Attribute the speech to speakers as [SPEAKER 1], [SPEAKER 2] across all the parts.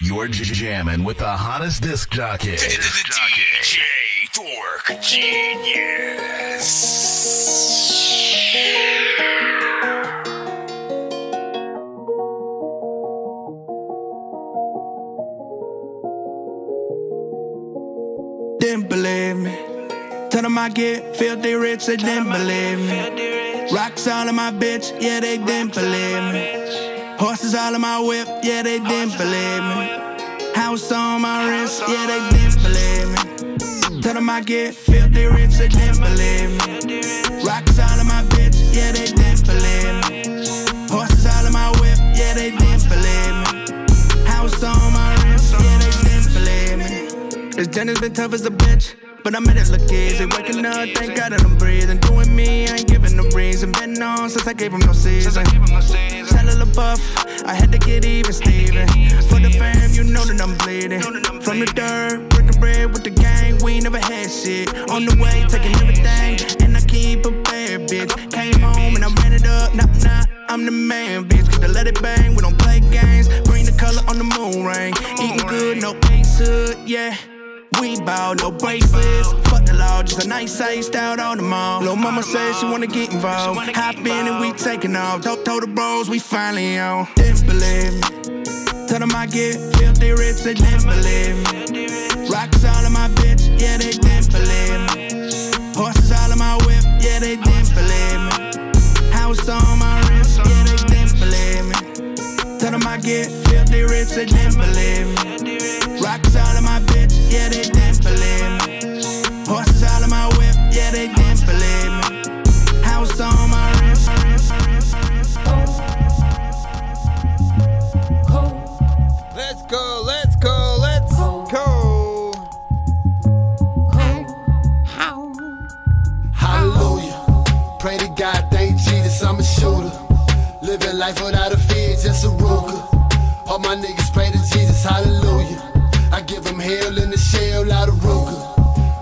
[SPEAKER 1] You're jamming with the hottest disc jockey.
[SPEAKER 2] DJ Dork Genius.
[SPEAKER 3] Didn't believe me. Tell them I get filthy rich, they didn't believe me. Rocks all in my bitch, yeah, they didn't believe me. Horses all in my whip, yeah, they didn't believe me. House on my wrist, yeah, they didn't believe me. Tell them I get filthy rich, they didn't believe me. Rocks all in my bitch, yeah, they didn't believe me. Horses all in my whip, yeah, they didn't believe me. House on my wrist, yeah, they didn't believe me. This journey's been tough as a bitch, but I made it look easy. Waking up, thank God that I'm breathing. Doing me, I ain't giving no reason. Been on since I gave him no season. Tell a buff, I had to get even, Steven. For the fam, you know that I'm bleeding. From the dirt, breaking bread with the gang. We never had shit. On the way, taking everything, and I keep a bad bitch. Came home and I ran it up, nah, I'm the man, bitch. Cause to let it bang, we don't play games. Bring the color on the moon ring. Eating good, no ace hood, yeah. We bout no bracelets. Fuck the law, just a nice iced out on the mall. Lil' mama said she wanna get involved. Hop in and we taking off. Told the bros we finally on. Didn't believe me. Tell them I get filthy rich, they didn't believe me. Rocks all in my bitch, yeah, they didn't believe me. Horses all in my whip, yeah, they didn't believe me. House on my wrist, yeah, they didn't believe me. Tell them I get filthy rich, they didn't believe me. Rocks all in my bitch, yeah, they didn't believe me. Horses all in my whip, yeah, they didn't believe me. House on my wrist.
[SPEAKER 4] Let's go, let's go, let's go.
[SPEAKER 5] Hallelujah. Pray to God, thank Jesus, I'm a shooter. Living life without a fear, just a Ruger. All my niggas pray to Jesus, hallelujah. I give them hell in the shell out of Ruger.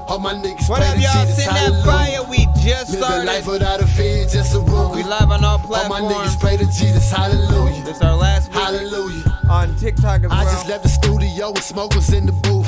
[SPEAKER 5] All my niggas
[SPEAKER 4] What
[SPEAKER 5] pray
[SPEAKER 4] up,
[SPEAKER 5] to
[SPEAKER 4] y'all?
[SPEAKER 5] Jesus,
[SPEAKER 4] Send that
[SPEAKER 5] hallelujah.
[SPEAKER 4] fire, we just
[SPEAKER 5] Living
[SPEAKER 4] started.
[SPEAKER 5] life without a fear, just a Ruger.
[SPEAKER 4] We live on all
[SPEAKER 5] All
[SPEAKER 4] platforms.
[SPEAKER 5] my niggas pray to Jesus, hallelujah.
[SPEAKER 4] This our last week
[SPEAKER 5] Hallelujah.
[SPEAKER 4] on TikTok as well.
[SPEAKER 5] I just left the studio with smokers in the booth.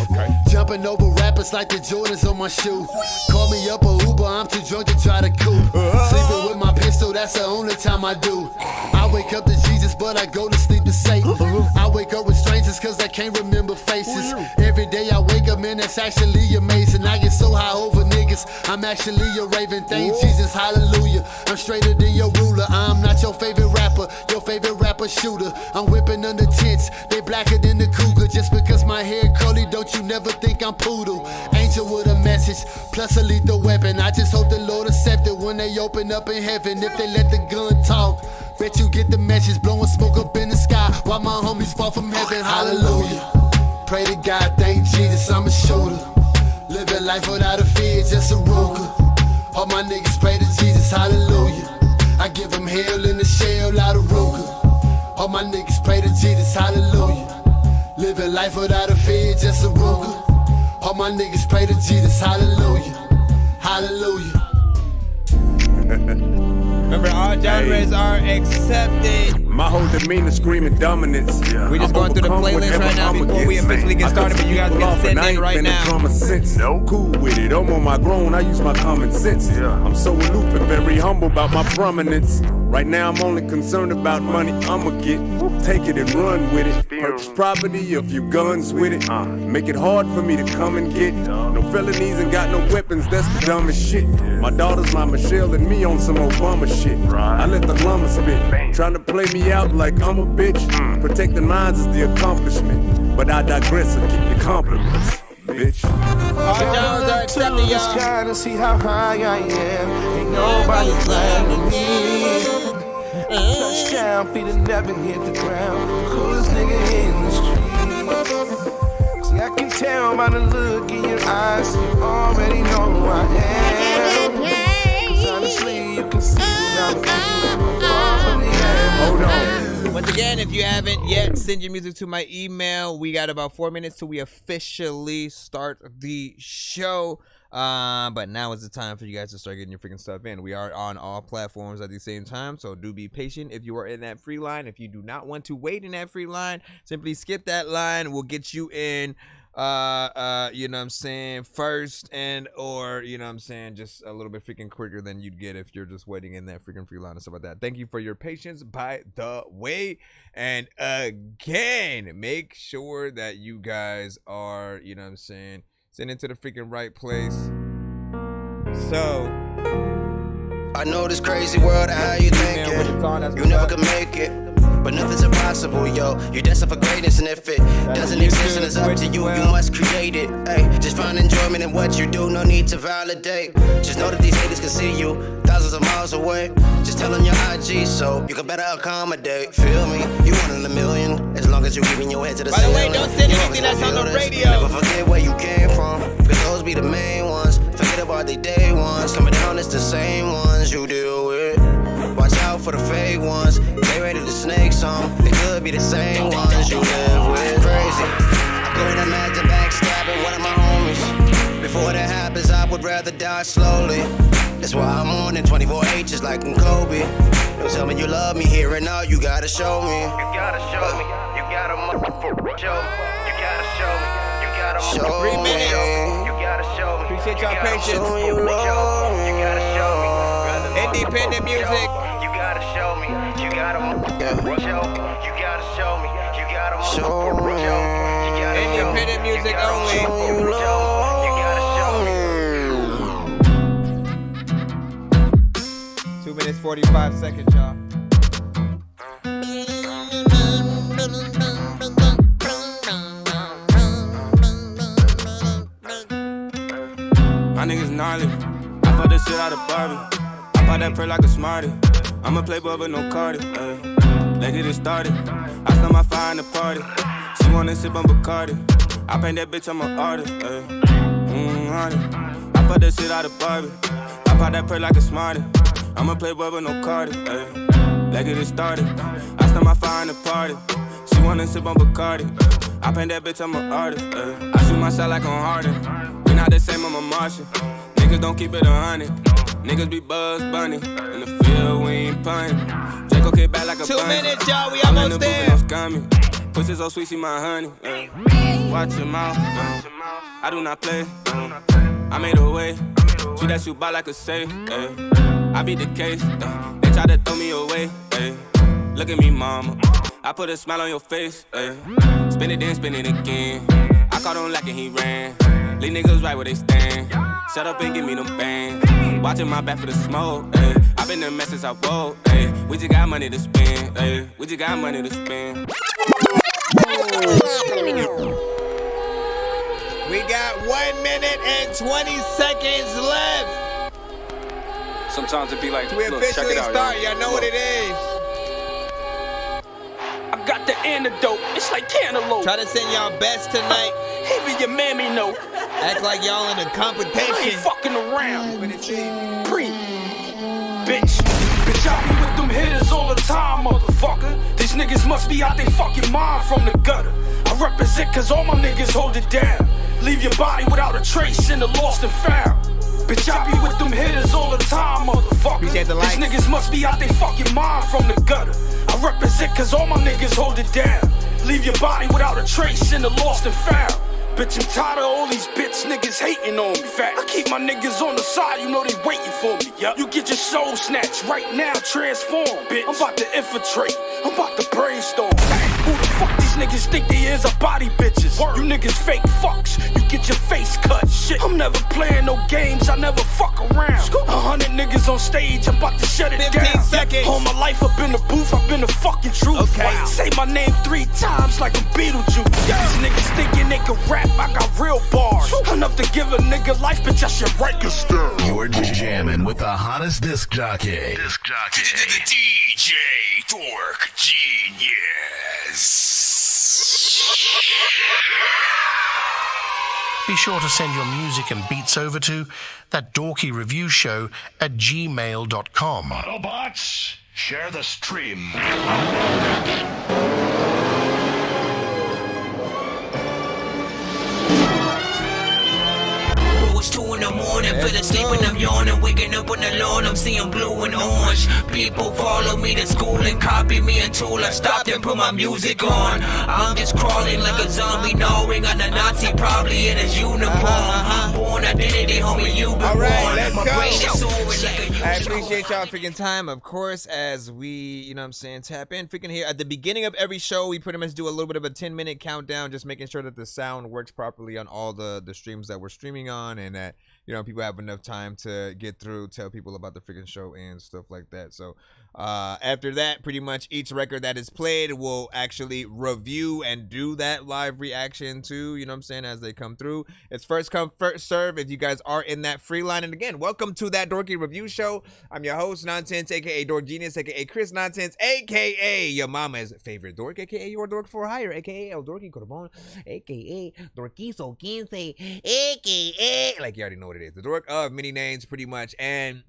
[SPEAKER 5] Jumping over rappers like the Jordans on my shoe. Call me up a Uber, I'm too drunk to try to cool. Sleeping with my pistol, that's the only time I do. I wake up to Jesus, but I go to sleep to Satan. I wake up with strangers cause I can't remember faces. Every day I wake up, man, that's actually amazing. I get so high over niggas, I'm actually a raven. Thank Jesus, hallelujah. I'm straighter than your ruler. I'm not your favorite rapper shooter. I'm whipping under tents, they blacker than the cougar. Just because my hair curly, don't you never think I'm poodle. Angel with a message, plus a lethal weapon. I just hope the Lord accept it when they open up in heaven. If they let the gun talk, bet you get the message. Blowing smoke up in the sky while my homies fall from heaven. Hallelujah. Pray to God, thank Jesus, I'm a shooter. Living life without a fear, just a Ruger. All my niggas pray to Jesus, hallelujah. I give them hell in the shell out of Ruger. All my niggas pray to Jesus, hallelujah. Living life without a fear, just a Ruger. All my niggas pray to Jesus, hallelujah. Hallelujah.
[SPEAKER 4] Remember, all genres are accepted.
[SPEAKER 6] My whole demeanor screaming dominance.
[SPEAKER 4] We just going through the playlist right now before we officially get started, but you guys can send in right now.
[SPEAKER 6] No. Cool with it. I'm on my grown, I use my common sense. I'm so aloof and very humble about my prominence. Right now I'm only concerned about money I'ma get. Take it and run with it. Purchase property, a few guns with it. Make it hard for me to come and get. No felonies and got no weapons, that's the dumbest shit. My daughter's my Michelle and me on some Obama shit. I let the llama spit. Trying to play me out like I'm a bitch. Protecting minds is the accomplishment. But I digress and keep your compliments, bitch.
[SPEAKER 4] All genres are accepted, y'all.
[SPEAKER 7] Sky to see how high I am. Ain't nobody flying me. Touchdown, feet have never hit the ground. Coolest nigga in the street. See, I can tell by the look in your eyes. You already know who I am. Cause honestly, you can see now the
[SPEAKER 6] Hold on.
[SPEAKER 4] Once again, if you haven't yet, send your music to my email. We got about 4 minutes till we officially start the show. But now is the time for you guys to start getting your freaking stuff in. We are on all platforms at the same time, so do be patient if you are in that free line. If you do not want to wait in that free line, simply skip that line. We'll get you in you know what I'm saying, first, and or you know what I'm saying, just a little bit freaking quicker than you'd get if you're just waiting in that freaking free line and stuff like that. Thank you for your patience, by the way. And again, make sure that you guys are, you know what I'm saying, sending to the freaking right place. So
[SPEAKER 7] I know this crazy world, how you thinking? You never could make it, but nothing's impossible, yo. You're destined for greatness, and if it doesn't exist, and it's up to you, you must create it. Hey, just find enjoyment in what you do, no need to validate. Just know that these haters can see you thousands of miles away. Just tell them your IG so you can better accommodate. Feel me? You one in a million, as long as you're keeping your head to the ceiling.
[SPEAKER 4] By the way, don't send anything that's on the radio.
[SPEAKER 7] Never forget where you came from, because those be the main ones. Forget about the day ones, coming down, it's the same ones you deal with. Watch out for the fake ones, they ready to snake some. They could be the same ones you live with. Crazy, I couldn't imagine backstabbing one of my homies. Before that happens, I would rather die slowly. That's why I'm on in 24H's like I'm Kobe. Don't tell me you love me here and now, you gotta show me. You gotta show me, you gotta show me. You gotta show me, you gotta show me.
[SPEAKER 4] 3 minutes.
[SPEAKER 7] You gotta show me.
[SPEAKER 4] Appreciate y'all patience.
[SPEAKER 7] You gotta show me.
[SPEAKER 4] Independent music.
[SPEAKER 7] You gotta show me. You gotta show. You gotta show me. You gotta show.
[SPEAKER 4] Independent music only.
[SPEAKER 7] You gotta show me.
[SPEAKER 4] 2 minutes 45 seconds, y'all.
[SPEAKER 8] My niggas gnarly. I fuck that shit out of Barbie. I pop that pearl like a smarty. I'ma play ball but no Cardi. Let's get it started. I start my fire in the party. She wanna sip on Bacardi. I paint that bitch, I'm an artist. Honey. I fuck that shit out of Barbie. I pop that pearl like a smarty. I'ma play ball but no Cardi. Let's get it started. I start my fire in the party. She wanna sip on Bacardi. I paint that bitch, I'm an artist. I shoot my shot like I'm Harden. We not the same, I'm a Martian. Niggas don't keep it 100. Niggas be Buzz Bunny. In the field, we ain't punting. Draco kick back like a
[SPEAKER 4] 2
[SPEAKER 8] bunny.
[SPEAKER 4] minutes, y'all. We almost there.
[SPEAKER 8] Pussy so sweet, she my honey. Watch your mouth. I do not play. I made a way. Treat that shoot by like a safe. I beat the case. They try to throw me away. Look at me, mama. I put a smile on your face. Spin it then, spin it again. I caught him lacking, he ran. Leave niggas right where they stand. Shut up and give me them bands. Watching my back for the smoke. I been the message I woke. We just got money to spend. We just got money to spend.
[SPEAKER 4] We got 1 minute and 20 seconds left.
[SPEAKER 8] Sometimes it be like,
[SPEAKER 4] We officially start. Y'all know what it is.
[SPEAKER 9] I got the antidote. It's like cantaloupe.
[SPEAKER 4] Try to send y'all best tonight.
[SPEAKER 9] Even your mammy know.
[SPEAKER 4] Act like y'all in a
[SPEAKER 9] I ain't
[SPEAKER 4] competition.
[SPEAKER 9] fucking around. Pre, bitch. Bitch, I be with them hitters all the time, motherfucker. These niggas must be out they fucking mind from the gutter. I represent cause all my niggas hold it down. Leave your body without a trace in the lost and found. Bitch, I be with them hitters all the time, motherfucker.
[SPEAKER 4] Appreciate the likes.
[SPEAKER 9] These niggas must be out they fucking mind from the gutter. I represent cause all my niggas hold it down. Leave your body without a trace in the lost and found. Bitch, I'm tired of all these bitch niggas hating on me. Fact, I keep my niggas on the side, you know they waiting for me. Yep. You get your soul snatched right now, transform, bitch. I'm about to infiltrate, I'm about to brainstorm. Who the fuck these niggas think they is? A body bitches. You niggas fake fucks, you get your face cut. Shit, I'm never playing no games, I never fuck around. 100 niggas on stage, I'm about to shut it
[SPEAKER 4] 15
[SPEAKER 9] down.
[SPEAKER 4] seconds.
[SPEAKER 9] All my life up in the booth, I've been the fucking truth.
[SPEAKER 4] Okay.
[SPEAKER 9] Wow. Say my name 3 times like I'm Beetlejuice. These niggas thinking they can rap, I got real bars. Enough to give a nigga life, bitch, I should write this down.
[SPEAKER 1] You're jamming with the hottest disc jockey.
[SPEAKER 2] DJ Dork Genius.
[SPEAKER 10] Be sure to send your music and beats over to ThatDorkyReviewShow at gmail.com.
[SPEAKER 2] Autobots, share the stream.
[SPEAKER 11] It's 2-0 the morning, feel asleep when I'm yawning, waking up on the lawn, I'm seeing blue and orange. People follow me to school and copy me until I stopped and put my music on. I'm just crawling like a zombie, gnawing on a Nazi, probably in his uniform. Born identity, homie, you been born.
[SPEAKER 4] Let's
[SPEAKER 11] My
[SPEAKER 4] go.
[SPEAKER 11] brain is soaring like a
[SPEAKER 4] I appreciate y'all freaking time, of course, as we, you know what I'm saying, tap in freaking here. At the beginning of every show, we pretty much do a little bit of a 10-minute countdown, just making sure that the sound works properly on all the streams that we're streaming on, and that, you know, people have enough time to get through, tell people about the freaking show and stuff like that. So after that, pretty much each record that is played will actually review and do that live reaction too, you know what I'm saying, as they come through. It's first come, first serve if you guys are in that free line. And again, welcome to That Dorky Review Show. I'm your host, Nonsenze, aka Dork Genius, aka Chris Nonsenze, aka your mama's favorite dork, aka your dork for hire, aka El Dorky Corbon, aka Dorquizo 15, aka, like you already know what it is, the dork of many names pretty much. And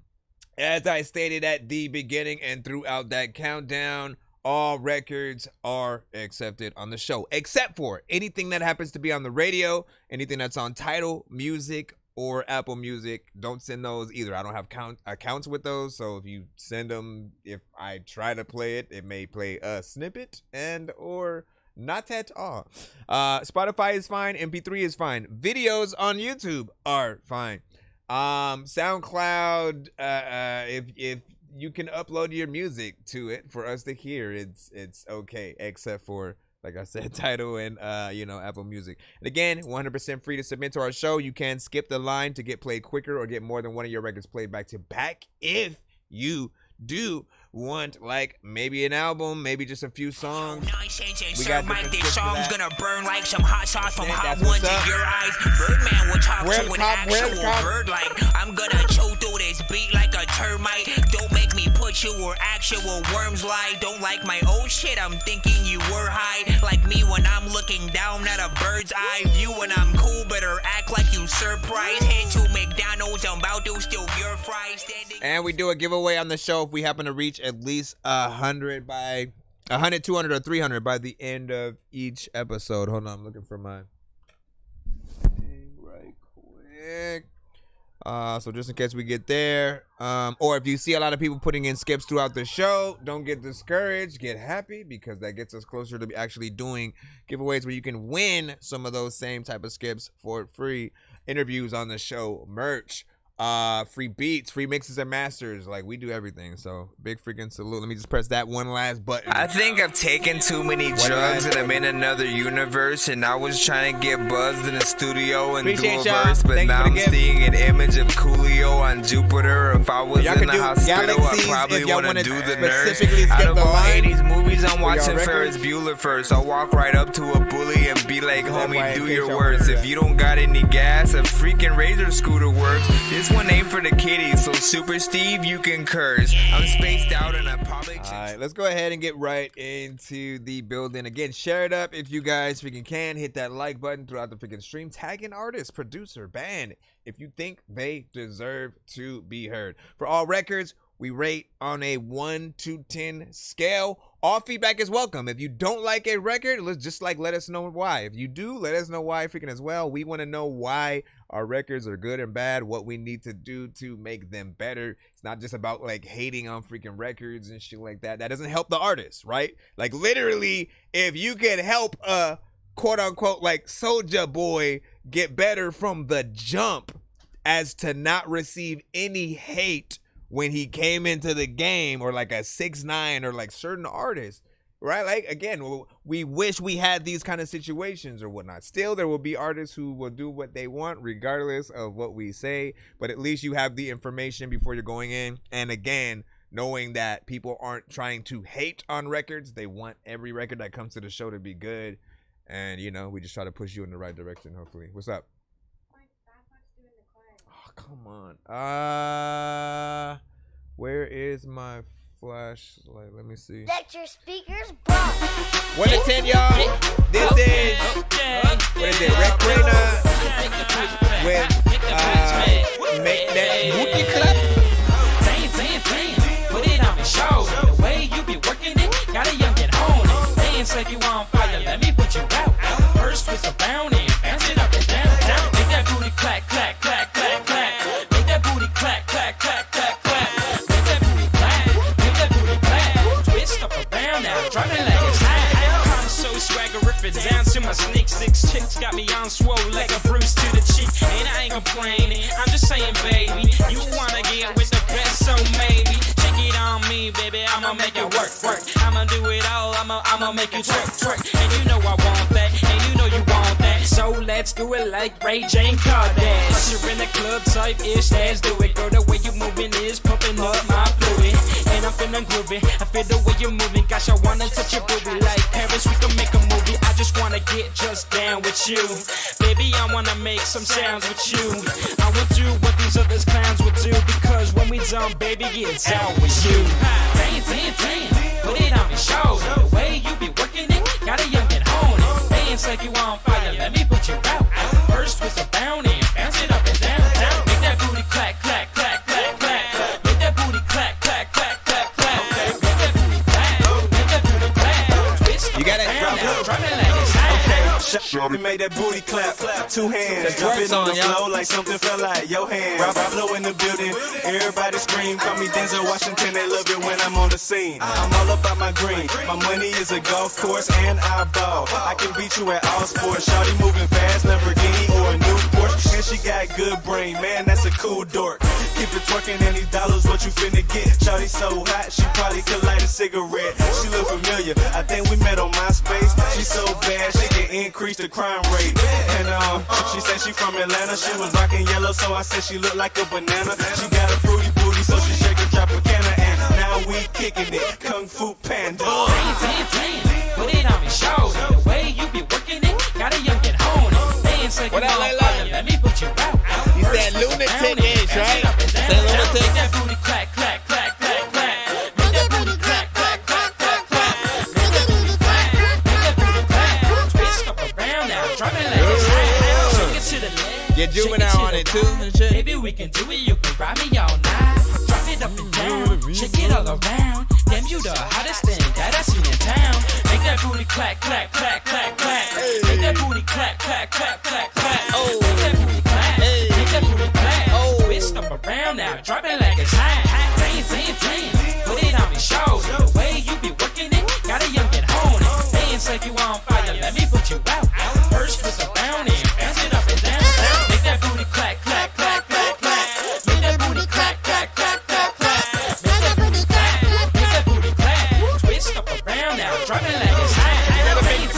[SPEAKER 4] as I stated at the beginning and throughout that countdown, all records are accepted on the show, except for anything that happens to be on the radio, anything that's on Tidal Music or Apple Music. Don't send those either. I don't have accounts with those, so if you send them, if I try to play it, it may play a snippet and or not at all. Spotify is fine. MP3 is fine. Videos on YouTube are fine. SoundCloud, if you can upload your music to it for us to hear, it's okay, except for, like I said, Tidal and you know, Apple Music. And again, 100% free to submit to our show. You can skip the line to get played quicker or get more than one of your records played back to back if you do want, like, maybe an album, maybe just a few songs. We got
[SPEAKER 11] this song's gonna burn like some hot sauce from hot ones in your eyes. Birdman will talk to an actual bird like I'm gonna chew through this beat like a termite. Don't make me put you where actual worms lie. Don't like my old shit, I'm thinking you were high. Like me when I'm looking down at a bird's eye view. When I'm cool, better act like you surprised. Head to McDonald's, I'm about to steal your fries.
[SPEAKER 4] And we do a giveaway on the show if we happen to reach at least 100, 200, or 300 by the end of each episode. Hold on, I'm looking for my thing right quick. So just in case we get there, or if you see a lot of people putting in skips throughout the show, don't get discouraged, get happy, because that gets us closer to actually doing giveaways where you can win some of those same type of skips for free. Interviews on the show, merch, free beats, free mixes and masters. Like, we do everything. So big freaking salute. Let me just press that one last button.
[SPEAKER 12] I think I've taken too many drugs and I'm in another universe, and I was trying to get buzzed in the studio and do a verse, but now I'm seeing an image of Coolio on Jupiter. If I was in the hospital, I probably want to do the nurse. Out of all 80s movies, I'm watching Ferris Bueller first. I'll walk right up to a bully and be like, homie, do your worst. If you don't got any gas, a freaking Razor scooter works. This one ain't for the kiddies, so Super Steve, you can curse. I'm spaced out and I probably...
[SPEAKER 4] Alright, let's go ahead and get right into the building. Again, share it up if you guys freaking can. Hit that like button throughout the freaking stream. Tag an artist, producer, band if you think they deserve to be heard. For all records, we rate on a 1 to 10 scale. All feedback is welcome. If you don't like a record, let's just let us know why. If you do, let us know why freaking as well. We want to know why our records are good and bad, what we need to do to make them better. It's not just about like hating on freaking records and shit like that. That doesn't help the artist, right? Like, literally, if you can help a quote unquote like Soulja Boy get better from the jump as to not receive any hate when he came into the game, or like a 6ix9ine or like certain artists, right? Like, again, we wish we had these kind of situations or whatnot. Still, there will be artists who will do what they want regardless of what we say, but at least you have the information before you're going in. And again, knowing that people aren't trying to hate on records, they want every record that comes to the show to be good. And, you know, we just try to push you in the right direction, hopefully. What's up? Come on. Where is my flashlight? Let me see.
[SPEAKER 13] Let your speakers blow.
[SPEAKER 4] 1 to 10, y'all. This is what is it? Rec Raina with make that booty clap.
[SPEAKER 14] Put it on the show. The way you be working it, got a young and on it. Dance like you on fire. Let me put you out. First with some bounty, bounce it up and down, down. Make that booty clack, clack, clack, clack, clack. my sneak six chicks got me on swole like a Bruce to the cheek. And I ain't complaining, I'm just saying, baby, you wanna get with the best, so maybe check it on me, baby. I'ma make it work. I'ma do it all, I'ma make you twerk. And you know I want that, and you know you want that. So let's do it like Ray J and Kardashian. You're in the club type ish, let's do it. Girl, the way you moving is pumping up my fluid. And I'm feeling groovy, I feel the way you're moving. Gosh, I wanna touch your booty like Paris, we can make a movie. I just wanna get just down with you. Baby, I wanna make some sounds with you. I will do what these other clowns would do, because when we done, baby, it's out with you. Damn, put it on me, show the way you be working it. Got a youngin' on it, dance like you on fire. Let me put you out. First with a bounty, bounce it up and down. Make that booty clack, clack, clack, clack, clack. Make that booty clack, clack, clack, clack, clack. Make that booty clack, make that booty clack. Twist
[SPEAKER 4] You gotta
[SPEAKER 14] down, drop it like it's hot.
[SPEAKER 8] We made that booty clap, two hands, drop it on the floor like something fell out your hand. Rob flow in the building, everybody scream, call me Denzel Washington, they love it when I'm on the scene. I'm all about my green, my money is a golf course and I ball. I can beat you at all sports, shawty moving fast, Lamborghini or a new Porsche. And she got good brain, man, that's a cool dork. Keep it twerking and these dollars what you finna get. Shawty so hot, she probably could light a cigarette. She look familiar, I think we met on MySpace. She so bad, she can increase the crime rate. And she said she from Atlanta, she was rocking yellow, so I said she looked like a banana. She got a fruity booty, so she shake a Tropicana. And now we kicking it, Kung Fu Panda.
[SPEAKER 14] Damn, put it on me, show the way you be working it. Got a youngin' on it, dance like you on fire. Let me put you out.
[SPEAKER 4] You said lunatic-ish, right? Say lunatic.
[SPEAKER 14] Make that booty clack, clack, clack, clack, clack. Make that booty clack, clack, clack, clack, clack. Make that booty clack, make that booty clack. Twist up around now, drop it like it's hot. Shake it to the left.
[SPEAKER 4] Get juvenile on it too and shit.
[SPEAKER 14] Baby, we can do it, you can ride me all night. Drop it up and down, shake it all around. Damn, you the hottest thing that I seen in town. Make that booty clack, clack, clack, clack, clack. Make that booty clack, clack, clack, clack, clack. Oh, make that booty clack, make that booty clack. Oh, twist up around now, drop it like it's hot. Damn, put it on me, show the way you be working it. Got a youngin' on it, dance like you on fire. Let me put you out. First with a bounty, bounce it up and down. Make that booty clack, clack, clack, clack, clack. Make that booty clack, clack, clack, clack, clack. Make that booty clack, make that booty clack. Twist up around now, drop it like it's hot. Damn,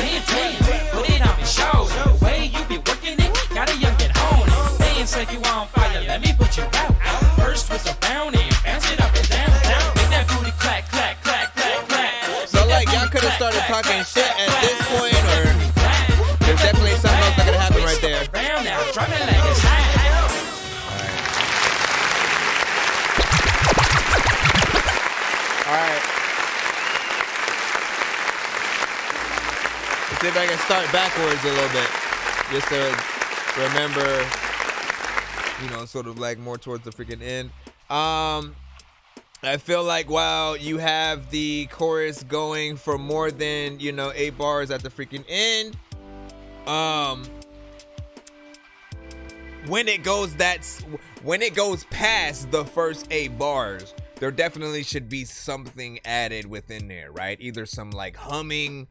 [SPEAKER 14] put it on me, show the way you be working it. Got a youngin' on it, dance like you on fire. Let me put you out. First with a bounty, bounce it up and down. Make that booty clack, clack, clack, clack, clack.
[SPEAKER 4] So like y'all could have started talking shit at this point, or there's definitely something else that could happen right there.
[SPEAKER 14] Around now, drop it like it's hot.
[SPEAKER 4] All right. Let's see if I can start backwards a little bit, just to remember, you know, sort of like more towards the freaking end. I feel like while you have the chorus going for more than, 8 bars at the freaking end, when it goes past the first 8 bars, there definitely should be something added within there, right? Either some like humming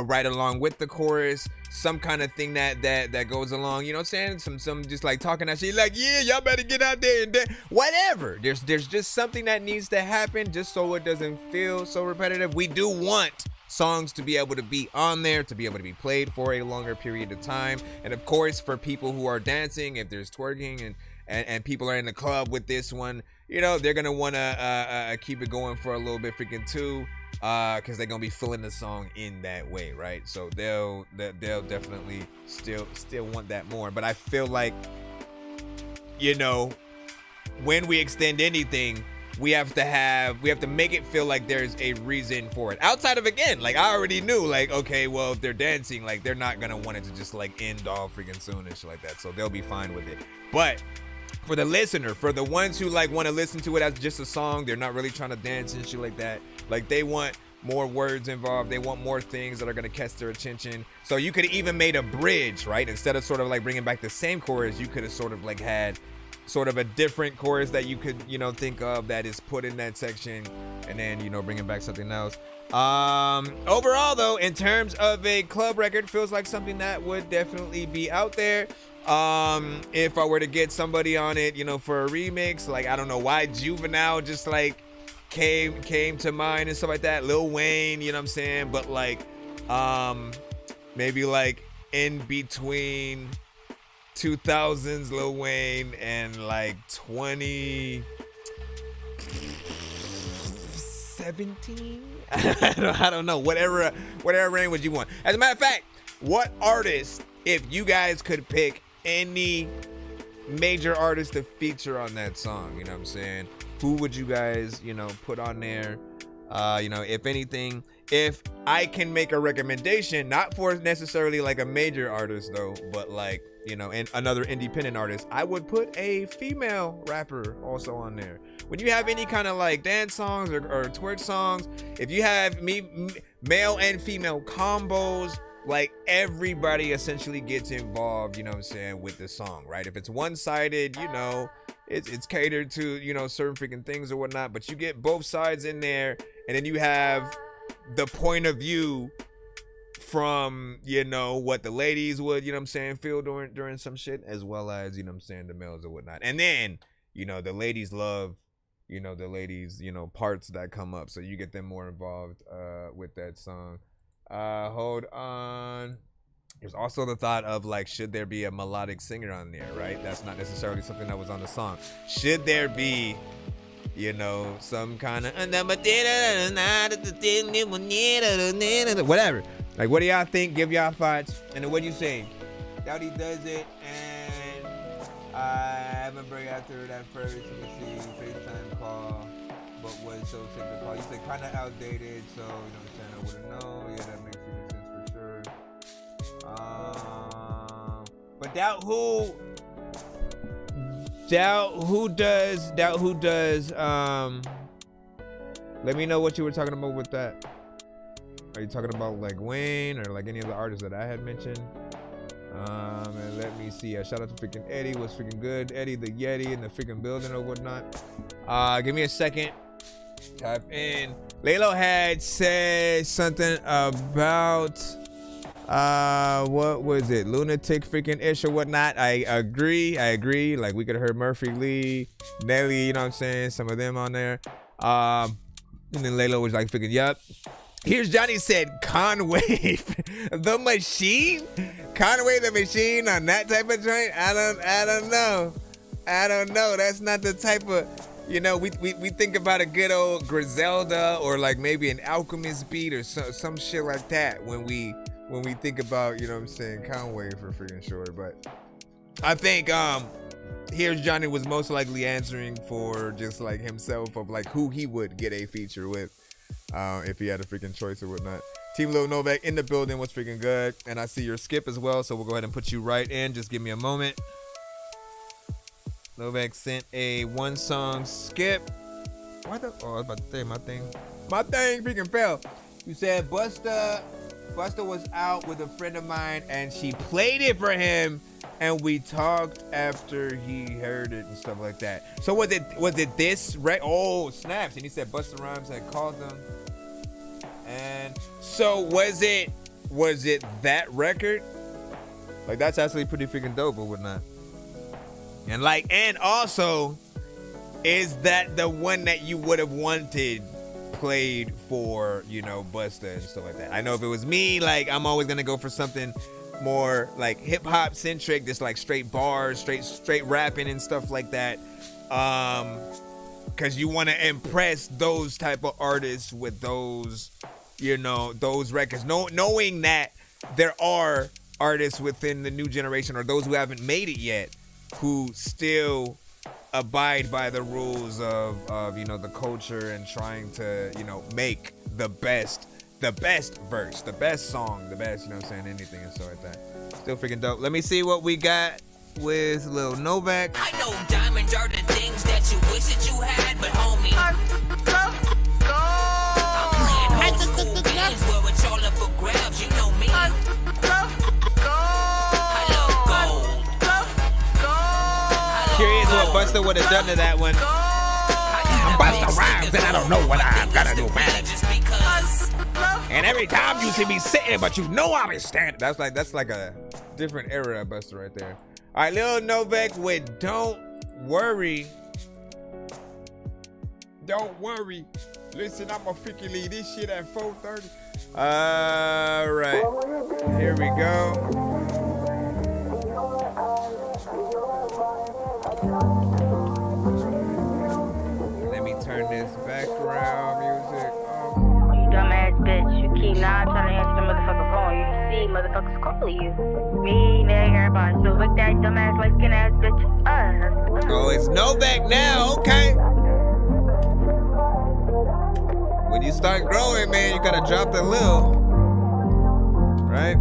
[SPEAKER 4] right along with the chorus, some kind of thing that goes along, you know what I'm saying? Some just like talking that shit, like, yeah, y'all better get out there and whatever. There's just something that needs to happen just so it doesn't feel so repetitive. We do want songs to be able to be on there, to be able to be played for a longer period of time. And of course, for people who are dancing, if there's twerking and people are in the club with this one, they're gonna want to keep it going for a little bit freaking too, because they're gonna be feeling the song in that way, right? So they'll definitely still want that more. But I feel like, when we extend anything, we have to make it feel like there's a reason for it. Outside of, again, like I already knew, like, okay, well, if they're dancing, like they're not gonna want it to just like end all freaking soon and shit like that. So they'll be fine with it. But for the listener, for the ones who like want to listen to it as just a song, they're not really trying to dance and shit like that. Like they want more words involved. They want more things that are going to catch their attention. So you could even made a bridge, right? Instead of sort of like bringing back the same chorus, you could have sort of like had sort of a different chorus that you could, you know, think of that is put in that section, and then, you know, bringing back something else. Overall though, in terms of a club record, feels like something that would definitely be out there. If I were to get somebody on it, you know, for a remix, like, I don't know why Juvenile just like came to mind and stuff like that. Lil Wayne, you know what I'm saying? But like, maybe like in between 2000s Lil Wayne and like 2017. I don't know. Whatever range you want. As a matter of fact, what artist, if you guys could pick any major artist to feature on that song, you know what I'm saying? Who would you guys, you know, put on there? You know, if anything, if I can make a recommendation, not for necessarily like a major artist though, but like, you know, and another independent artist, I would put a female rapper also on there. When you have any kind of like dance songs or twerk songs, if you have male and female combos, like everybody essentially gets involved, you know what I'm saying, with the song, right? If it's one-sided, you know, it's catered to, you know, certain freaking things or whatnot, but you get both sides in there, and then you have the point of view from, you know, what the ladies would, you know what I'm saying, feel during some shit, as well as, you know what I'm saying, the males or whatnot. And then, you know, the ladies love, you know, parts that come up, so you get them more involved with that song. Hold on. There's also the thought of like, should there be a melodic singer on there, right? That's not necessarily something that was on the song. Should there be, you know, some kind of whatever? Like, what do y'all think? Give y'all thoughts. And then what do you say? Dowdy does it, and I remember after that first, you can see FaceTime call, but was so sick to call. You said kind of outdated, so you know what I'm saying, I wouldn't know. Yeah, that makes sense for sure. But doubt who does. Let me know what you were talking about with that. Are you talking about like Wayne or like any of the artists that I had mentioned? And let me see. Shout out to freaking Eddie. Was freaking good. Eddie the Yeti in the freaking building or whatnot. Give me a second. Type in. Lalo had said something about what was it? Lunatic freaking ish or whatnot. I agree. Like, we could have heard Murphy Lee, Nelly, you know what I'm saying? Some of them on there. And then Lalo was like freaking, yup. Here's Johnny said Conway the Machine. Conway the Machine on that type of joint. I don't know. That's not the type of, you know, we think about a good old Griselda or like maybe an Alchemist beat or some shit like that when we think about, you know what I'm saying, Conway for freaking sure. But I think Here's Johnny was most likely answering for just like himself of like who he would get a feature with if he had a freaking choice or whatnot. Team Lil Novak in the building was freaking good. And I see your skip as well, so we'll go ahead and put you right in. Just give me a moment. Novak sent a one song skip. What the? Oh, I was about to say my thing freaking fell. You said Busta was out with a friend of mine and she played it for him and we talked after he heard it and stuff like that. So was it this right? Oh, snaps. And he said Busta Rhymes had called them. And so was it that record? Like, that's actually pretty freaking dope or whatnot. And like, and also, is that the one that you would have wanted played for, you know, Busta and stuff like that? I know if it was me, like, I'm always gonna go for something more like hip hop centric, just like straight bars, straight rapping and stuff like that. Cause you want to impress those type of artists with those, you know, those records. Knowing that there are artists within the new generation or those who haven't made it yet who still abide by the rules of you know, the culture and trying to, you know, make the best verse, the best song, the best, you know what I'm saying, anything and stuff like that. Still freaking dope. Let me see what we got with Lil Novak.
[SPEAKER 11] I know diamonds are the things that you wish that you had, but homie, I'm playing old school games where it's all up for grabs, you know me. I love gold.
[SPEAKER 4] Curious what Busta would have done to that one.
[SPEAKER 13] I'm Busta Rhymes and I don't know what I'm gonna do, man. And every time you see me sitting, but you know I be standing.
[SPEAKER 4] That's like a different era of Busta right there. All right, Lil Novak with Don't Worry. Don't worry. Listen, I'ma freaking leave this shit at 4:30. All right, here we go. Let me turn this background music off.
[SPEAKER 15] You dumbass bitch. You keep not trying to answer the motherfucker phone. You see motherfuckers calling you. Me, nigga, everybody. So look that dumbass light skin ass bitch.
[SPEAKER 4] Oh, it's Novak now. Okay. When you start growing, man, you gotta drop the lil. Right?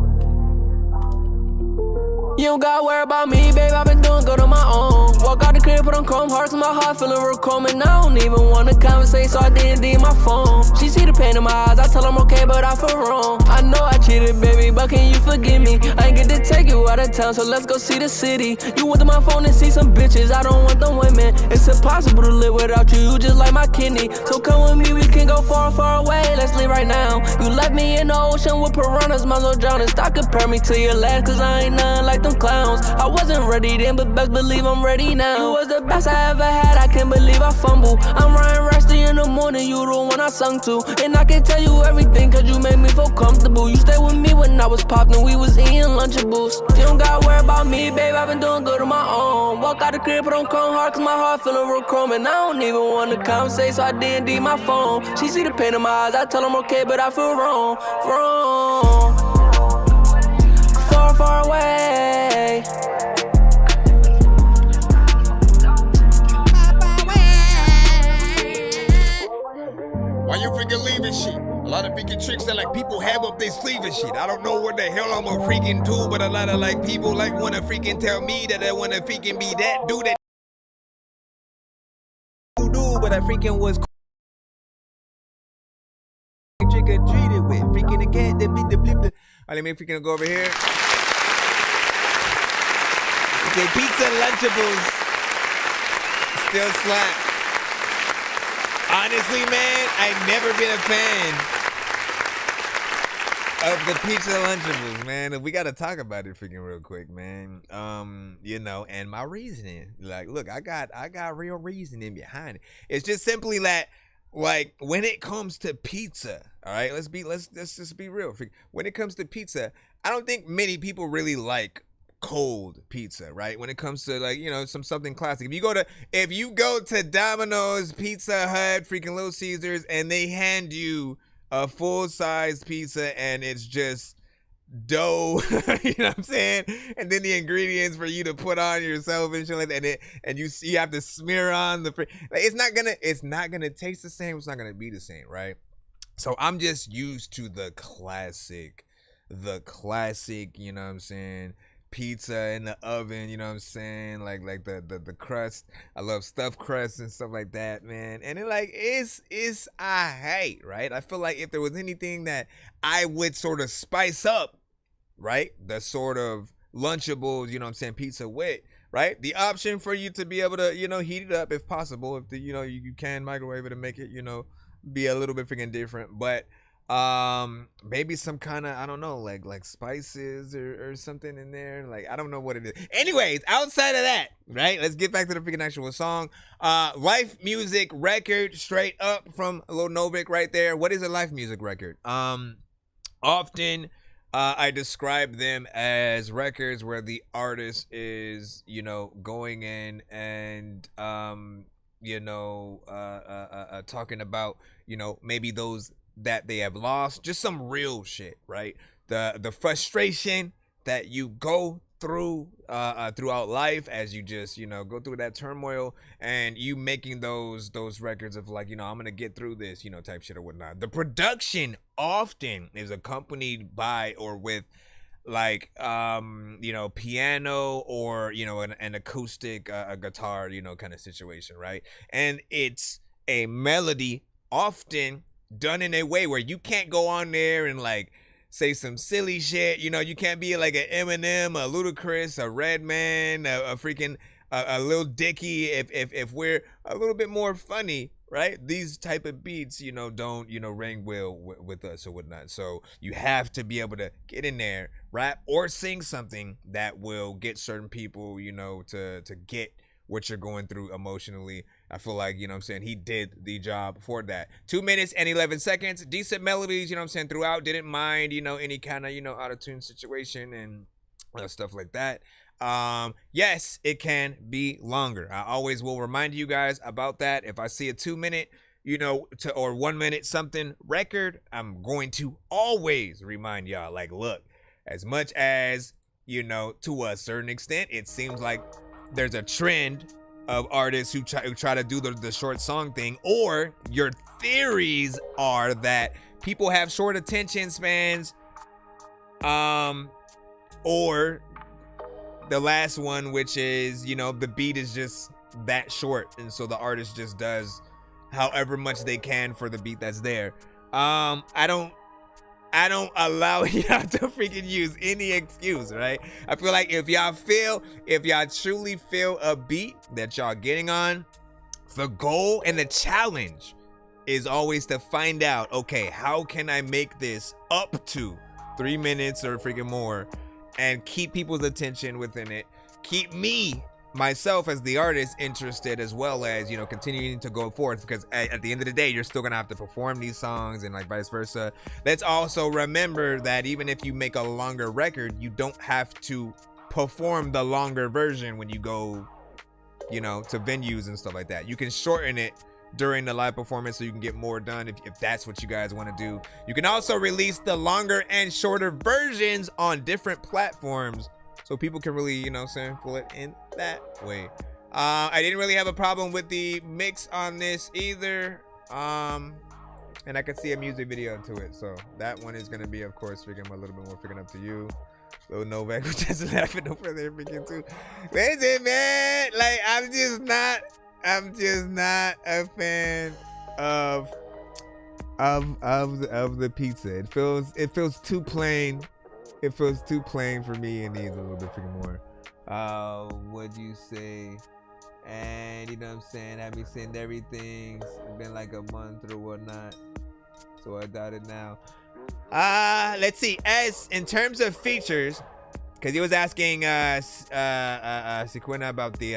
[SPEAKER 16] You don't gotta worry about me, babe, I've been doing good on my own. Walk out the crib, put on chrome hearts in my heart, feeling real calm. And I don't even wanna conversate, so I didn't my phone. She see the pain in my eyes, I tell her I'm okay, but I feel wrong. I know I cheated, baby, but can you forgive me? I ain't get to take you out of town, so let's go see the city. You went to my phone and see some bitches, I don't want them women. It's impossible to live without you, you just like my kidney. So come with me, we can go far, far away, let's leave right now. You left me in the ocean with piranhas, might as well drown and stop compare me to your last, cause I ain't nothing like them clowns. I wasn't ready then, but best believe I'm ready now. You was the best I ever had, I can't believe I fumble. I'm Ryan Rusty in the morning, you the one I sung to. And I can tell you everything, cause you made me feel comfortable. You stayed with me when I was popping, we was eating Lunchables. You don't gotta worry about me, babe, I've been doing good on my own. Walk out the crib, put on chrome heart, cause my heart feeling real chrome. And I don't even want to conversate, so I didn't my phone. She see the pain in my eyes, I tell her I'm okay, but I feel wrong, wrong. Far, far away.
[SPEAKER 4] Why you freaking leaving shit? A lot of freaking tricks that like people have up their sleeve and shit. I don't know what the hell I'm a freaking do, but a lot of like people like wanna freaking tell me that I wanna freaking be that dude that do, but I freaking was trick or treated with freaking the cat that beat the blip. Alright, let me freaking go over here. Okay, pizza Lunchables still slap. Honestly, man, I've never been a fan of the pizza Lunchables, man. We gotta talk about it freaking real quick, man. You know, and my reasoning. Like, look, I got real reasoning behind it. It's just simply that, like, when it comes to pizza, all right, let's just be real. When it comes to pizza, I don't think many people really like cold pizza, right? When it comes to, like, you know, something classic. If you go to Domino's, Pizza Hut, freaking Little Caesars, and they hand you a full-size pizza and it's just dough, you know what I'm saying? And then the ingredients for you to put on yourself and shit like that, and you have to smear on the it's not gonna taste the same. It's not gonna be the same, right? So I'm just used to the classic, you know what I'm saying? Pizza in the oven, you know what I'm saying? Like the crust. I love stuffed crust and stuff like that, man. And it's I hate, right? I feel like if there was anything that I would sort of spice up, right? The sort of Lunchables, you know what I'm saying, pizza with, right? The option for you to be able to, you know, heat it up if possible. If you can microwave it and make it, you know, be a little bit freaking different. But maybe some kind of, I don't know, like spices or something in there. Like, I don't know what it is. Anyways, outside of that, right, let's get back to the freaking actual song. Life music record, straight up from Lil Novak right there. What is a life music record? Often I describe them as records where the artist is, you know, going in and you know, talking about, you know, maybe those that they have lost, just some real shit, right? The frustration that you go through throughout life as you just, you know, go through that turmoil, and you making those records of like, you know, I'm gonna get through this, you know, type shit or whatnot. The production often is accompanied by or with like you know, piano or, you know, an acoustic a guitar, you know, kind of situation, right? And it's a melody often done in a way where you can't go on there and like say some silly shit, you know. You can't be like an Eminem, a Ludacris, a Redman, a freaking a little dicky, if we're a little bit more funny, right? These type of beats, don't, ring well with us or whatnot. So you have to be able to get in there, rap or sing something that will get certain people, to get what you're going through emotionally. I feel like, he did the job for that. 2 minutes and 11 seconds, decent melodies, throughout. Didn't mind, any kind of, auto-tune situation and stuff like that. Yes, it can be longer. I always will remind you guys about that. If I see a 2 minute, or 1 minute something record, I'm going to always remind y'all, like, look, as much as, to a certain extent, it seems like there's a trend of artists who try to do the short song thing, or your theories are that people have short attention spans, or the last one, which is, the beat is just that short, and so the artist just does however much they can for the beat that's there. I don't allow y'all to freaking use any excuse, right? I feel like if y'all truly feel a beat that y'all getting on, the goal and the challenge is always to find out, okay, how can I make this up to 3 minutes or freaking more and keep people's attention within it, keep myself as the artist interested, as well as, continuing to go forth, because at the end of the day, you're still gonna have to perform these songs and like vice versa. Let's also remember that even if you make a longer record, you don't have to perform the longer version when you go, to venues and stuff like that. You can shorten it during the live performance so you can get more done if that's what you guys want to do. You can also release the longer and shorter versions on different platforms so people can really, pull it in that way. I didn't really have a problem with the mix on this either. And I could see a music video to it. So that one is going to be, of course, a little bit more freaking up to you. Lil Novak was just laughing over there freaking too. Listen, man, like I'm just not a fan of the pizza. It feels too plain. It feels too plain for me. It needs a little bit freaking more. What'd you say? And have me send everything. It's been like a month or whatnot, so I doubt it now. Let's see. As in terms of features, because he was asking Sequina about the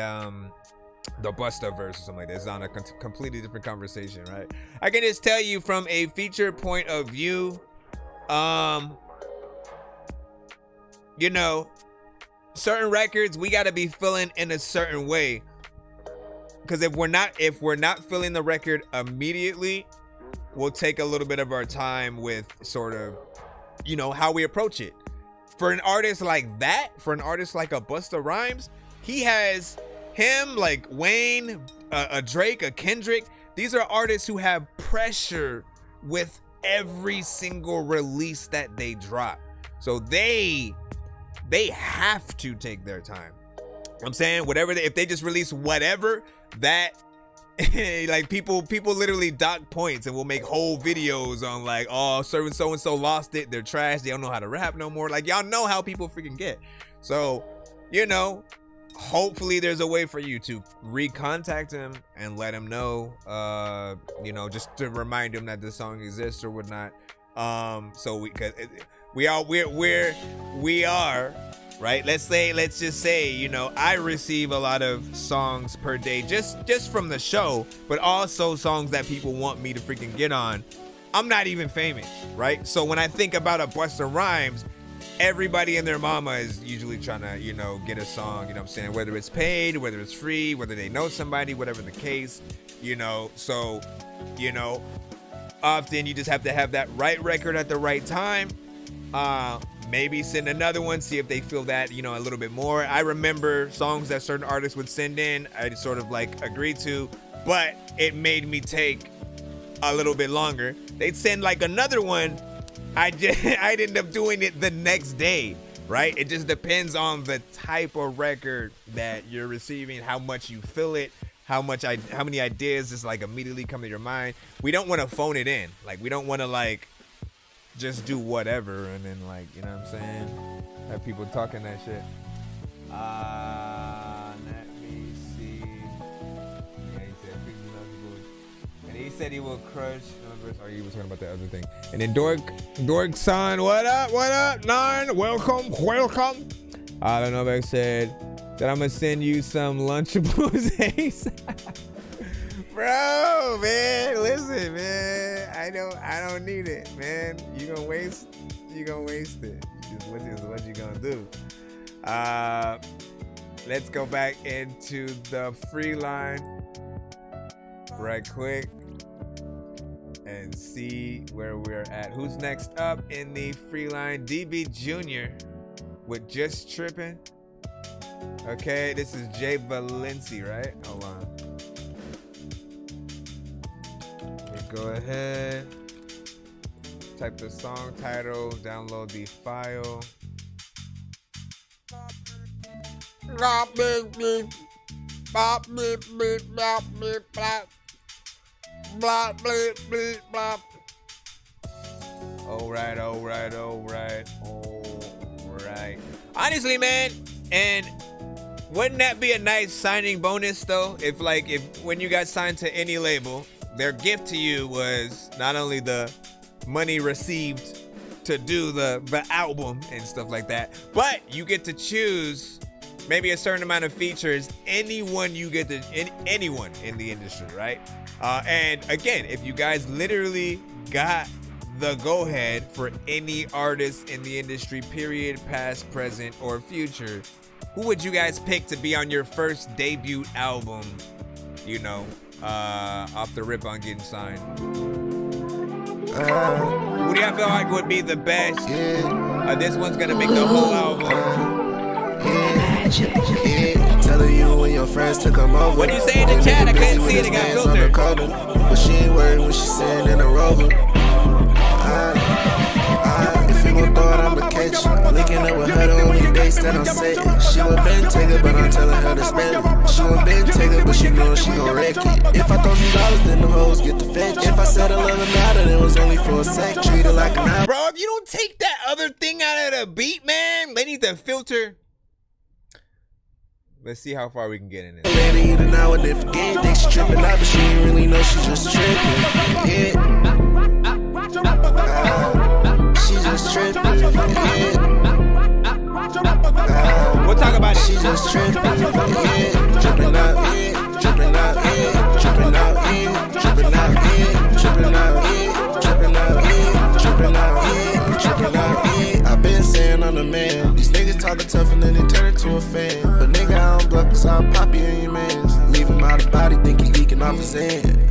[SPEAKER 4] Busta verse or something like that. It's on a completely different conversation, right? I can just tell you from a feature point of view, certain records we got to be feeling in a certain way, because if we're not feeling the record immediately, we'll take a little bit of our time with sort of how we approach it. For an artist like that, for an artist like a Busta Rhymes, he has him, like Wayne, a Drake, a Kendrick. These are artists who have pressure with every single release that they drop, so they have to take their time. I'm saying if they just release whatever, that like people literally dock points and will make whole videos on like, oh, so and so lost it, they're trash, they don't know how to rap no more. Like, y'all know how people freaking get. So hopefully there's a way for you to recontact him and let him know, just to remind him that this song exists or whatnot. So we are right. Let's just say, I receive a lot of songs per day, just from the show, but also songs that people want me to freaking get on. I'm not even famous, right? So when I think about a Busta Rhymes, everybody and their mama is usually trying to, get a song, whether it's paid, whether it's free, whether they know somebody, whatever the case, so, often you just have to have that right record at the right time. Maybe send another one, see if they feel that, a little bit more. I remember songs that certain artists would send in, I sort of like agreed to, but it made me take a little bit longer. They'd send like another one, I'd end up doing it the next day, right? It just depends on the type of record that you're receiving, how much you feel it, how many ideas just like immediately come to your mind. We don't want to phone it in. Like, we don't want to like just do whatever and then like, what I'm saying? Have people talking that shit. Let me said he will crush. Or you were talking about the other thing. And then Dork son, what up? What up? Nine, welcome. I don't know if I said that I'm gonna send you some Lunchables. Bro, man, listen, man. I don't need it, man. You gonna waste it. What you gonna do? Let's go back into the free line right quick and see where we're at. Who's next up in the free line? DB Jr. with Just Trippin'. Okay, this is Jay Valenci, right? Hold on. Let me go ahead. Type the song title, download the file. All right. Honestly, man, and wouldn't that be a nice signing bonus though? If when you got signed to any label, their gift to you was not only the money received to do the album and stuff like that, but you get to choose maybe a certain amount of features. Anyone in the industry, right? And again, if you guys literally got the go-ahead for any artist in the industry, period, past, present, or future, who would you guys pick to be on your first debut album, off the rip on getting signed? Who do you feel like would be the best? This one's gonna make the whole album.
[SPEAKER 7] Telling you when your friends took them over.
[SPEAKER 4] What do you say in the chat? I couldn't see it. It got filtered.
[SPEAKER 7] But she ain't worried when she's sitting in a Rover. If you gon' throw it, I'ma catch it. Linking up with her the only dates that I'm setting. She would been take it, but I'm telling her to spend it. She would been take it, but she know she gon' wreck it. If I throw some dollars, then the hoes get the fetch. If I said I love her now, then it was only for a sec. Treat her like an hour.
[SPEAKER 4] Bro, if you don't take that other thing out of the beat, man, they need to filter. Let's see how far we can get in this.
[SPEAKER 7] Lady, eat an hour, then forget. Think she tripping out, but she ain't really know she just tripping. She just tripping.
[SPEAKER 4] We'll talk about it.
[SPEAKER 7] She just tripping. Tripping out, tripping out, tripping out, tripping out, tripping out, tripping out, tripping out, tripping out. I've been saying I'm the man. These niggas talking tough and then they turn into a fan. But nigga, I don't bluff cause I'll pop you in your mans. Leave him out of body, think he leaking off his end.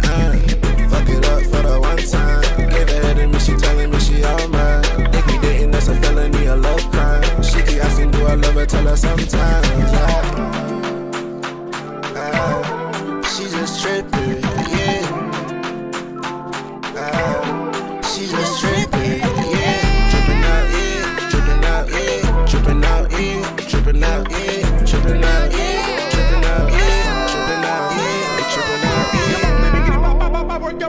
[SPEAKER 7] Fuck it up for the one time. Give her head to me, she telling me she all mine. Think we dating, that's a felony, a love crime. She keep asking, do I love her, tell her sometimes. She just tripping, yeah. She just tripping, yeah. Tripping out, yeah. Tripping out, yeah. Tripping out, yeah. Tripping out, yeah. Tripping out, yeah. Tripping out, yeah. Tripping out, yeah. Tripping out,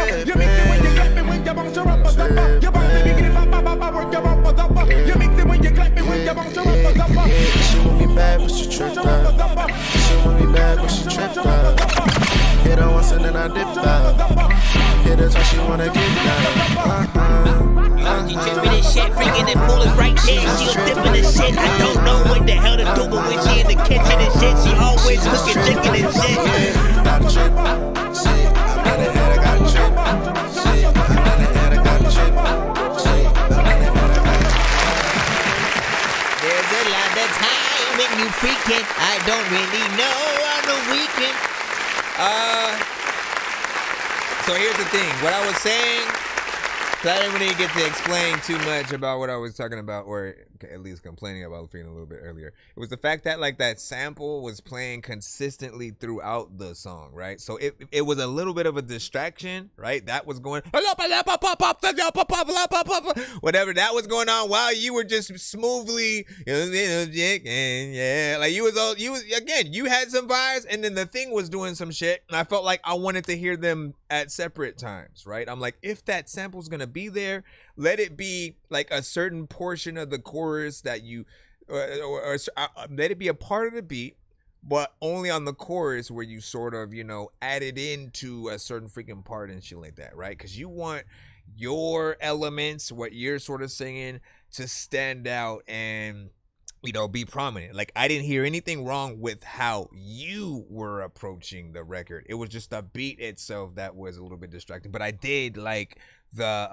[SPEAKER 7] yeah. She want me bad, but she tripped out. She want me bad, but she tripped out. Hit her once and then I dip out. Hit her till she wanna get down.
[SPEAKER 11] She tripping this shit, freaking the pool is right there. She was dipping this shit. I don't know what the hell to do, but when she in the kitchen and shit, she always cooking chicken and shit.
[SPEAKER 7] Got a trip, shit. I'm in the head, I got a trip, shit. I'm in the head, I got a trip, shit. I'm in the head, I got a trip.
[SPEAKER 11] There's a lot of time when you freaking. I don't really know on the weekend.
[SPEAKER 4] So here's the thing. What I was saying, I didn't really get to explain too much about what I was talking about, or at least complaining about a little bit earlier. It was the fact that that sample was playing consistently throughout the song, right? So it was a little bit of a distraction, right? That was going whatever that was going on while you were just smoothly, yeah, like you had some vibes, and then the thing was doing some shit, and I felt like I wanted to hear them at separate times, right? I'm like, if that sample's gonna be there, let it be like a certain portion of the chorus that you or let it be a part of the beat, but only on the chorus where you sort of, you know, added into a certain freaking part and shit like that, right? Because you want your elements, what you're sort of singing, to stand out and, you know, be prominent. Like, I didn't hear anything wrong with how you were approaching the record. It was just the beat itself that was a little bit distracting. But I did like the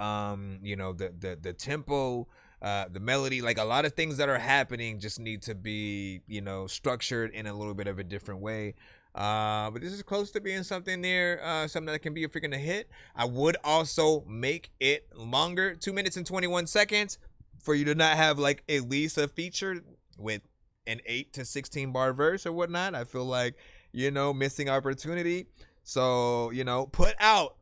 [SPEAKER 4] you know, the tempo, the melody. Like, a lot of things that are happening just need to be, you know, structured in a little bit of a different way. But this is close to being something near something that can be a freaking hit. I would also make it longer, 2 minutes and 21 seconds, for you to not have like at least a feature with an 8 to 16 bar verse or whatnot. I feel like, you know, missing opportunity. So, you know, put out.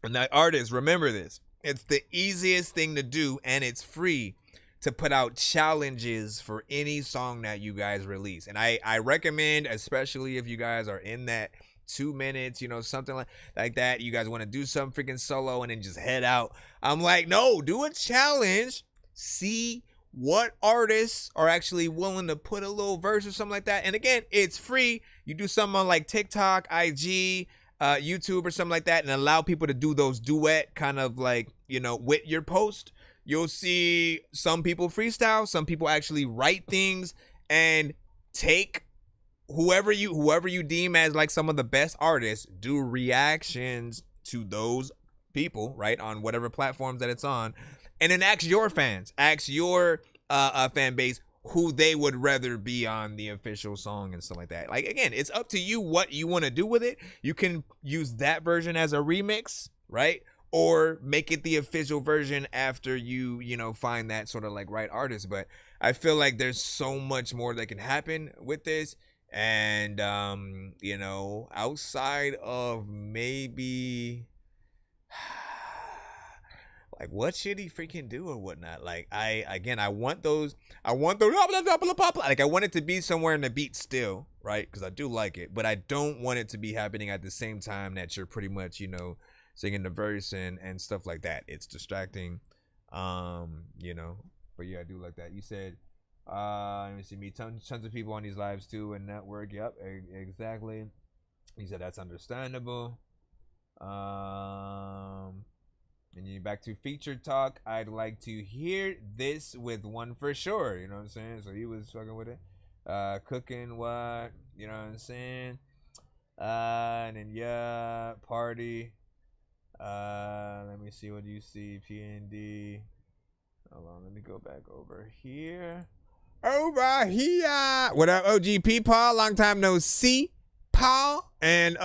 [SPEAKER 4] And that artists, remember this. It's the easiest thing to do, and it's free to put out challenges for any song that you guys release. And I recommend, especially if you guys are in that 2 minutes, you know, something like that, you guys want to do some freaking solo and then just head out. I'm like, no, do a challenge. See what artists are actually willing to put a little verse or something like that. And again, it's free. You do something on like TikTok, IG, YouTube or something like that, and allow people to do those duet kind of like, you know, with your post. You'll see some people freestyle, some people actually write things and take whoever you deem as like some of the best artists, do reactions to those people, right, on whatever platforms that it's on, and then ask your fans, ask your fan base who they would rather be on the official song and stuff like that. Like, again, it's up to you what you want to do with it. You can use that version as a remix, right? Or make it the official version after you know, find that sort of like right artist. But I feel like there's so much more that can happen with this. And, you know, outside of maybe like, what should he freaking do or whatnot? Like, I want those, like, I want it to be somewhere in the beat still, right? Because I do like it, but I don't want it to be happening at the same time that you're pretty much, you know, singing the verse and stuff like that. It's distracting, you know. But yeah, I do like that. You said, let me see, meet tons of people on these lives too and network. Yep, exactly. You said that's understandable. And you back to feature talk. I'd like to hear this with one for sure. You know what I'm saying? So he was fucking with it. Cooking what? You know what I'm saying? And then yeah, party. Let me see what you see. PND. Hold on, let me go back over here. Over here. What up, OGP Paul? Long time no see, Paul. And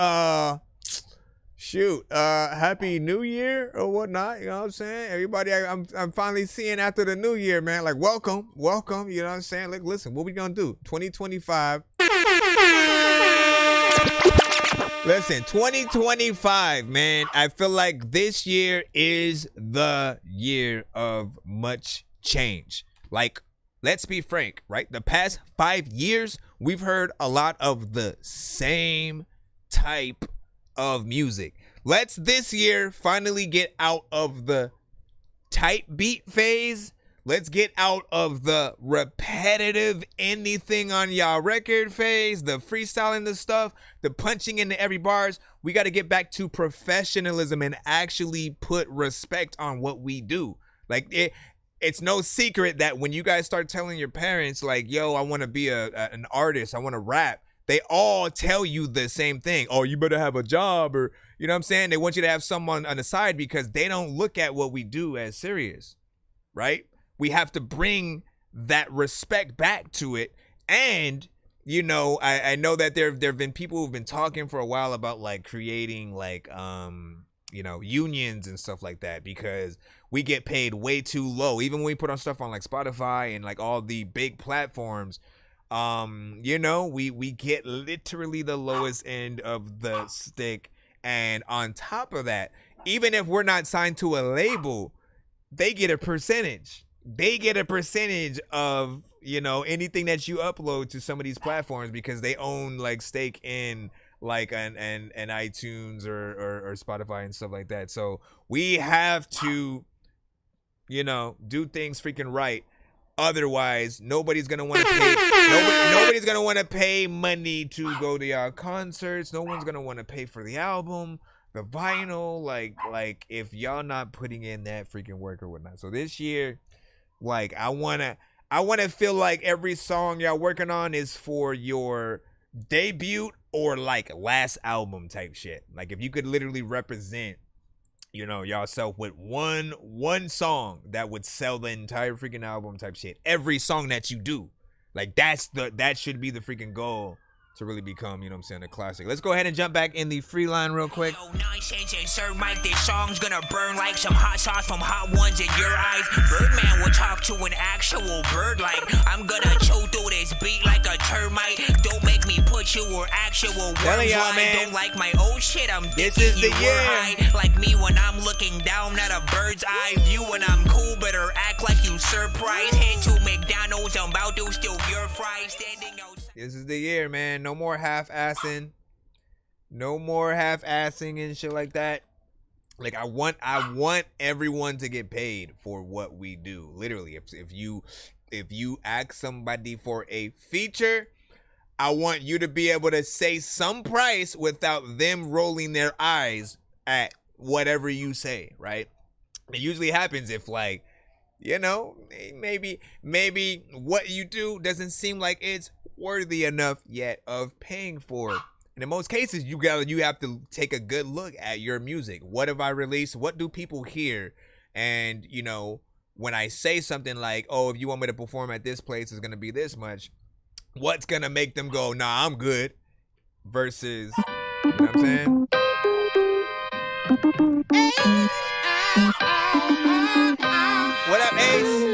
[SPEAKER 4] shoot, happy new year or whatnot, you know what I'm saying? Everybody I'm finally seeing after the new year, man. Like, welcome, you know what I'm saying? Like, listen, what we gonna do? 2025. Listen, 2025, man. I feel like this year is the year of much change. Like, let's be frank, right? The past 5 years, we've heard a lot of the same type of music. Let's this year finally get out of the tight beat phase. Let's get out of the repetitive anything on y'all record phase, the freestyling the stuff, the punching into every bars. We got to get back to professionalism and actually put respect on what we do. Like, it's no secret that when you guys start telling your parents, like, yo, I want to be an artist, I want to rap, they all tell you the same thing. Oh, you better have a job, or, you know what I'm saying? They want you to have someone on the side because they don't look at what we do as serious, right? We have to bring that respect back to it. And, you know, I know that there have been people who've been talking for a while about like creating like, you know, unions and stuff like that, because we get paid way too low. Even when we put our stuff on like Spotify and like all the big platforms, you know, we get literally the lowest end of the stick. And on top of that, even if we're not signed to a label, they get a percentage. They get a percentage of, you know, anything that you upload to some of these platforms because they own like stake in like an iTunes or Spotify and stuff like that. So we have to, you know, do things freaking right. Otherwise, nobody's gonna want to pay. Nobody's gonna want to pay money to go to y'all concerts. No one's gonna want to pay for the album, the vinyl. Like if y'all not putting in that freaking work or whatnot. So this year, like I wanna feel like every song y'all working on is for your debut or like last album type shit. Like if you could literally represent, you know, yourself with one song that would sell the entire freaking album type shit. Every song that you do. Like that should be the freaking goal to really become, you know what I'm saying, a classic. Let's go ahead and jump back in the free line real quick.
[SPEAKER 11] Nonsense and Sir Mike, this song's gonna burn like some hot sauce from hot ones in your eyes. Birdman will talk to an actual bird like I'm gonna chew through this beat like a termite. Don't make me put you or actual words line. Don't like my old shit, I'm thinking you were high. Like me when I'm looking down at a bird's eye view. When I'm cool, better act like you surprised. Head to McDonald's, I'm about to steal your fries. Standing outside.
[SPEAKER 4] This is the year, man. No more half-assing. No more half-assing and shit like that. Like I want everyone to get paid for what we do. Literally, if you ask somebody for a feature, I want you to be able to say some price without them rolling their eyes at whatever you say, right? It usually happens if, like, you know, maybe what you do doesn't seem like it's worthy enough yet of paying for it. And in most cases, you have to take a good look at your music. What have I released? What do people hear? And, you know, when I say something like, oh, if you want me to perform at this place, it's going to be this much. What's going to make them go, nah, I'm good? Versus, you know what I'm saying? What up, Ace?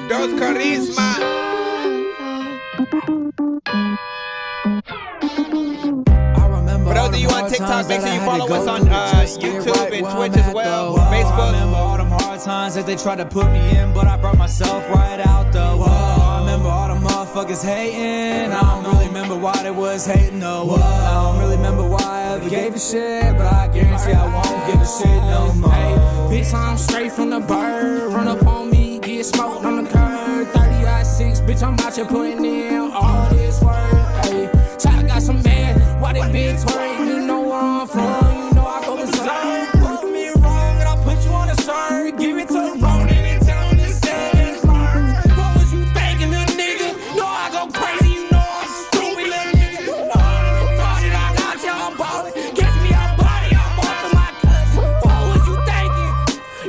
[SPEAKER 4] Dos Charisma. For those of you on TikTok, make sure you follow us on YouTube and Twitch as well, Facebook.
[SPEAKER 17] I remember all them hard times that they tried to put me in, but I brought myself right out the wall. I remember all the motherfuckers hating. I don't really remember why they was hating, no. I don't really remember why I ever gave a shit, but I guarantee I won't give a shit no more. Hey, bitch, I'm straight from the bird. Run up on me, get smoked on the curb. 30-6, bitch, I'm about to putting in all this work. Hey, child got some man, why they big twerk? You know where I'm from, you know I go berserk. Put me wrong and I'll put you on a shirt. Give it to the Ronin and tell him to say it's mine. What was you thinking, little nigga? No, I go crazy, you know I'm stupid, little nigga. No, I'm started, I got y'all ballin'. Catch me out body, I'm off to my cousin. What was you thinking?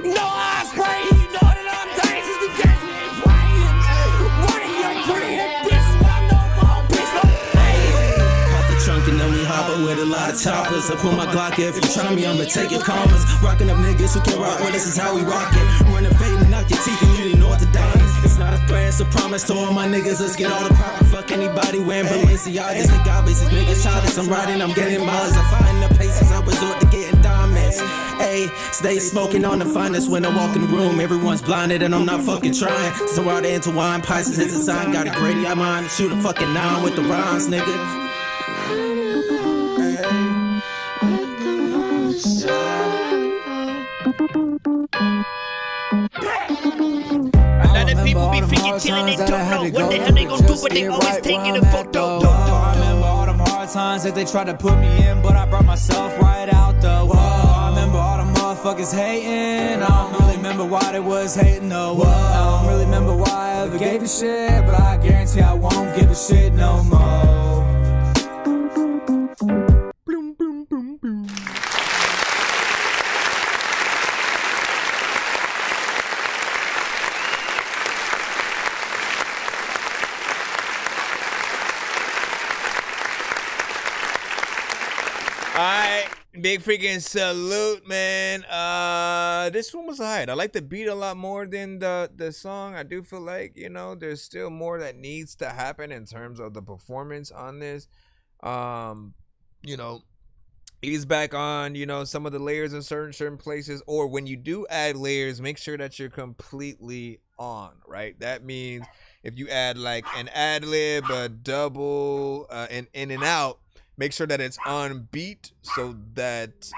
[SPEAKER 17] You know I spray, you know that I'm dangerous. The game ain't playing. Running your crib, this is what I know for, bitch, don't play.
[SPEAKER 18] Pop the trunk and then we hop up with a lot of toppers. I pull my Glock, if you try me, I'ma take your commas. Rocking up niggas who can rock with us, is how we rock it. Running fade and knock your teeth and you didn't orthodox. It's not a threat, it's a promise to all my niggas. Let's get all the profit. Fuck anybody wearing Balenciagas. They got bases, niggas childish. I'm riding, I'm getting miles. I find the places I resort to getting diamonds. Ayy, stay smoking on the finest when I walk in the room. Everyone's blinded and I'm not fucking trying. So out into wine, Pisces is a sign. Got a Grady, I'm on to shoot a fucking 9 with the rhymes, nigga.
[SPEAKER 11] A lot of people be freaking chilling and don't know what the hell they gon' do, but they always taking a photo.
[SPEAKER 17] I remember all them hard times that they tried to put me in, but I brought myself right out the wall. I remember all the motherfuckers hating. I don't really remember why they was hating, no. I don't really remember why I ever gave a shit, but I guarantee I won't give a shit no more.
[SPEAKER 4] Alright, big freaking salute, man. This one was alright. I like the beat a lot more than the song. I do feel like, you know, there's still more that needs to happen in terms of the performance on this. You know, ease back on, you know, some of the layers in certain places, or when you do add layers, make sure that you're completely on, right? That means if you add like an ad lib, a double, an in and out, make sure that it's on beat so that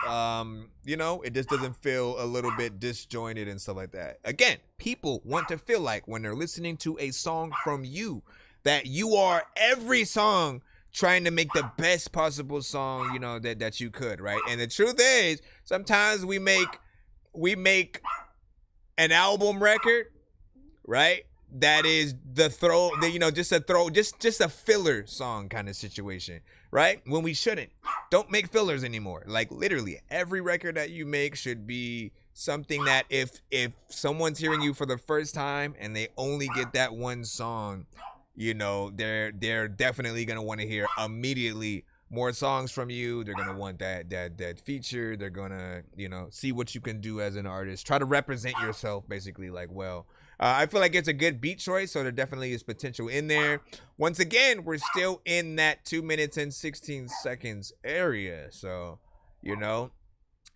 [SPEAKER 4] you know, it just doesn't feel a little bit disjointed and stuff like that. Again, people want to feel like when they're listening to a song from you that you are every song trying to make the best possible song, you know, that you could, right? And the truth is, sometimes we make an album record, right? That is just a filler song kind of situation, right? When we shouldn't. Don't make fillers anymore. Like literally every record that you make should be something that if someone's hearing you for the first time and they only get that one song, you know, they're definitely gonna want to hear immediately more songs from you. They're gonna want that feature. They're gonna, you know, see what you can do as an artist. Try to represent yourself, basically. Like, well, I feel like it's a good beat choice, so there definitely is potential in there. Once again, we're still in that 2 minutes and 16 seconds area, so you know,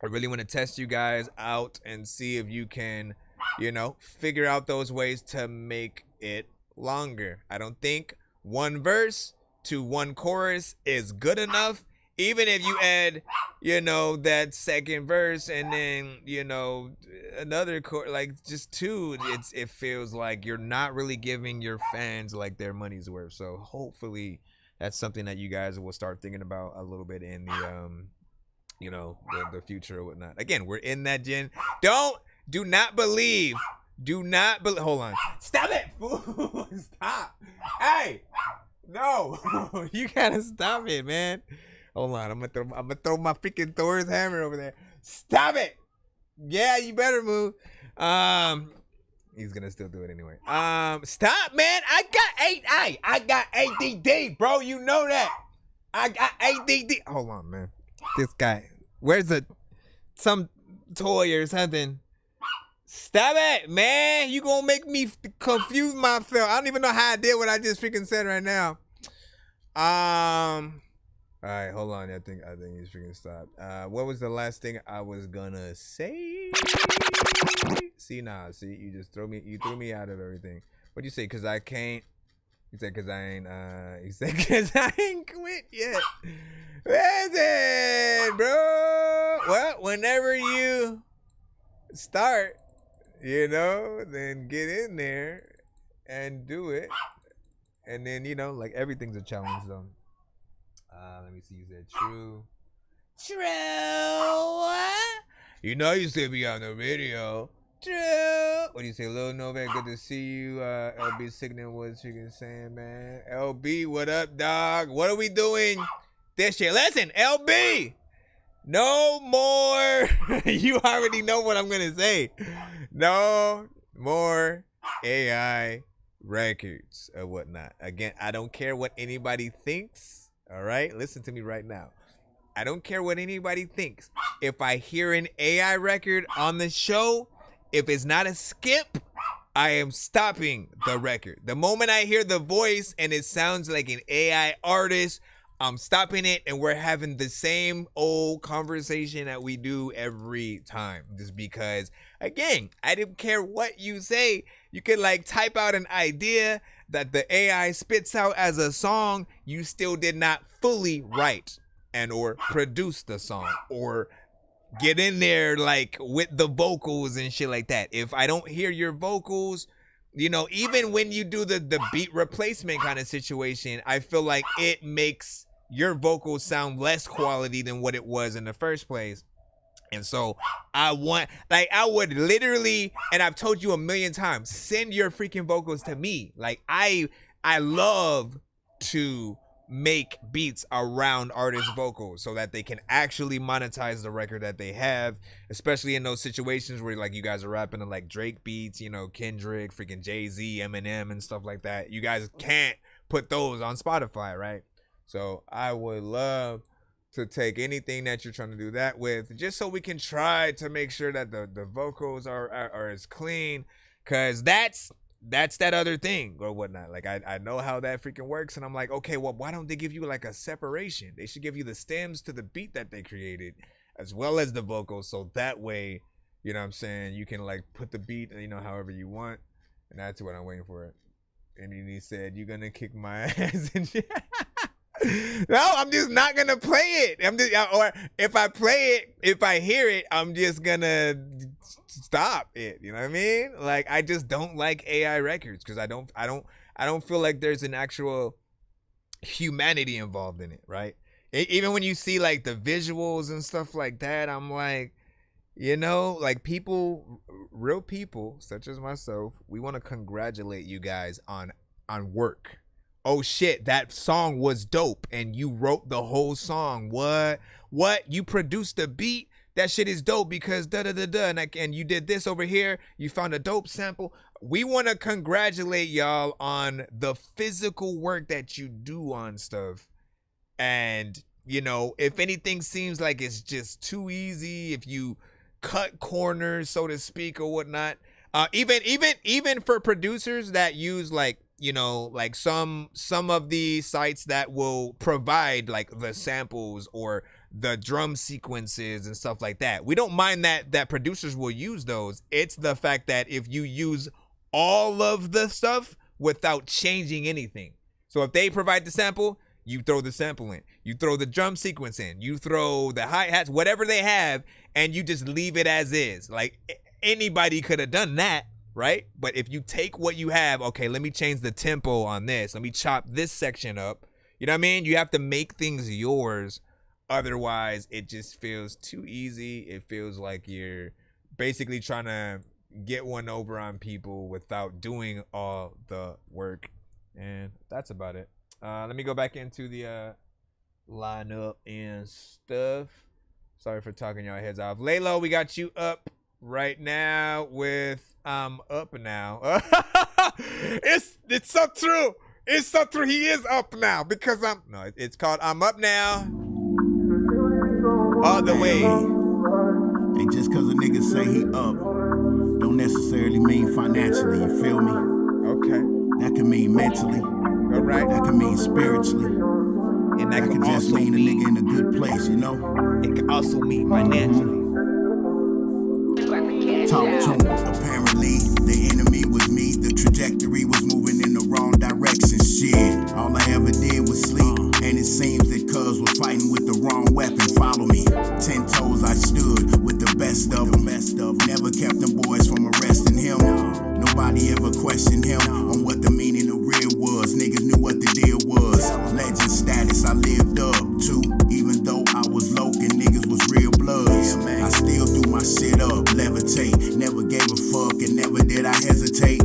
[SPEAKER 4] I really want to test you guys out and see if you can, you know, figure out those ways to make it longer. I don't think one verse to one chorus is good enough. Even if you add, you know, that second verse and then, you know, another chorus, like just two, it feels like you're not really giving your fans like their money's worth. So hopefully that's something that you guys will start thinking about a little bit in the you know, the future or whatnot. Again, we're in that gen. Do not believe. Hold on. Stop it, fool. Stop. Hey, no. You gotta stop it, man. Hold on. I'm gonna throw my freaking Thor's hammer over there. Stop it. Yeah, you better move. He's gonna still do it anyway. Stop, man. I got ADD, bro. You know that. I got ADD. Hold on, man. This guy. Where's some toy or something? Stop it, man. You gonna make me confuse myself. I don't even know how I did what I just freaking said right now. All right, hold on. I think he's freaking stopped. What was the last thing I was gonna say? See, you just threw me out of everything. What'd you say? Cause I can't. He said, cause I ain't. He said, cause I ain't quit yet. Listen, bro. Well, whenever you start, you know, then get in there and do it. And then, you know, like everything's a challenge though. Let me see, you said true. You know you still be on the video. True. What do you say, Lil Novak? Good to see you. LB Signet was freaking saying, man. LB, what up, dog? What are we doing this year? Listen, LB. No more. You already know what I'm gonna say. No more AI records or whatnot. Again, I don't care what anybody thinks. All right, listen to me right now. I don't care what anybody thinks. If I hear an AI record on the show, if it's not a skip, I am stopping the record. The moment I hear the voice and it sounds like an AI artist, I'm stopping it, and we're having the same old conversation that we do every time. Just because, again, I didn't care what you say. You could like type out an idea that the AI spits out as a song. You still did not fully write and or produce the song or get in there like with the vocals and shit like that. If I don't hear your vocals, you know, even when you do the beat replacement kind of situation, I feel like it makes your vocals sound less quality than what it was in the first place. And so I would literally, and I've told you a million times, send your freaking vocals to me. Like I love to make beats around artists' vocals so that they can actually monetize the record that they have, especially in those situations where like you guys are rapping to like Drake beats, you know, Kendrick, freaking Jay-Z, Eminem and stuff like that. You guys can't put those on Spotify, right? So I would love to take anything that you're trying to do that with, just so we can try to make sure that the vocals are as clean, because that's that other thing or whatnot. Like I know how that freaking works, and I'm like, okay, well, why don't they give you like a separation? They should give you the stems to the beat that they created as well as the vocals, so that way, you know what I'm saying, you can like put the beat, you know, however you want. And that's what I'm waiting for. And then he said, you're gonna kick my ass and shit. No, I'm just not gonna play it. Or if I play it, if I hear it, I'm just gonna stop it. You know what I mean? Like, I just don't like AI records because I don't feel like there's an actual humanity involved in it, right? Even when you see like the visuals and stuff like that, I'm like, you know, like people, real people such as myself, we want to congratulate you guys on work. Oh shit, that song was dope and you wrote the whole song. What? You produced the beat? That shit is dope because da-da-da-da, and you did this over here. You found a dope sample. We want to congratulate y'all on the physical work that you do on stuff. And, you know, if anything seems like it's just too easy, if you cut corners, so to speak, or whatnot, even for producers that use like, you know, like some of the sites that will provide like the samples or the drum sequences and stuff like that. We don't mind that producers will use those. It's the fact that if you use all of the stuff without changing anything. So if they provide the sample, you throw the sample in. You throw the drum sequence in. You throw the hi-hats, whatever they have, and you just leave it as is. Like, anybody could have done that, right? But if you take what you have, okay, let me change the tempo on this. Let me chop this section up. You know what I mean? You have to make things yours. Otherwise, it just feels too easy. It feels like you're basically trying to get one over on people without doing all the work. And that's about it. Let me go back into the lineup and stuff. Sorry for talking y'all heads off. Laylo, we got you up right now with up now. It's so true. It's so true. He is up now because it's called I'm Up Now. All the way.
[SPEAKER 19] Hey, just cause a nigga say he up don't necessarily mean financially, you feel me?
[SPEAKER 4] Okay.
[SPEAKER 19] That can mean mentally.
[SPEAKER 4] All right.
[SPEAKER 19] That can mean spiritually.
[SPEAKER 4] And that
[SPEAKER 19] can just mean a nigga in a good place, you know?
[SPEAKER 4] It can also mean financially.
[SPEAKER 19] Talk to him. Apparently, the enemy was me. The trajectory was moving in the wrong direction. Shit, all I ever did was sleep. And it seems that cuz was fighting with the wrong weapon. Follow me. 10 toes I stood with the best of them. Never kept them boys from arresting him. Nobody ever questioned him on what the meaning of real was. Niggas knew what the deal was. Legend status I lived up to. Even though I was low and niggas was real bloods. I still do my shit up, levitate. Never gave a fuck and never did I hesitate.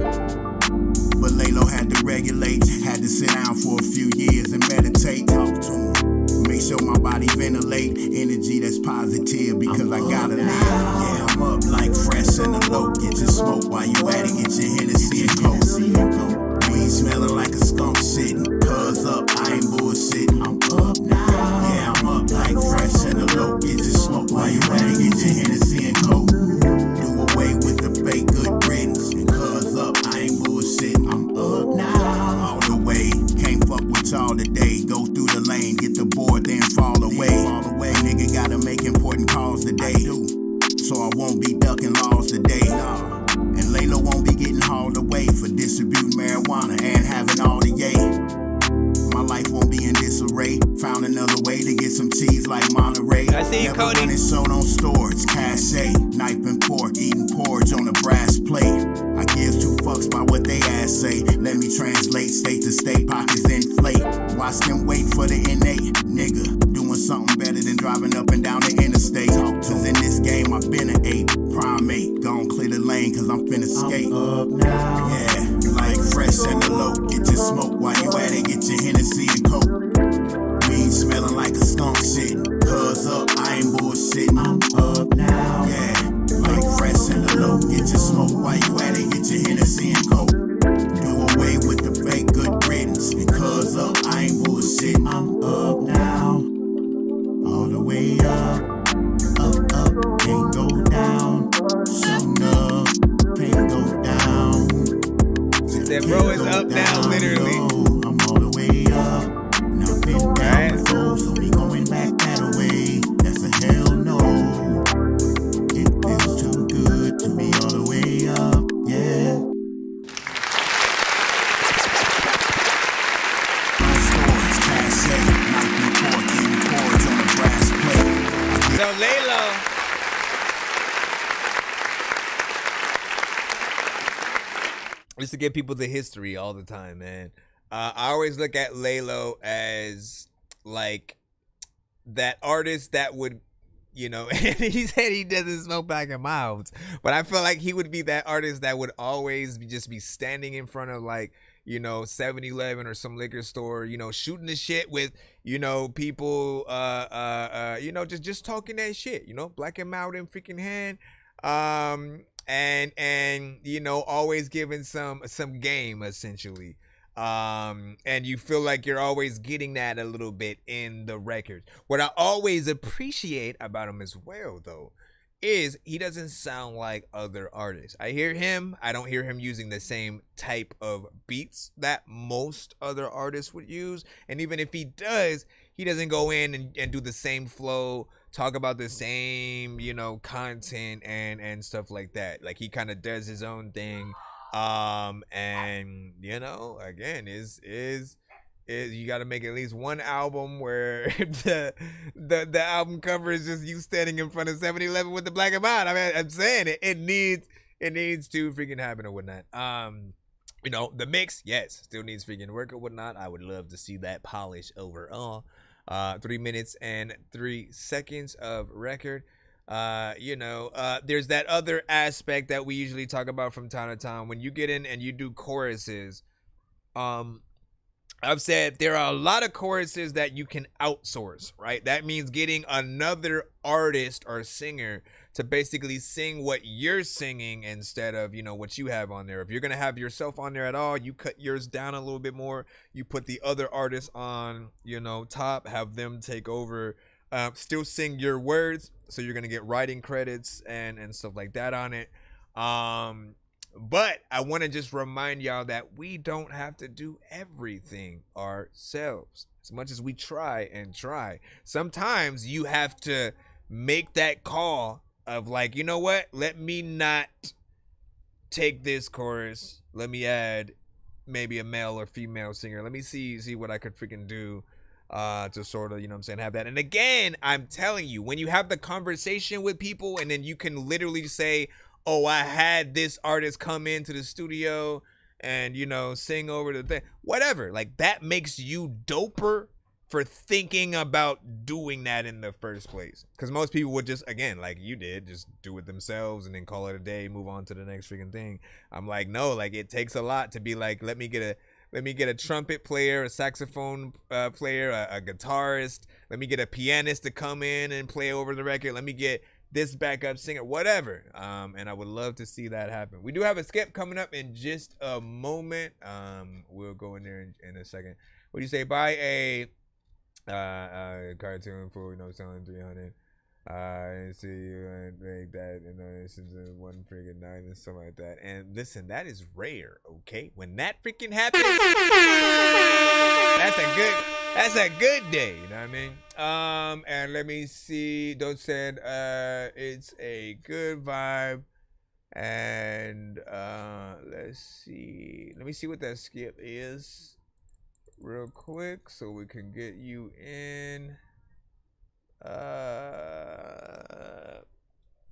[SPEAKER 19] But Laylo had to regulate. Had to sit down for a few years and meditate. Talk to him. Make sure my body ventilate. Energy that's positive because I gotta live. Yeah, I'm up like fresh in the low. Get your smoke while you at it. Get your Hennessy and Coke. Weed smelling like a skunk sitting. Cuz up, I ain't bullshitting. I'm up now. Yeah, I'm up like fresh in the low. Get your smoke while you at it. Get your Hennessy and Coke. Do away with the fake good riddance. Cuz up, I ain't bullshitting. I'm up now. All the way. Can't fuck with y'all today. Go through the lane. Get the board, then fall away. Nigga gotta make important calls today. So I won't be ducking laws today. And Laylo won't be getting hauled away for distributing marijuana and having all the yay. My life won't be in disarray. Found another way to get some cheese like Monterey.
[SPEAKER 4] I see you,
[SPEAKER 19] Never
[SPEAKER 4] Cody.
[SPEAKER 19] when it's sold on storage, cachet. Knife and fork, eating porridge on a brass plate. I give 2 fucks by what they ass say. Let me translate state to state, pockets inflate. Watch them wait for the innate. Nigga, doing something better than driving up and down the interstate. Cause in this game I've been an 8, primate. Gon' clear the lane cause I'm finna skate. I'm up now. Yeah, like fresh in the low. Get your smoke while you at it. Get your Hennessy and Coke. Weed smelling like a skunk shit. Cuz up, I ain't bullshitting. I'm up now. Yeah, like fresh in the low. Get your smoke while you at it. Get your Hennessy and Coke. Do away with the fake good riddance. Cuz up, I ain't bullshitting. I'm up now. All the way up. Up, can't go down. Showing up, can't go down.
[SPEAKER 4] That bro is up now, literally.
[SPEAKER 19] I'm all the way up. Now been down before, so we going back that way. That's a hell no. It feels too good to be all the way up, yeah. My stories, cachet.
[SPEAKER 4] just to give people the history all the time, man. I always look at Lalo as like that artist that would, you know, and he said he doesn't smoke back in mouths, but I feel like he would be that artist that would always just be standing in front of like, you know, 7-Eleven or some liquor store, you know, shooting the shit with, you know, people, you know, just talking that shit, you know, black and mild in freaking hand, and you know, always giving some game essentially. And you feel like you're always getting that a little bit in the records. What I always appreciate about him as well, though, is he doesn't sound like other artists. I hear him, I don't hear him using the same type of beats that most other artists would use. And even if he does, he doesn't go in and do the same flow, talk about the same, you know, content and stuff like that. Like he kind of does his own thing. And you know, again, is you got to make at least one album where the album cover is just you standing in front of 7-Eleven with the black and white. I mean, I'm saying it needs to freaking happen or whatnot. You know, the mix, yes, still needs freaking work or whatnot. I would love to see that polish overall. 3 minutes and 3 seconds of record. You know, there's that other aspect that we usually talk about from time to time when you get in and you do choruses. I've said there are a lot of choruses that you can outsource, right? That means getting another artist or singer to basically sing what you're singing instead of, you know, what you have on there. If you're going to have yourself on there at all, you cut yours down a little bit more. You put the other artist on, you know, top, have them take over, still sing your words. So you're going to get writing credits and stuff like that on it. But I want to just remind y'all that we don't have to do everything ourselves. As much as we try. Sometimes you have to make that call of like, you know what? Let me not take this chorus. Let me add maybe a male or female singer. Let me see what I could freaking do to sort of, you know what I'm saying, have that. And again, I'm telling you, when you have the conversation with people and then you can literally say, oh, I had this artist come into the studio and, you know, sing over the thing, whatever. Like, that makes you doper for thinking about doing that in the first place. Because most people would just, again, like you did, just do it themselves and then call it a day, move on to the next freaking thing. I'm like, no, like, it takes a lot to be like, let me get a trumpet player, a saxophone player, a guitarist. Let me get a pianist to come in and play over the record. Let me get this backup singer, whatever. And I would love to see that happen. We do have a skip coming up in just a moment. We'll go in there in a second. What do you say? Buy a cartoon for, you know, selling 300. See you and make that, you know, this is one freaking night and stuff like that. And listen, that is rare, okay? When that freaking happens, that's a good day, you know what I mean? And let me see. Don't said it's a good vibe. And let's see. Let me see what that skip is real quick so we can get you in.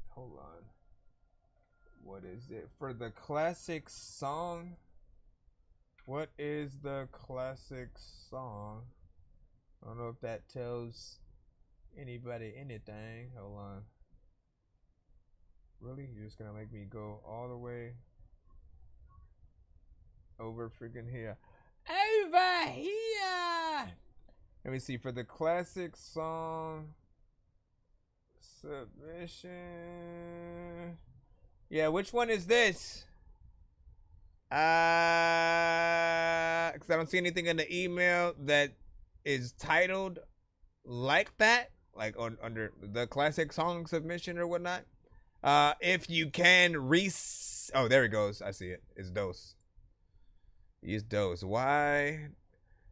[SPEAKER 4] Hold on. What is it for the classic song? What is the classic song? I don't know if that tells anybody anything. Hold on. Really? You're just gonna make me go all the way over freaking here? Over here! Let me see. For the classic song submission. Yeah, which one is this? Because I don't see anything in the email that is titled like that, like under the classic song submission or whatnot. If you can oh, there it goes. I see it. It's Dose. It's Dose. Why?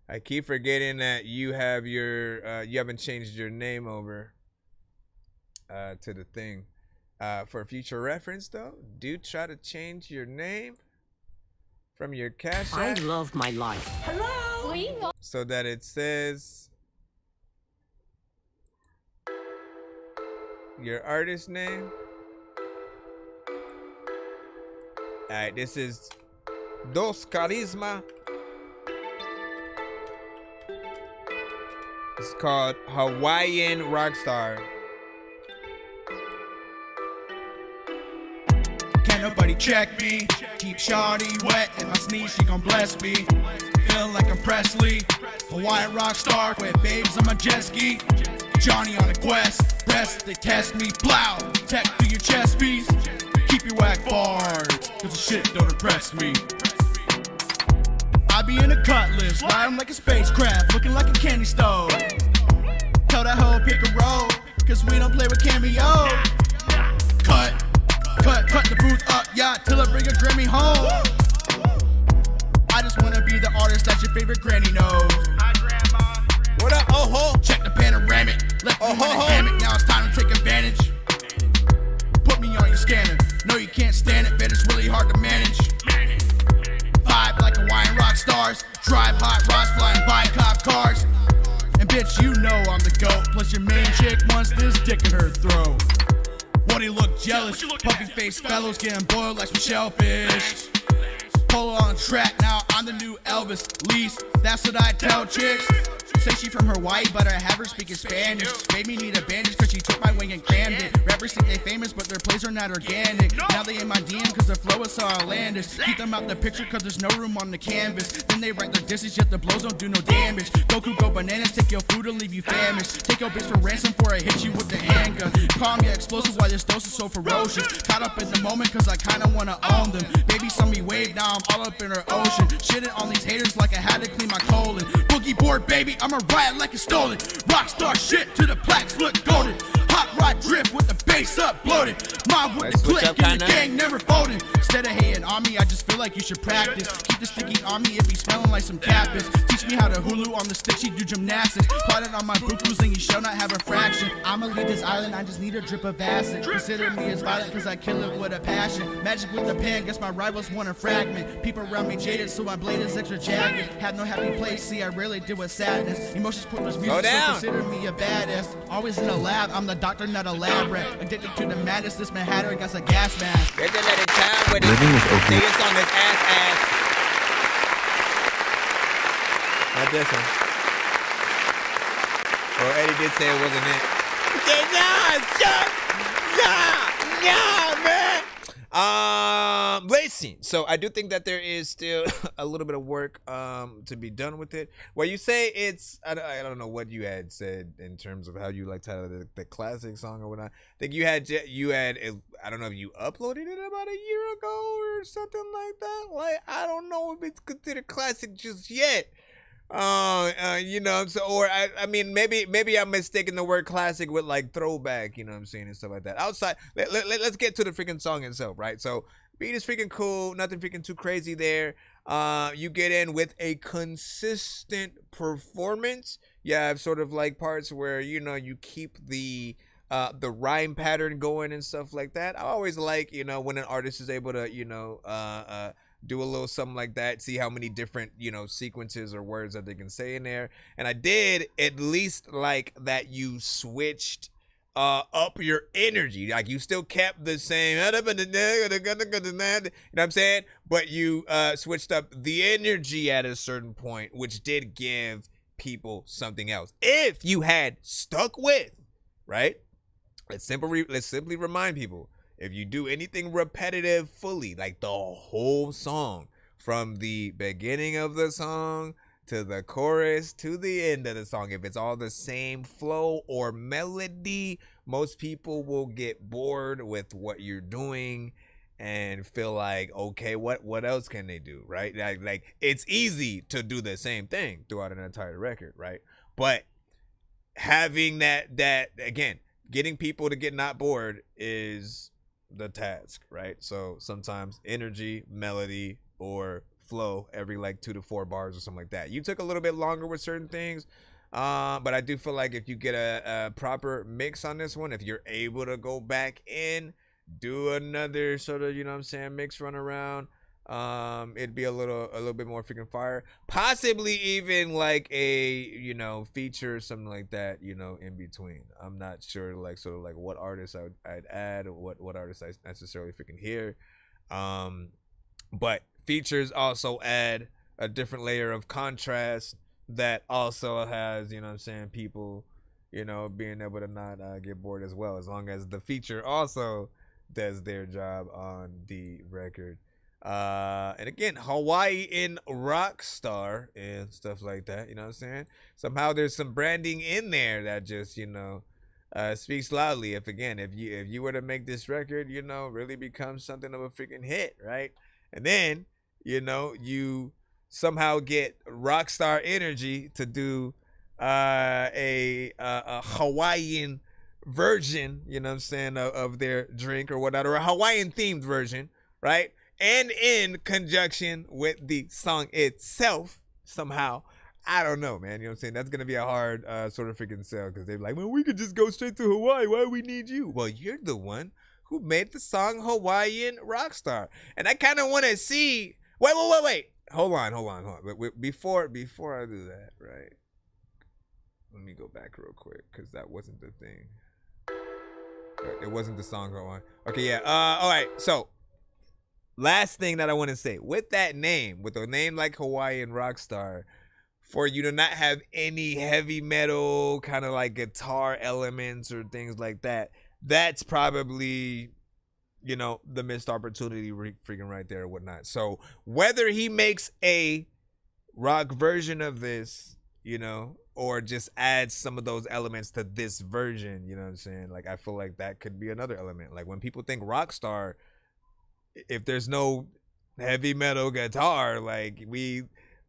[SPEAKER 4] I keep forgetting that you have your you haven't changed your name over to the thing. For future reference, though, do try to change your name from your Cash App.
[SPEAKER 20] I love my life. Hello.
[SPEAKER 4] So that it says your artist name. All right, this is Dos Carisma. It's called Hawaiian Rockstar.
[SPEAKER 3] Can't nobody check me. Keep shawty wet. If I sneeze, she gon' bless me. Feeling like I'm Presley. Hawaiian rock star with babes on my jet ski. Johnny on a quest. Breast, they test me. Plow. Tech through your chest piece. Keep your whack bars. Cause the shit don't impress me. I be in a cutlass. Riding like a spacecraft. Looking like a candy stove. Tell that hoe pick a roll. Cause we don't play with cameo. Cut the booth up, yeah, till I bring a Grammy home. I just wanna be the artist that your favorite granny knows. Hi, Grandma.
[SPEAKER 4] What up, oh-ho?
[SPEAKER 3] Check the panoramic. Left me in the hammock, now it's time to take advantage. Put me on your scanner. No, you can't stand it, bet it's really hard to manage. Vibe like Hawaiian rock stars. Drive hot rods flying by cop cars. And bitch, you know I'm the GOAT. Plus your main chick wants this dick in her throat. Won't he look jealous? Puffy face fellows getting boiled like some shellfish. Polo on track, now I'm the new Elvis. Least, that's what I tell chicks. Say she from Hawaii, but I have her speaking Spanish. Made me need a bandage cause she took my wing and crammed it. Rappers think they famous, but their plays are not organic. Now they in my DM cause their flow is so outlandish. Keep them out the picture cause there's no room on the canvas. Then they write their dishes, yet the blows don't do no damage. Goku go bananas, take your food and leave you famished. Take your bitch for ransom before I hit you with the handgun. Calm your explosive while this dose is so ferocious. Caught up in the moment cause I kinda wanna own them. Baby saw me wave, now I'm all up in her ocean. Shitting on these haters like I had to clean my colon. Boogie board baby, I'ma riot like it's stolen. Rockstar shit to the plaques look golden. Hot rod drift with the bass up bloated. Mob with the click and the gang never folding. Instead of hating on me, I just feel like you should practice. Keep the sticky on me if he's smelling like some cappers. Teach me how to hulu on the stick, she do gymnastics. Plotted on my bukus and you shall not have a fraction. I'ma leave this island, I just need a drip of acid. Consider me as violent cause I kill it with a passion. Magic with the pen, guess my rivals want a fragment. People around me jaded so my blade is extra jagged. Have no happy place, see I rarely deal with sadness. Emotions put much music, so consider me a badass. Always in the lab, I'm the doctor, not a lab rat. Addicted to the madness, this Manhattan got a gas mask.
[SPEAKER 4] They just let it time with
[SPEAKER 3] Living with
[SPEAKER 4] it. It's on this ass. Not this one. Well, Eddie did say it wasn't it. Yeah, man. Listen. So I do think that there is still a little bit of work to be done with it. Well, you say it's I don't know what you had said in terms of how you like titled the classic song or whatnot. I think you had I don't know if you uploaded it about a year ago or something like that. Like I don't know if it's considered classic just yet. You know, so or I mean maybe I'm mistaking the word classic with like throwback, you know what I'm saying, and stuff like that. Outside, let's get to the freaking song itself, right? So beat is freaking cool, nothing freaking too crazy there. You get in with a consistent performance. You have sort of like parts where you know you keep the rhyme pattern going and stuff like that. I always like, you know, when an artist is able to, you know, do a little something like that, see how many different, you know, sequences or words that they can say in there. And I did at least like that you switched up your energy. Like you still kept the same, you know what I'm saying? But you switched up the energy at a certain point, which did give people something else. If you had stuck with, right? Let's simply remind people, if you do anything repetitive fully, like the whole song, from the beginning of the song to the chorus to the end of the song, if it's all the same flow or melody, most people will get bored with what you're doing and feel like, okay, what else can they do, right? Like it's easy to do the same thing throughout an entire record, right? But having that again, getting people to get not bored is the task, right? So sometimes energy, melody, or flow every like 2 to 4 bars or something like that. You took a little bit longer with certain things, but I do feel like if you get a proper mix on this one, if you're able to go back in, do another sort of, you know what I'm saying, mix run around, it'd be a little bit more freaking fire. Possibly even like a, you know, feature or something like that, you know, in between. I'm not sure like sort of like what artists I'd add or what artists I necessarily freaking hear. But features also add a different layer of contrast that also has, you know what I'm saying, people, you know, being able to not get bored as well, as long as the feature also does their job on the record. And again, Hawaiian rock star and stuff like that, you know what I'm saying? Somehow there's some branding in there that just, you know, speaks loudly. If you were to make this record, you know, really become something of a freaking hit, right? And then, you know, you somehow get Rockstar Energy to do a Hawaiian version, you know what I'm saying, of their drink or whatever, or a Hawaiian themed version, right? And in conjunction with the song itself, somehow, I don't know, man. You know what I'm saying? That's going to be a hard sort of freaking sell, because they're like, well, we could just go straight to Hawaii. Why do we need you? Well, you're the one who made the song Hawaiian Rockstar. And I kind of want to see. Wait. Hold on. But before I do that, right? Let me go back real quick, because that wasn't the thing. It wasn't the song Hawaii. Okay, yeah. All right. So, last thing that I want to say. With that name, with a name like Hawaiian Rockstar, for you to not have any heavy metal kind of like guitar elements or things like that, that's probably, you know, the missed opportunity freaking right there or whatnot. So whether he makes a rock version of this, you know, or just adds some of those elements to this version, you know what I'm saying? Like, I feel like that could be another element. Like, when people think Rockstar, if there's no heavy metal guitar, like,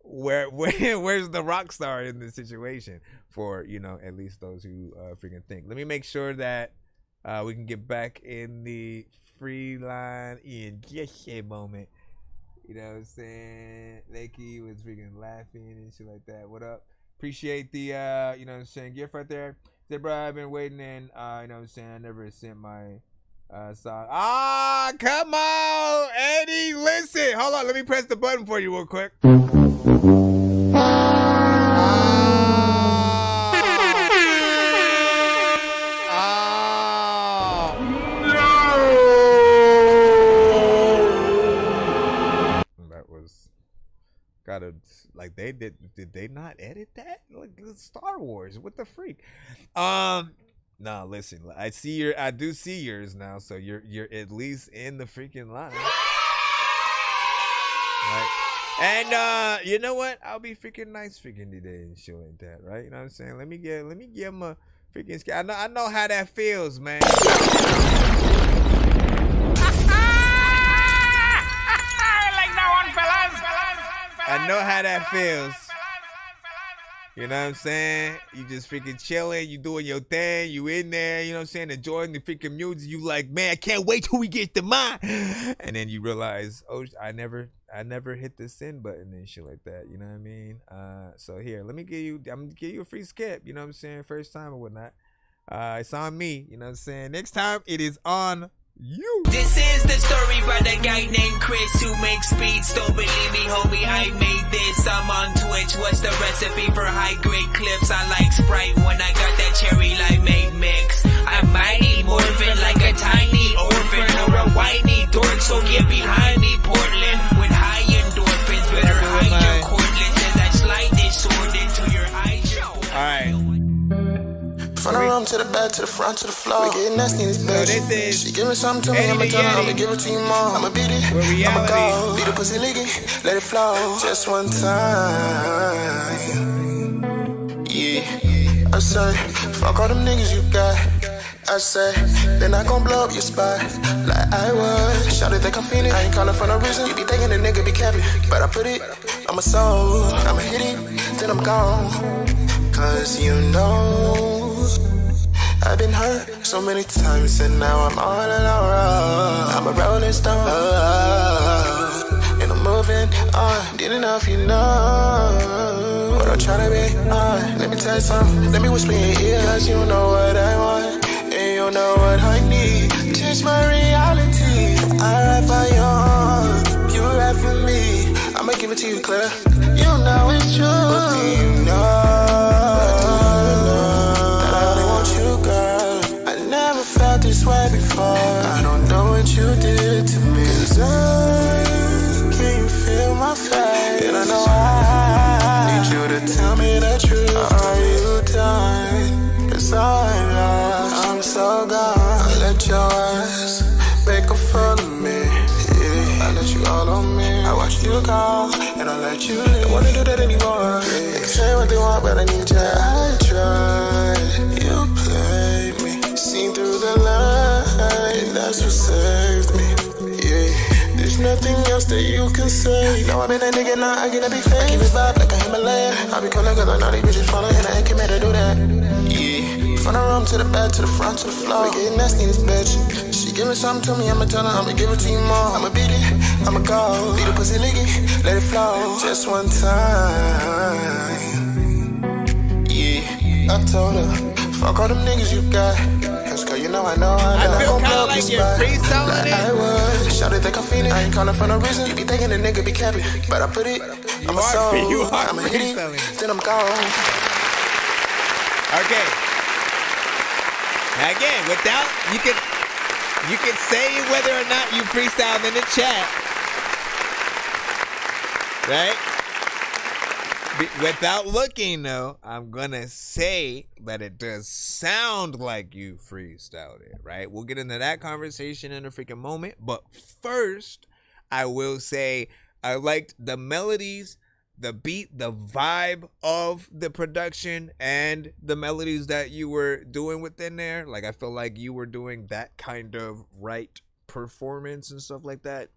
[SPEAKER 4] where's the rock star in this situation, for, you know, at least those who freaking think. Let me make sure that we can get back in the free line in just a moment. You know what I'm saying? Lakey was freaking laughing and shit like that. What up? Appreciate the you know what I'm saying, gift right there. Say, bro, I've been waiting, and you know what I'm saying, I never sent my song. Come on, Eddie, listen. Hold on, let me press the button for you real quick. Like, did they not edit that? Like, Star Wars, what the freak? Nah, listen, I do see yours now, so you're at least in the freaking line. Right? And you know what? I'll be freaking nice freaking today and shit like that, right? You know what I'm saying? Let me give him a freaking I know how that feels, man. I know how that feels. You know what I'm saying? You just freaking chilling, you doing your thing, you in there, you know what I'm saying, enjoying the freaking music. You like, man, I can't wait till we get to mine. And then you realize, oh, I never hit the send button and shit like that. You know what I mean? So here, I'm gonna give you a free skip. You know what I'm saying? First time or whatnot. It's on me. You know what I'm saying? Next time, it is on you.
[SPEAKER 11] This is the story about a guy named Chris who makes beats. Don't believe me, homie, I made this. I'm on Twitch. What's the recipe for high grade clips? I like Sprite when I got that cherry limeade mix. I'm mighty morphin' like a tiny orphan or a whitey dork, so get behind me, Portland, with high endorphins. Better hide your cordless as I slide this sword into your eyes.
[SPEAKER 4] All right.
[SPEAKER 7] From the room to the back, to the front, to the floor. We getting nasty in this bitch. She give me something to me, I'ma tell her, I'ma give it to you more. I'ma beat it, I'ma go. Beat the pussy leaking, let it flow. Just one time. Yeah. I say, fuck all them niggas you got. I say, they're not gon' blow up your spot like I was. Shout it, think I'm feeling. I ain't calling for no reason. You be thinking the nigga be capping, but I put it on my soul. I'ma hit it, then I'm gone. Cause you know I've been hurt so many times, and now I'm all alone. I'm a rolling stone, and I'm moving on. Didn't know if you know what I'm trying to be. Let me tell you something, let me whisper in your ear, cause you know what I want, and you know what I need. Change my reality. I rap for you, you rap for me. I'ma give it to you clear. You know it's true, but do you know? This way before. I don't know what you did to me. 'Cause can you feel call and I'll let you leave. Don't wanna do that anymore. They say what they want, but I need you. I tried. You played me, seen through the line. That's what saved me. Yeah, there's nothing else that you can say. No, I've been a nigga, now I get a big fan. Keep it vibe like a Himalayan. I be coolin' cause I know these bitches falling and I ain't committed to do that. Yeah, from the room to the back, to the front, to the floor. We getting nasty in this bitch. She giving something to me, I'ma tell her, I'ma give it to you more. I'ma beat it, I'ma go. Beat the pussy licky, let it flow. Just one time. Yeah, I told her, fuck all them niggas you got. Cause girl, you know I
[SPEAKER 4] feel kinda like you're freestyling it.
[SPEAKER 7] I was. Shout it, think I'm feeling. I ain't calling for no reason. You be thinking the nigga be capping, but I put it. I'm a soul. I'ma hit it, then I'm gone.
[SPEAKER 4] Okay. Now again, without you can say whether or not you freestyled in the chat, right? Without looking though, I'm gonna say that it does sound like you freestyled it, right? We'll get into that conversation in a freaking moment, but first, I will say I liked the melodies, the beat, the vibe of the production, and the melodies that you were doing within there. Like, I feel like you were doing that kind of right performance and stuff like that.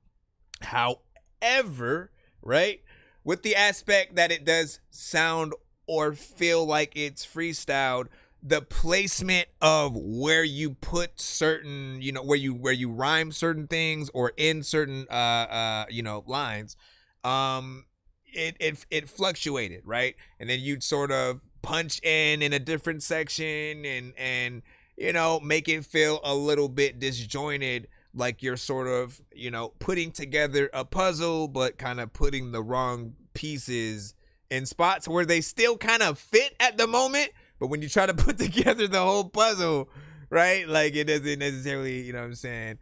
[SPEAKER 4] However, right, with the aspect that it does sound or feel like it's freestyled, the placement of where you put certain, you know, where you rhyme certain things or in certain you know, lines, it fluctuated, right? And then you'd sort of punch in a different section and you know, make it feel a little bit disjointed, like you're sort of, you know, putting together a puzzle but kind of putting the wrong pieces in spots where they still kind of fit at the moment, but when you try to put together the whole puzzle, right, like it doesn't necessarily, you know what I'm saying,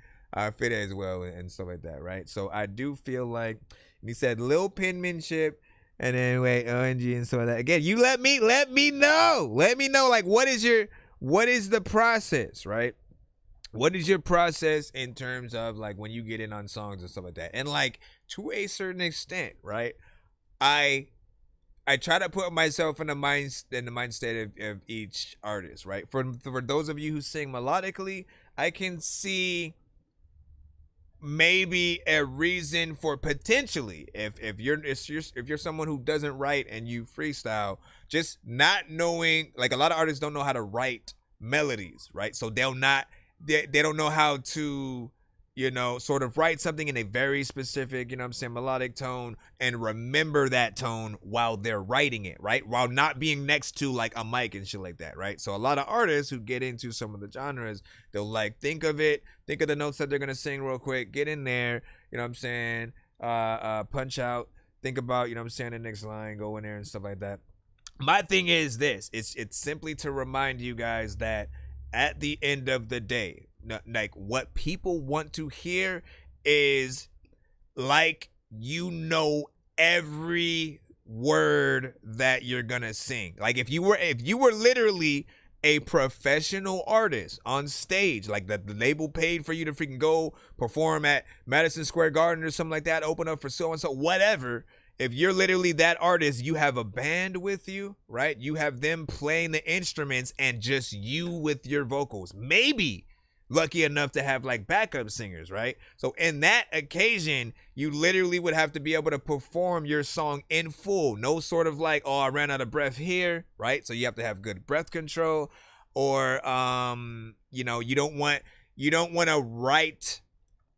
[SPEAKER 4] fit as well and stuff like that, right? So I do feel like, he said Lil penmanship, and then wait, ONG and stuff like that. Again, you let me know, like what is the process, right? What is your process in terms of like when you get in on songs and stuff like that? And like to a certain extent, right? I try to put myself in the mindset of each artist, right? For those of you who sing melodically, I can see maybe a reason for potentially if you're someone who doesn't write and you freestyle, just not knowing, like a lot of artists don't know how to write melodies, right? So they don't know how to, you know, sort of write something in a very specific, you know what I'm saying, melodic tone and remember that tone while they're writing it, right? While not being next to like a mic and shit like that, right? So a lot of artists who get into some of the genres, they'll like think of the notes that they're going to sing real quick, get in there, you know what I'm saying, punch out, think about, you know what I'm saying, the next line, go in there and stuff like that. My thing is this, it's simply to remind you guys that at the end of the day, like what people want to hear is like, you know, every word that you're gonna sing. Like if you were literally a professional artist on stage, like the label paid for you to freaking go perform at Madison Square Garden or something like that, open up for so and so, whatever. If you're literally that artist, you have a band with you, right? You have them playing the instruments and just you with your vocals. Maybe lucky enough to have like backup singers, right? So in that occasion, you literally would have to be able to perform your song in full. No sort of like, oh, I ran out of breath here, right? So you have to have good breath control, or you know, you don't want to write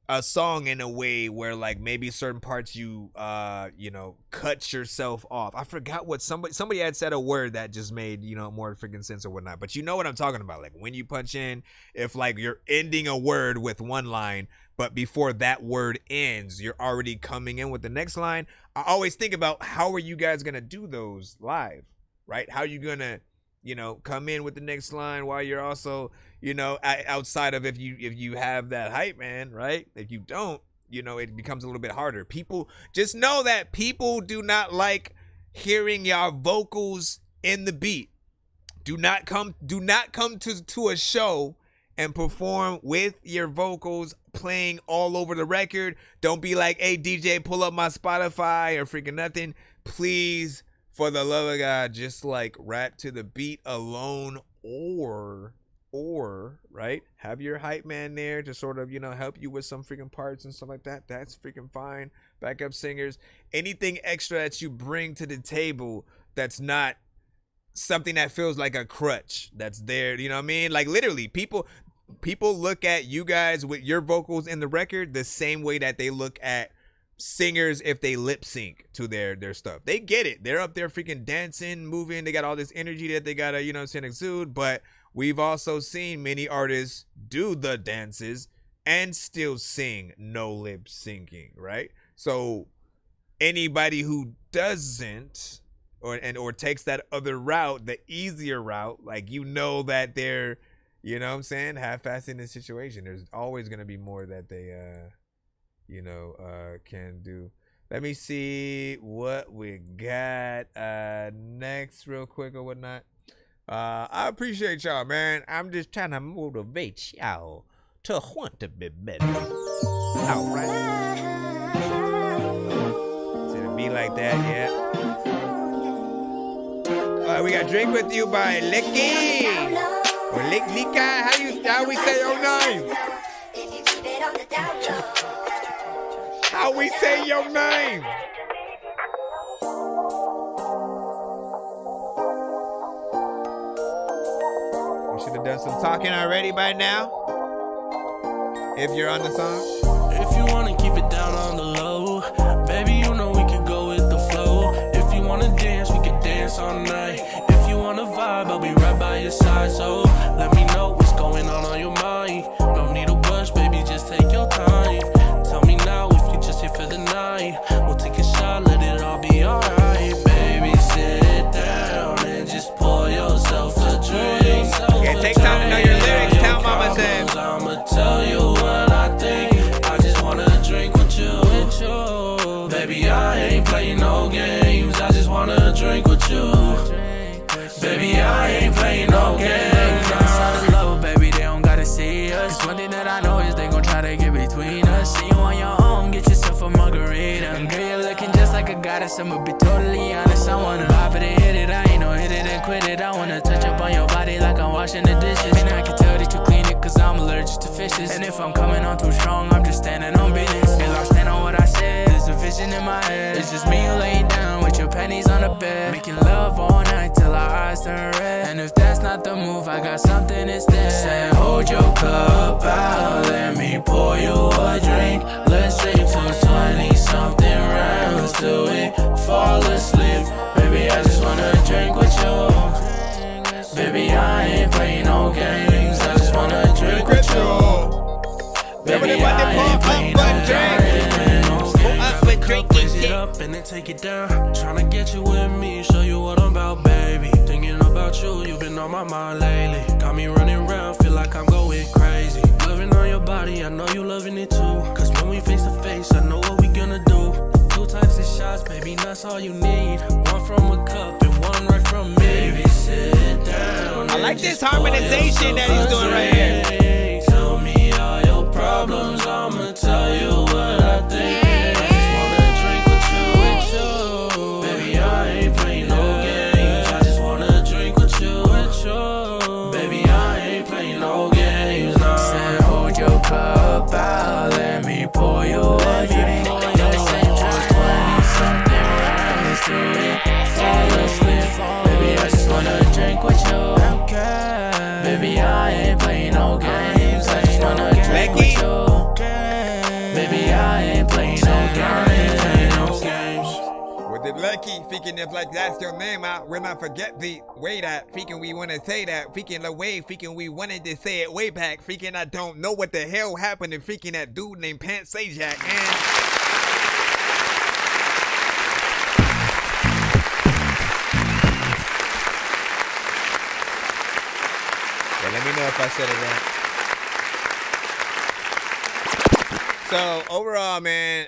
[SPEAKER 4] a song in a way where like maybe certain parts you know, cut yourself off. I forgot what somebody had said a word that just made, you know, more freaking sense or whatnot, but you know what I'm talking about. Like when you punch in, if like you're ending a word with one line, but before that word ends, you're already coming in with the next line. I always think about, how are you guys gonna do those live, right? How are you gonna, you know, come in with the next line while you're also, you know, outside of if you have that hype man, right? If you don't, you know, it becomes a little bit harder. People, just know that people do not like hearing y'all vocals in the beat. Do not come to a show and perform with your vocals playing all over the record. Don't be like, hey, DJ, pull up my Spotify or freaking nothing. Please, for the love of God, just like rap to the beat alone, or right, have your hype man there to sort of, help you with some freaking parts and stuff like that. That's freaking fine. Backup singers, anything extra that you bring to the table that's not something that feels like a crutch that's there, you know what I mean? Like, literally, people look at you guys with your vocals in the record the same way that they look at singers if they lip sync to their stuff. They get it. They're up there freaking dancing, moving. They got all this energy that they gotta, exude. But we've also seen many artists do the dances and still sing no lip syncing, right? So anybody who doesn't or takes that other route, the easier route, like, that they're, half-assing the situation. There's always gonna be more that they can do. Let me see what we got next real quick or whatnot. I appreciate y'all, man. I'm just trying to motivate y'all to want to be better. All right. To be like that, yeah. All right, we got Drink With You by Licky. Or Lika, how we say your name? How we say your name? We should have done some talking already by now. If you're on the song.
[SPEAKER 7] If you wanna keep it down on the low, baby, we can go with the flow. If you wanna dance, we can dance all night. If you wanna vibe, I'll be right by your side. So let me know what's going on your mind. Don't need a rush, baby, just take your time. Tell me now if you just here for the night. We'll take a shot, let it all be alright. Baby, sit down and just pour yourself a drink.
[SPEAKER 4] Yeah, take time to know your lyrics. Tell Mama said.
[SPEAKER 7] I'ma tell you what I think. I just wanna drink with you. Baby, I ain't playing no games. I just wanna drink with you. Baby, I ain't playing no games. Outside of love, baby, they don't gotta see us. One thing that I know is they gon' try to get between us. See you on your own, get yourself a margarita. And girl, you're looking just like a goddess. I'ma be totally honest. I wanna pop it and hit it. I ain't no hit it and quit it. I wanna touch up on your body like I'm washing the dishes. And I can tell that you clean it, cause I'm allergic to fishes. And if I'm coming on too strong, I'm just standing on business. Girl, I'll stand on what I said. There's a vision in my head. It's just me laying down with your panties on the bed, making love all night till our eyes turn red. And if that's not the move, I got something instead. Say, hold your cup out, let me pour you a drink. Let's save till 20-something rounds till we fall asleep. Baby, I just wanna drink with you. Baby, I ain't playing no games. I just wanna drink with you. Baby, I ain't playing no games. Raise it up and then take it down. Tryna get you with me, show you what I'm about, baby. Thinking about you, you've been on my mind lately. Got me running around, feel like I'm going crazy. Loving on your body, I know you loving it too. Cause when we face to face, I know what we gonna do. 2 types of shots, baby, that's all you need. One from a cup and one right from me. Baby, sit down.
[SPEAKER 4] I like this harmonization that he's doing right here.
[SPEAKER 7] Tell me all your problems, I'ma tell you what I think. Let me pour you a drink. Let's say 20-something rounds till we fall asleep. Baby, I just wanna drink with you. Baby, I ain't playing no games. I just wanna drink with you. Baby, I ain't playing no games.
[SPEAKER 4] With it lucky, speaking if like that's your name, I will not forget the way that freaking we wanna say that. Freaking the way, freaking we wanted to say it way back. Freaking I don't know what the hell happened to freaking that dude named Pant Sajak, man. Yeah, let me know if I said it right. So overall, man,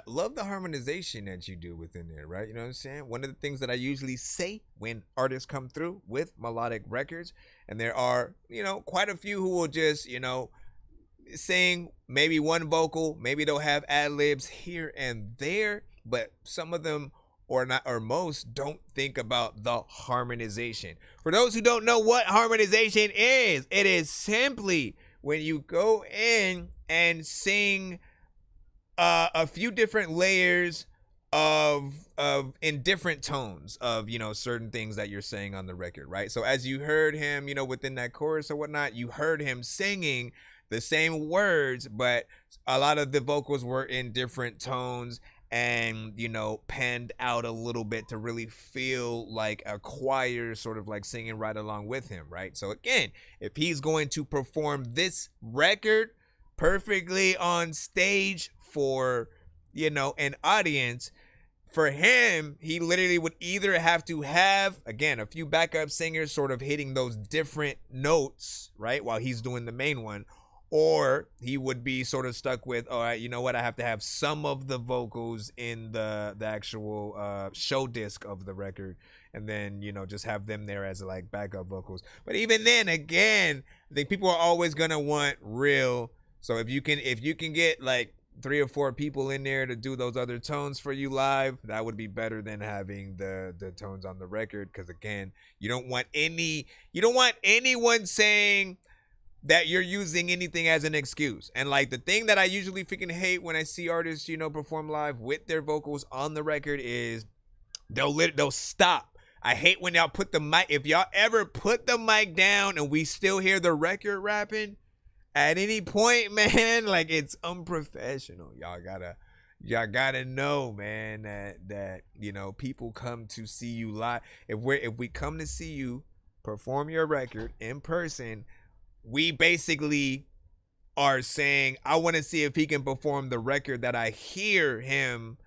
[SPEAKER 4] love the harmonization that you do within there, right? You know what I'm saying? One of the things that I usually say when artists come through with melodic records, and there are, you know, quite a few who will just, you know, sing maybe one vocal, maybe they'll have ad-libs here and there, but some of them or not, or most don't think about the harmonization. For those who don't know what harmonization is, it is simply when you go in and sing a few different layers of in different tones of, you know, certain things that you're saying on the record, right? So as you heard him, you know, within that chorus or whatnot, you heard him singing the same words, but a lot of the vocals were in different tones and, you know, panned out a little bit to really feel like a choir sort of like singing right along with him, right? So again, if he's going to perform this record perfectly on stage for, you know, an audience, for him, he literally would either have to have, again, a few backup singers sort of hitting those different notes, right, while he's doing the main one, or he would be sort of stuck with, all right, you know what, I have to have some of the vocals in the actual show disc of the record, and then, you know, just have them there as like backup vocals. But even then, again, I think people are always gonna want real. So if you can get like 3 or 4 people in there to do those other tones for you live, that would be better than having the tones on the record. Because again, you don't want anyone saying that you're using anything as an excuse. And like the thing that I usually freaking hate when I see artists, you know, perform live with their vocals on the record is they'll stop. I hate when y'all put the mic, if y'all ever put the mic down and we still hear the record rapping at any point, man, like it's unprofessional. Y'all gotta know, man, that you know, people come to see you live. If we come to see you perform your record in person, we basically are saying, I want to see if he can perform the record that I hear him,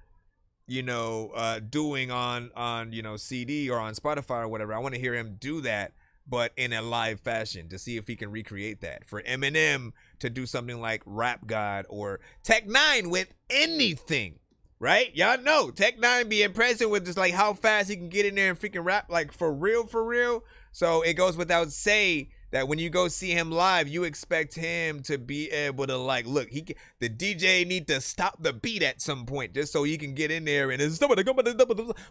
[SPEAKER 4] you know, doing on, you know, CD or on Spotify or whatever. I want to hear him do that, but in a live fashion, to see if he can recreate that. For Eminem to do something like Rap God or Tech Nine with anything, right? Y'all know Tech Nine be impressive with just like how fast he can get in there and freaking rap, like for real. So it goes without say that when you go see him live, you expect him to be able to like, look, the DJ need to stop the beat at some point just so he can get in there and it's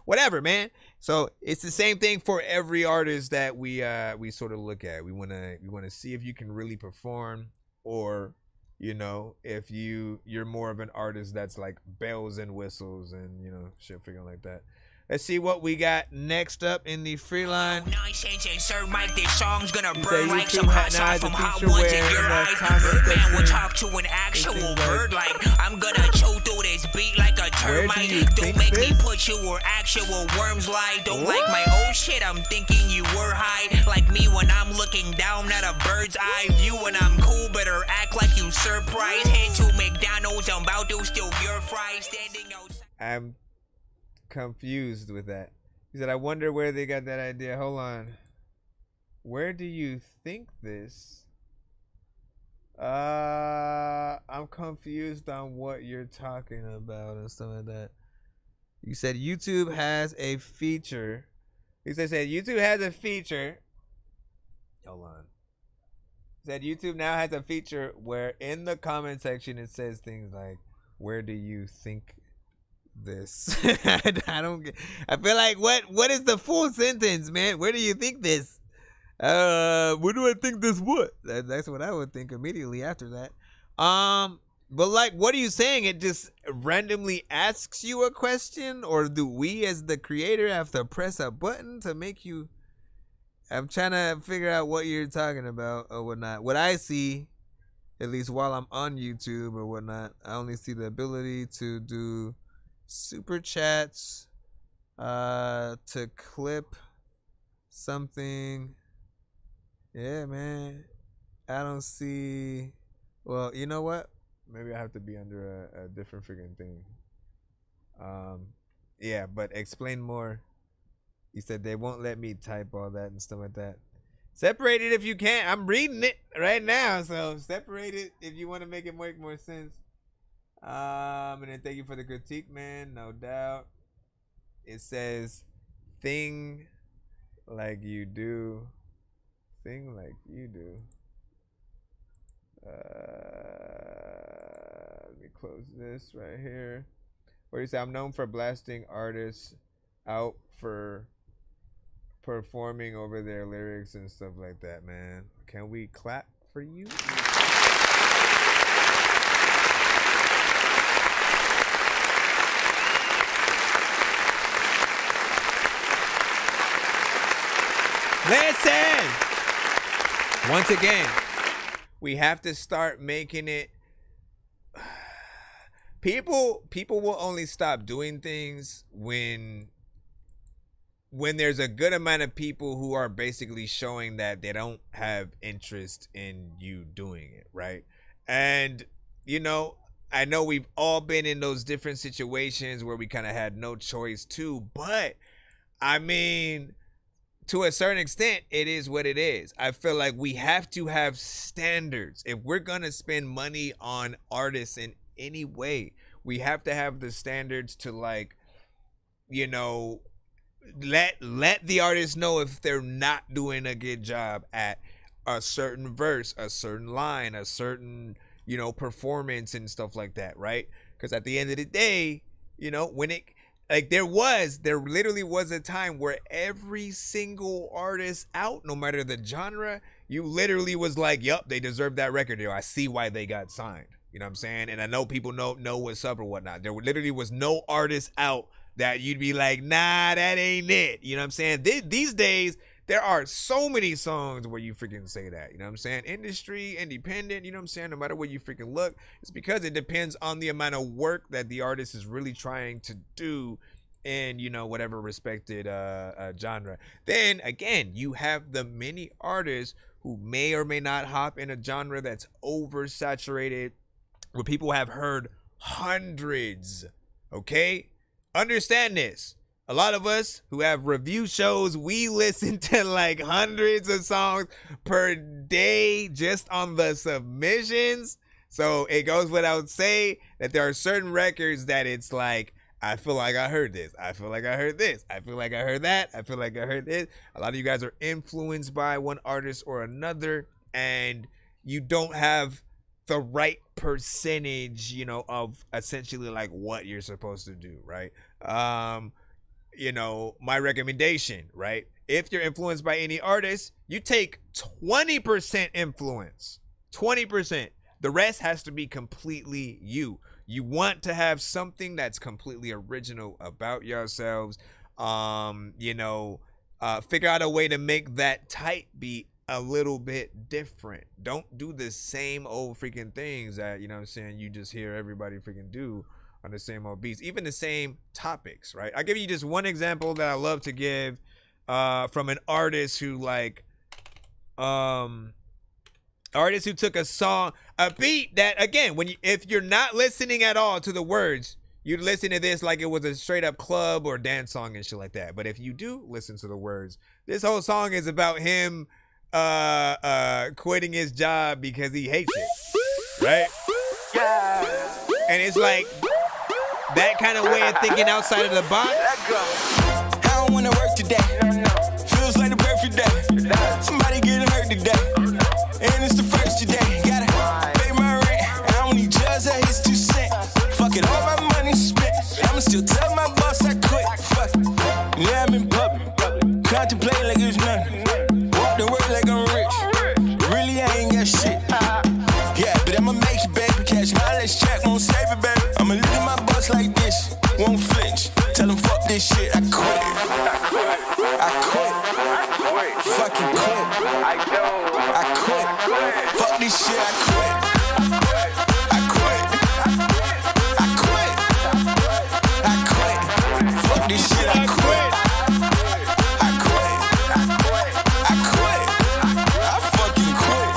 [SPEAKER 4] whatever, man. So it's the same thing for every artist that we sort of look at. We wanna see if you can really perform, or, you know, if you're more of an artist that's like bells and whistles and, you know, shit figuring like that. Let's see what we got next up in the free line.
[SPEAKER 11] Nonsense and Sir Mike, this song's gonna burn like some hot sauce from hot ones in your eyes. Birdman will talk to an actual bird like I'm gonna choke through this beat like a termite. Don't make me put you where actual worms lie. Don't like my old shit, I'm thinking you were high. Like me when I'm looking down at a bird's eye view. When I'm cool, better act like you surprised. Head to McDonald's, I'm about to steal your fries. Standing outside.
[SPEAKER 4] I'm confused with that. He said, I wonder where they got that idea. Hold on. Where do you think this? I'm confused on what you're talking about and stuff like that. You said YouTube has a feature. He said YouTube has a feature. Hold on. He said YouTube now has a feature where in the comment section it says things like, where do you think this? I don't get. I feel like what is the full sentence, man? Where do you think this? Where do I think this would? That's what I would think immediately after that. But like, what are you saying? It just randomly asks you a question, or do we as the creator have to press a button to make you? I'm trying to figure out what you're talking about or whatnot. What I see, at least while I'm on YouTube or whatnot, I only see the ability to do super chats, to clip something. Yeah, man. I don't see. Well, you know what? Maybe I have to be under a different freaking thing. Yeah, but explain more. You said they won't let me type all that and stuff like that. Separate it if you can. I'm reading it right now, so separate it if you want to make it make more sense. And then thank you for the critique, man. No doubt. It says, "Thing like you do, thing like you do." Let me close this right here. What do you say? I'm known for blasting artists out for performing over their lyrics and stuff like that, man. Can we clap for you? Listen! Once again, we have to start making it. People will only stop doing things when there's a good amount of people who are basically showing that they don't have interest in you doing it, right? And, you know, I know we've all been in those different situations where we kind of had no choice too, but I mean, to a certain extent, it is what it is. I feel like we have to have standards. If we're going to spend money on artists in any way, we have to have the standards to, like, you know, let the artist know if they're not doing a good job at a certain verse, a certain line, a certain, you know, performance and stuff like that, right? Because at the end of the day, you know, when it, like, there literally was a time where every single artist out, no matter the genre, you literally was like, yup, they deserve that record deal. I see why they got signed. You know what I'm saying? And I know people know what's up or whatnot. There literally was no artist out that you'd be like, nah, that ain't it. You know what I'm saying? These days, there are so many songs where you freaking say that. You know what I'm saying? Industry, independent, you know what I'm saying? No matter where you freaking look, it's because it depends on the amount of work that the artist is really trying to do in, you know, whatever respected genre. Then, again, you have the many artists who may or may not hop in a genre that's oversaturated, where people have heard hundreds, okay? Understand this. A lot of us who have review shows, we listen to like hundreds of songs per day just on the submissions. So it goes without saying that there are certain records that it's like, I feel like I heard this. I feel like I heard this. I feel like I heard that. I feel like I heard this. A lot of you guys are influenced by one artist or another, and you don't have the right percentage, you know, of essentially like what you're supposed to do, right? You know, my recommendation, right? If you're influenced by any artist, you take 20% influence, 20%. The rest has to be completely you. You want to have something that's completely original about yourselves. You know, figure out a way to make that tight beat a little bit different. Don't do the same old freaking things that, you know what I'm saying, you just hear everybody freaking do on the same old beats, even the same topics, right? I'll give you just one example that I love to give from an artist who like artist who took a song, a beat that, again, if you're not listening at all to the words, you'd listen to this like it was a straight up club or dance song and shit like that. But if you do listen to the words, this whole song is about him quitting his job because he hates it, right? Yeah. And it's like that kind of way of thinking outside of the box.
[SPEAKER 7] I don't wanna work today. Feels like the perfect day. Somebody getting hurt today. And it's the first today. Gotta pay my rent. I don't need judge, that hits 2 cents. Fuck it, all my money spent. I'ma still tell my boss I quit. Fuck it. Yeah, I'm in public. Contemplate like it's nothing. Walk the word like I'm rich. Really, I ain't got shit. Yeah, but I'ma make it, baby. Catch my last check, won't save it, baby. I'ma look at my boss like this. Won't flinch. Tell him fuck this shit. I quit. I quit. Fucking quit. I quit. Fuck this shit. I quit. I quit. I quit. I quit. Fuck this shit. I quit. I quit. I quit. I fucking quit.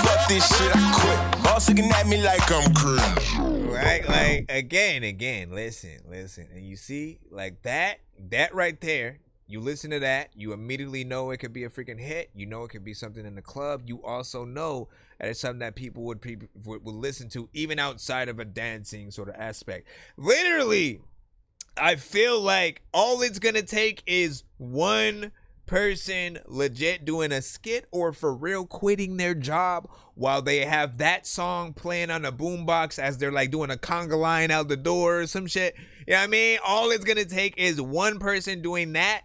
[SPEAKER 7] Fuck this shit. I quit. Boss looking at me like I'm crazy.
[SPEAKER 4] Right? Like, again, listen. And you see, like that right there, You listen to that, you immediately know it could be a freaking hit. You know it could be something in the club. You also know that it's something that people would listen to even outside of a dancing sort of aspect. Literally, I feel like all it's gonna take is one person legit doing a skit or for real quitting their job while they have that song playing on a boombox as they're like doing a conga line out the door or some shit. You know what I mean? All it's gonna take is one person doing that.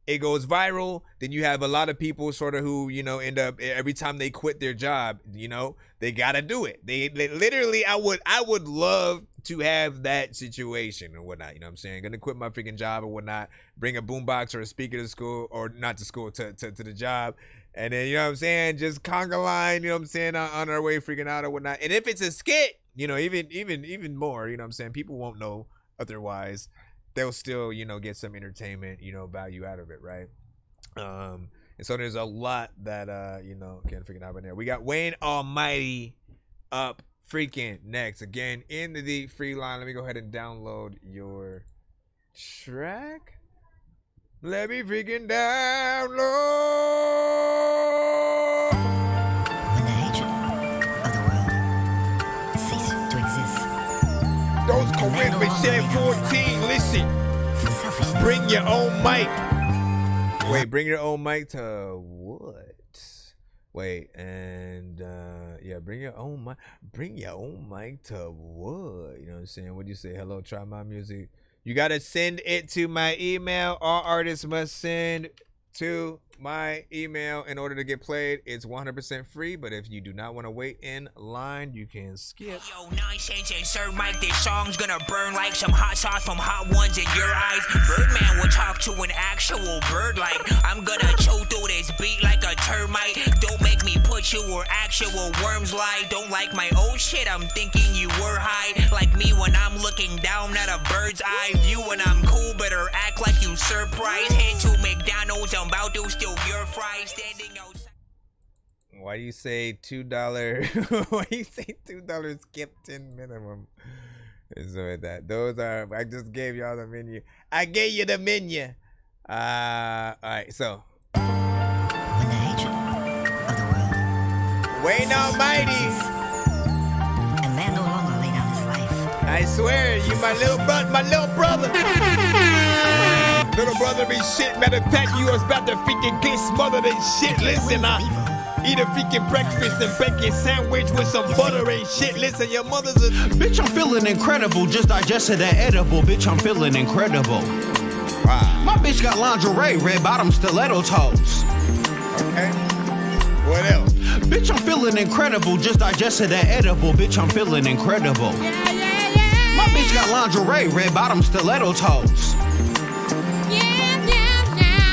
[SPEAKER 4] It goes viral. Then you have a lot of people sort of who, you know, end up every time they quit their job, you know, they gotta do it. They literally, I would love to have that situation or whatnot. You know what I'm saying? Gonna quit my freaking job or whatnot. Bring a boombox or a speaker to school, or not to school, to the job. And then, you know what I'm saying? Just conga line, you know what I'm saying, on our way freaking out or whatnot. And if it's a skit, you know, even more, you know what I'm saying? People won't know otherwise. They'll still, you know, get some entertainment, you know, value out of it, right? And so there's a lot that, you know, can't freaking happen there. We got Wayne Almighty up freaking next. Again, in the free line. Let me go ahead and download your track. Let me freaking download.
[SPEAKER 21] When the hatred of the world cease to exist.
[SPEAKER 4] Those commitment said 14. Listen. Bring your own mic. Wait, bring your own mic to what? Wait, and yeah, bring your own mic. Bring your own mic to what? You know what I'm saying? What do you say? Hello, try my music. You gotta send it to my email. All artists must send to my email in order to get played. It's 100% free, but if you do not want to wait in line, you can skip.
[SPEAKER 11] Yo, Nonsenze and Sir Mike, this song's gonna burn like some hot sauce from hot ones in your eyes. Birdman will talk to an actual bird like I'm gonna chew through this beat like a termite. Don't make me put you where actual worms lie. Don't like my old shit, I'm thinking you were high. Like me when I'm looking down at a bird's eye view. When I'm cool, better act like you surprised. Head to McDonald's, I'm about to steal your fries. Standing outside.
[SPEAKER 4] Why do you say $2? Why do you say $2 skip 10 minimum? So that those are. I just gave y'all the menu. I gave you the menu. All right. So.
[SPEAKER 21] When the hatred of the world.
[SPEAKER 4] Wayne Almighty.
[SPEAKER 21] And man no longer lay down his life.
[SPEAKER 4] I swear, you my little brother. Little brother be shit. Matter of fact, you was about to freaking get smothered and shit. Listen, I eat a freaking breakfast and bacon sandwich with some butter and shit. Listen, your mother's a
[SPEAKER 22] bitch. I'm feeling incredible. Just digested that edible. Bitch, I'm feeling incredible. Wow. My bitch got lingerie, red bottom stiletto toes.
[SPEAKER 4] Okay. What else?
[SPEAKER 22] Bitch, I'm feeling incredible. Just digested that edible. Bitch, I'm feeling incredible. My bitch got lingerie, red bottom stiletto toes.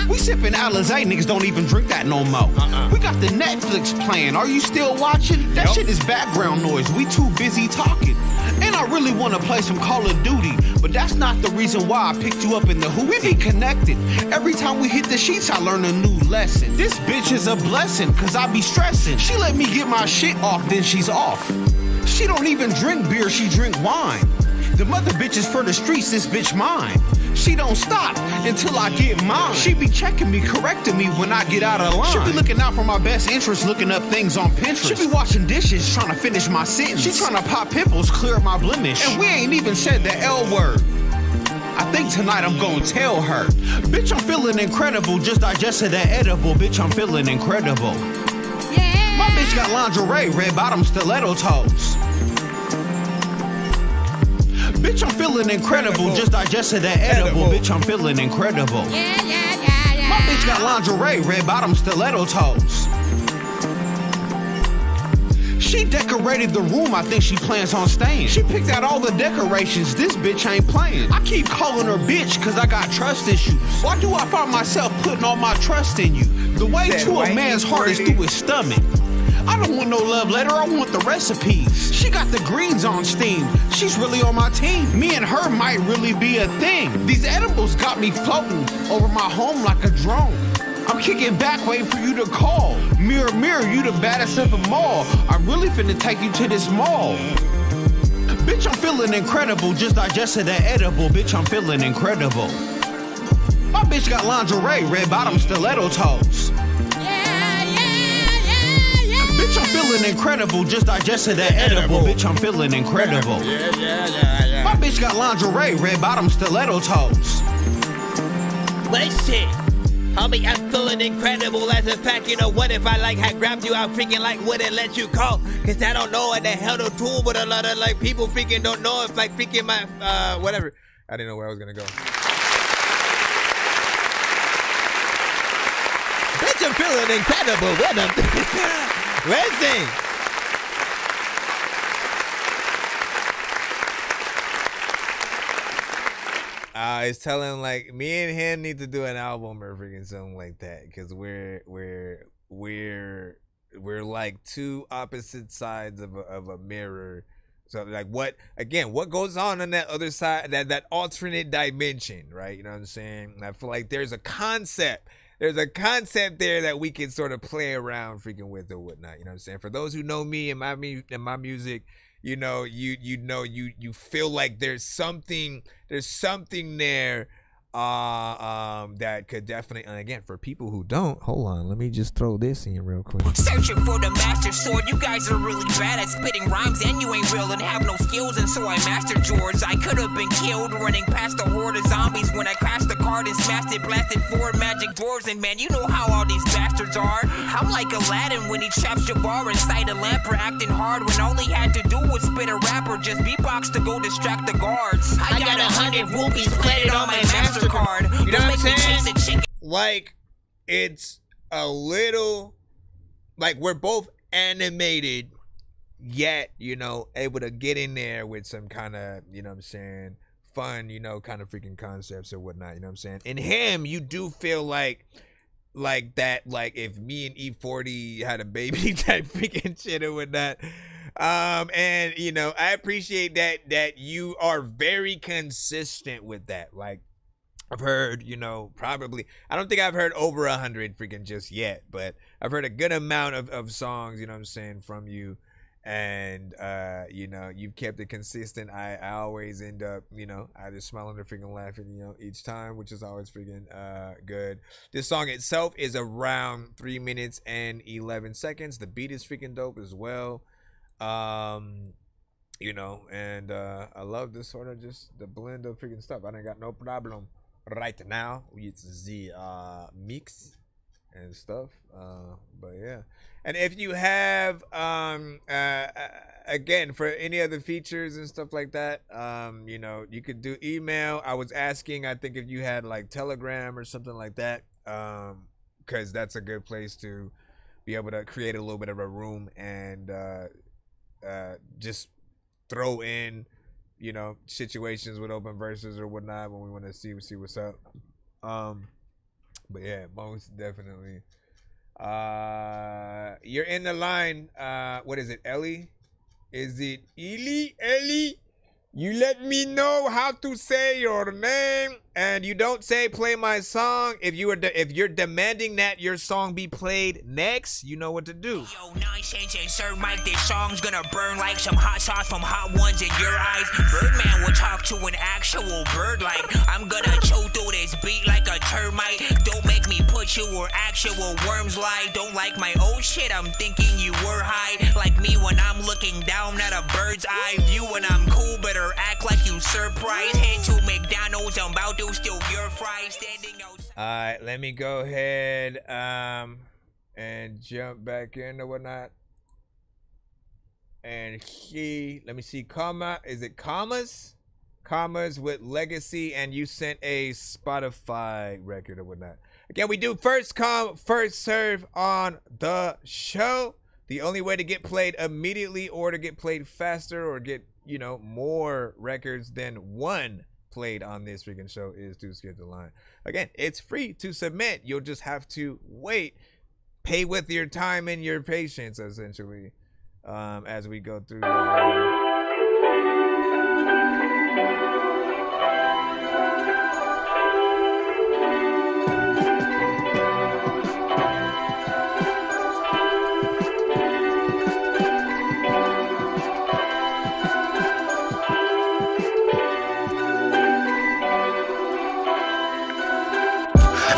[SPEAKER 22] We sippin' Alizé, niggas don't even drink that no more. We got the Netflix playing, are you still watching? That shit is background noise, we too busy talking. And I really wanna play some Call of Duty, but that's not the reason why I picked you up in the hoop. We be connected, every time we hit the sheets I learn a new lesson. This bitch is a blessing, cause I be stressing. She let me get my shit off, then she's off. She don't even drink beer, she drink wine. The mother bitch is for the streets, this bitch mine. She don't stop until I get mine. She be checking me, correcting me when I get out of line. She be looking out for my best interest, looking up things on Pinterest. She be washing dishes, trying to finish my sentence. She trying to pop pimples, clear my blemish. And we ain't even said the L word. I think tonight I'm gonna tell her. Bitch, I'm feeling incredible, just digested that edible. Bitch, I'm feeling incredible. Yeah. My bitch got lingerie, red bottom stiletto toes. Bitch, I'm feeling incredible. Just digested that edible. Bitch, I'm feeling incredible. Yeah. My bitch got lingerie, red bottom stiletto toes. She decorated the room, I think she plans on staying. She picked out all the decorations, this bitch ain't playing. I keep calling her bitch cause I got trust issues. Why do I find myself putting all my trust in you? The way to a man's heart is through his stomach. I don't want no love letter, I want the recipes. She got the greens on steam, she's really on my team. Me and her might really be a thing. These edibles got me floating over my home like a drone. I'm kicking back, waiting for you to call. Mirror, mirror, you the baddest of them all. I'm really finna take you to this mall. Bitch, I'm feeling incredible, just digested that edible. Bitch, I'm feeling incredible. My bitch got lingerie, red bottom stiletto toes. Bitch, I'm feeling incredible. Just digested that edible. Bitch, I'm feeling incredible. My bitch got lingerie, red bottom stiletto toes.
[SPEAKER 5] Listen, homie, I'm feeling incredible. As a fact, you know what? If I like had grabbed you, I freaking like wouldn't let you go. Cause I don't know what the hell to do, but a lot of like people freaking don't know if like freaking my whatever. I didn't know where I was gonna go. Bitch, I'm feeling incredible. What up? Listen. It's telling like me and him need to do an album or freaking something like that, because we're like two opposite sides of a mirror. So like what goes on that other side, that alternate dimension, right? You know what I'm saying? And I feel like there's a concept there that we can sort of play around freaking with or whatnot. You know what I'm saying? For those who know me and my music, you know, you feel like there's something there that could definitely, and again, for people who don't, hold on, let me just throw this in real quick.
[SPEAKER 11] Searching for the master sword, you guys are really bad at spitting rhymes, and you ain't real and have no skills, and so I mastered yours. I could have been killed running past a horde of zombies when I crashed the card and smashed it, blasted 4 magic doors, and man, you know how all these bastards are. I'm like Aladdin when he traps Jabbar inside a lamp for acting hard when all he had to do was spit a rap or just beatbox to go distract the guards. I got 100 rupees planted on my master card.
[SPEAKER 5] You know what I'm saying? Like, it's a little like we're both animated, yet, you know, able to get in there with some kind of, you know what I'm saying, fun, you know, kind of freaking concepts or whatnot, you know what I'm saying? In him, you do feel like that, like if me and E40 had a baby type freaking shit or whatnot. And you know, I appreciate that you are very consistent with that. Like, I've heard, you know, probably, I don't think I've heard over 100 freaking just yet, but I've heard a good amount of songs, you know what I'm saying, from you. And, you know, you've kept it consistent. I always end up, you know, either smiling or freaking laughing, you know, each time, which is always freaking good. This song itself is around 3 minutes and 11 seconds. The beat is freaking dope as well. You know, and I love this sort of just the blend of freaking stuff. I ain't got no problem right now with the mix and stuff, but yeah. And if you have again, for any other features and stuff like that, you know, you could do email. I was asking, I think if you had like Telegram or something like that, because that's a good place to be able to create a little bit of a room and just throw in, you know, situations with open verses or whatnot when we want to see what's up. But yeah, most definitely. You're in the line. What is it, Ellie? Is it Ellie? You let me know how to say your name, and you don't say play my song. If you're demanding that your song be played next, you know what to do.
[SPEAKER 11] Yo, Nonsenze and Sir Mike, this song's gonna burn like some hot sauce from hot ones in your eyes. Birdman will talk to an actual bird like I'm gonna choke through this beat like a termite. Don't make me put you where actual worms lie. Don't like my old shit, I'm thinking you were high. Like me when I'm looking down at a bird's eye view when I'm cool, better act like you surprised. Head to McDonald's, I'm about to steal your fries. Standing outside.
[SPEAKER 5] Alright, let me go ahead and jump back in or whatnot. And let me see, is it commas? Commas with Legacy, and you sent a Spotify record or whatnot. Again, we do first come, first serve on the show. The only way to get played immediately or to get played faster or get, you know, more records than one played on this freaking show is to skip the line. Again, it's free to submit. You'll just have to wait, pay with your time and your patience, essentially, as we go through.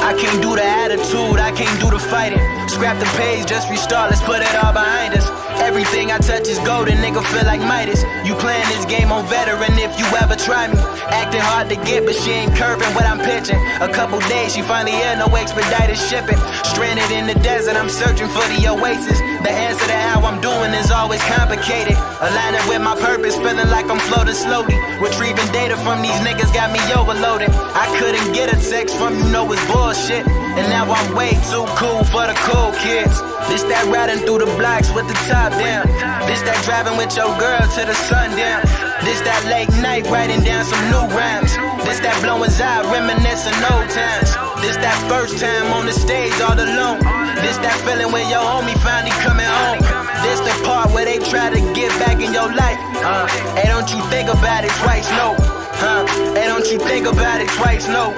[SPEAKER 6] I can't do the attitude, I can't do the fighting. Scrap the page, just restart, let's put it all behind us. Everything I touch is golden, nigga feel like Midas. You playing this game on veteran if you ever try me. Acting hard to get, but she ain't curving what I'm pitching. A couple days, she finally here, no expedited shipping. Stranded in the desert, I'm searching for the oasis. The answer to how I'm doing is always complicated. Aligning with my purpose, feeling like I'm floating slowly. Retrieving data from these niggas got me overloaded. I couldn't get a text from you, know it's bullshit. And now I'm way too cool for the cool kids. This that riding through the blocks with the top down. This that driving with your girl to the sundown. This that late night writing down some new rhymes. This that blowing eye reminiscing old times. This that first time on the stage all alone. This that feeling when your homie finally coming home. This the part where they try to get back in your life. Hey, don't you think about it twice, no. Hey, don't you think about it twice, no.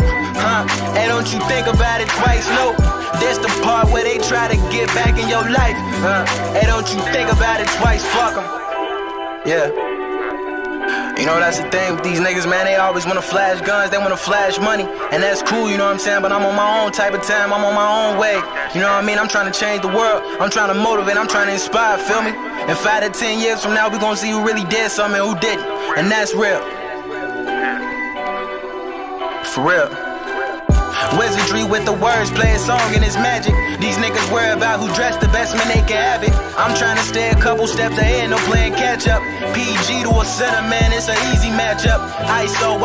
[SPEAKER 6] Hey, don't you think about it twice, no. This the part where they try to get back in your life. Hey, don't you think about it twice, fuck 'em. Yeah. You know, that's the thing with these niggas, man. They always wanna flash guns, they wanna flash money. And that's cool, you know what I'm saying? But I'm on my own type of time, I'm on my own way. You know what I mean? I'm trying to change the world, I'm trying to motivate, I'm trying to inspire, feel me? And 5 to 10 years from now, we gonna see who really did something and who didn't. And that's real. For real. Wizardry with the words, play a song and it's magic. These niggas worry about who dressed the best, man, they can have it. I'm trying to stay a couple steps ahead, no playing catch up. PG to a center, man, it's an easy matchup. ISO,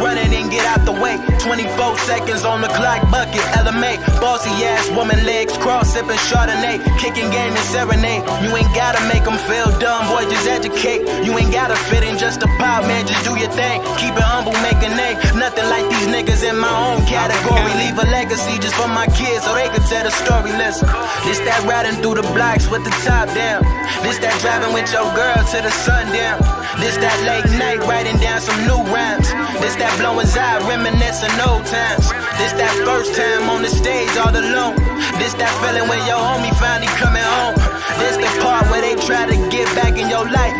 [SPEAKER 6] running and get out the way. 24 seconds on the clock, bucket, LMA. Bossy ass woman, legs crossed, sipping Chardonnay. Kicking game and serenade. You ain't gotta make them feel dumb, boy, just educate. You ain't gotta fit in just a pop, man, just do your thing. Keep it humble, make a name. Nothing like these niggas in my own category. Leave a legacy just for my kids so they can tell the story. Listen, this that riding through the blocks with the top down. This that driving with your girl to the sundown. This that late night writing down some new rhymes. This that blowing eye reminiscing old times. This that first time on the stage all alone. This that feeling when your homie finally coming home. This the part where they try to get back in your life.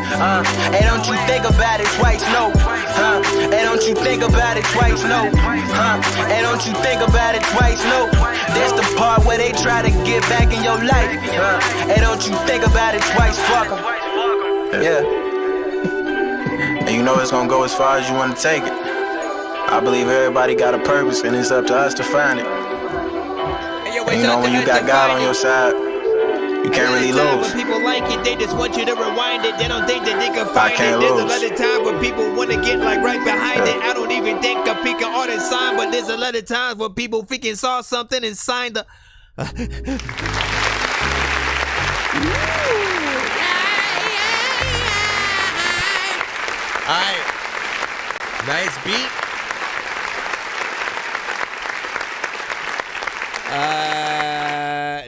[SPEAKER 6] Hey, don't you think about it twice, no. Hey, don't you think about it twice, no. Hey, don't you think about it twice, no. This the part where they try to get back in your life. Hey, don't you think about it twice, fuck 'em. Yeah. And you know it's gonna go as far as you wanna take it. I believe everybody got a purpose and it's up to us to find it. And you know when you got God on your side, you can't really lose.
[SPEAKER 5] When people like it, they just want you to rewind it. They don't think that they can find it. There's a lot of time when people want to get like right behind it. I don't even think a pick an artist sign, but there's a lot of times when people freaking saw something and signed the. Alright. Nice beat.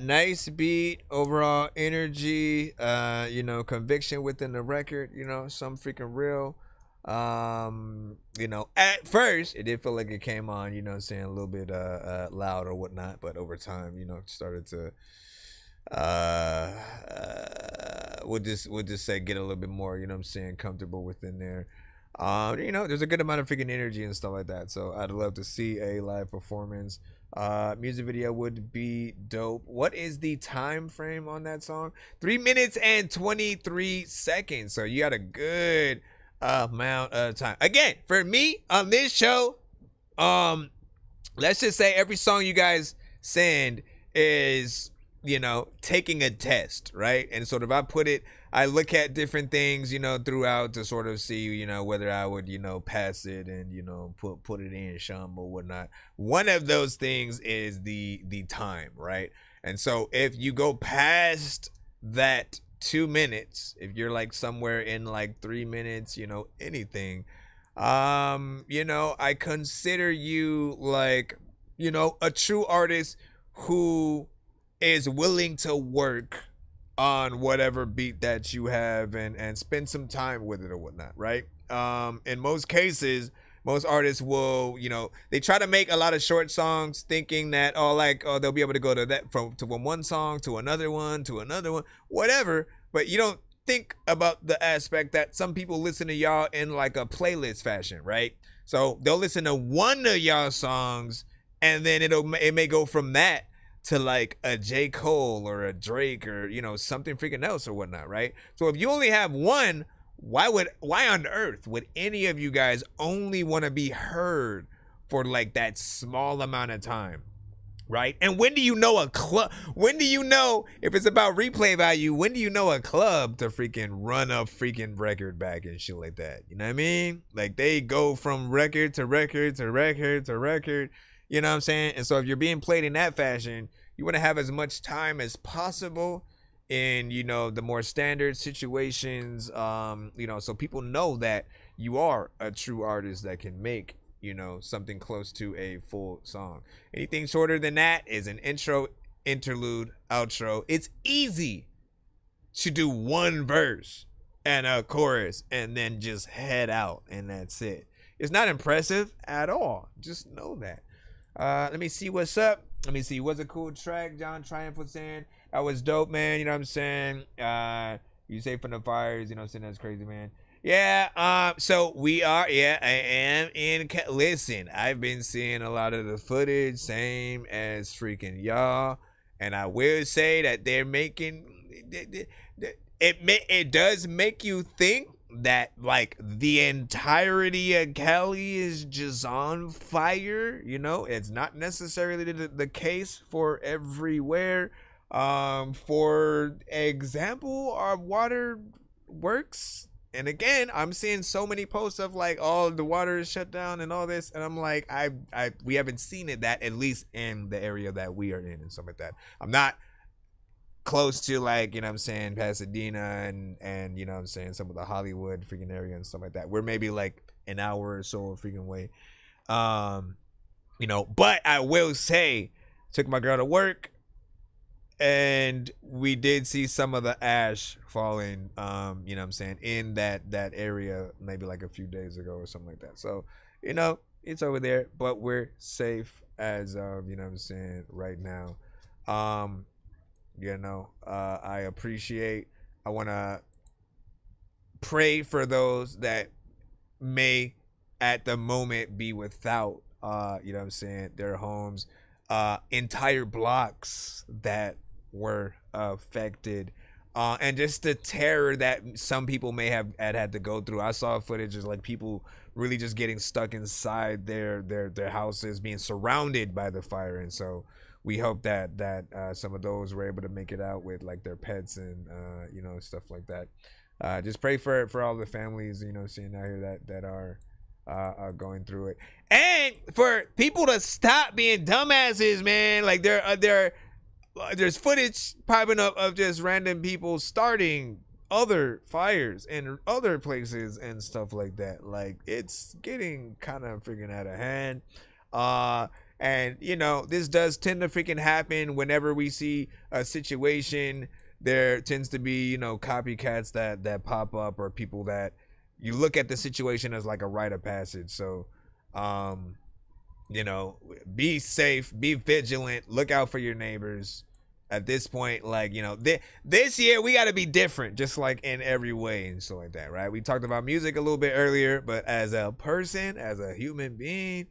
[SPEAKER 5] Nice beat, overall energy, you know, conviction within the record, you know, some freaking real. You know, at first it did feel like it came on, you know what I'm saying, a little bit loud or whatnot, but over time, you know, it started to we'll just say get a little bit more, you know what I'm saying, comfortable within there. You know, there's a good amount of freaking energy and stuff like that. So I'd love to see a live performance. Music video would be dope. What is the time frame on that song? 3 minutes and 23 seconds. So you got a good amount of time. Again, for me on this show, let's just say every song you guys send is, you know, taking a test, right? And sort of I look at different things, you know, throughout to sort of see, you know, whether I would, you know, pass it and, you know, put it in some or whatnot. One of those things is the time, right? And so if you go past that 2 minutes, if you're like somewhere in like 3 minutes, you know, anything, you know, I consider you like, you know, a true artist who is willing to work on whatever beat that you have and spend some time with it or whatnot, right? In most cases, most artists will, you know, they try to make a lot of short songs thinking that, they'll be able to go to that from one song to another one, whatever. But you don't think about the aspect that some people listen to y'all in like a playlist fashion, right? So they'll listen to one of y'all songs and then it may go from that to like a J. Cole or a Drake or, you know, something freaking else or whatnot, right? So if you only have one, why on earth would any of you guys only want to be heard for like that small amount of time, right? And when do you know a club? When do you know, if it's about replay value, when do you know a club to freaking run a freaking record back and shit like that? You know what I mean? Like they go from record to record to record to record. You know what I'm saying? And so if you're being played in that fashion, you want to have as much time as possible in, you know, the more standard situations, you know, so people know that you are a true artist that can make, you know, something close to a full song. Anything shorter than that is an intro, interlude, outro. It's easy to do one verse and a chorus and then just head out and that's it. It's not impressive at all. Just know that. Let me see what's up. Let me see. What's a cool track? John Triumph was saying that was dope, man. You know what I'm saying? You say from the fires. You know what I'm saying? That's crazy, man. Yeah. So we are. Yeah, I am in. Listen, I've been seeing a lot of the footage, same as freaking y'all, and I will say that they're making it does make you think that like the entirety of Cali is just on fire. You know, it's not necessarily the case for everywhere. For example, our water works, and again, I'm seeing so many posts of like, oh, the water is shut down and all this, and I'm like, we haven't seen it, that at least in the area that we are in and stuff like that. I'm not close to like, you know what I'm saying, Pasadena and you know what I'm saying, some of the Hollywood freaking area and stuff like that. We're maybe like an hour or so freaking way. You know, but I will say, took my girl to work and we did see some of the ash falling, you know what I'm saying, in that area maybe like a few days ago or something like that. So, you know, it's over there, but we're safe as of, you know what I'm saying, right now. You know, I want to pray for those that may at the moment be without, you know what I'm saying, their homes, entire blocks that were affected, and just the terror that some people may have had to go through. I saw footage of like people really just getting stuck inside their houses, being surrounded by the fire. And so we hope that some of those were able to make it out with like their pets and you know, stuff like that. Just pray for all the families, you know, seeing out here that are going through it, and for people to stop being dumbasses, man. Like there's footage popping up of just random people starting other fires in other places and stuff like that. Like it's getting kind of freaking out of hand. And, you know, this does tend to freaking happen whenever we see a situation. There tends to be, you know, copycats that pop up, or people that you look at the situation as like a rite of passage. So, you know, be safe, be vigilant, look out for your neighbors. At this point, like, you know, this year we got to be different, just like in every way and so like that, right? We talked about music a little bit earlier, but as a person, as a human being,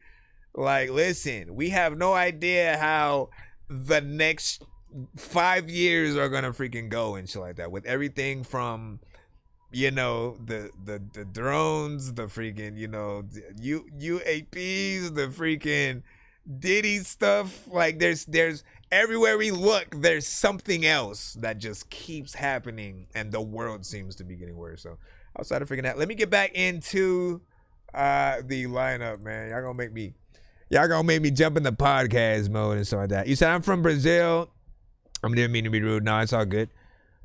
[SPEAKER 5] like, listen, we have no idea how the next 5 years are gonna freaking go and shit like that. With everything from, you know, the drones, the freaking, you know, UAPs, the freaking Diddy stuff. Like, there's everywhere we look, there's something else that just keeps happening, and the world seems to be getting worse. So outside of freaking that, let me get back into the lineup, man. Y'all gonna make me jump in the podcast mode and stuff like that. You said I'm from Brazil. I didn't mean to be rude. No, it's all good.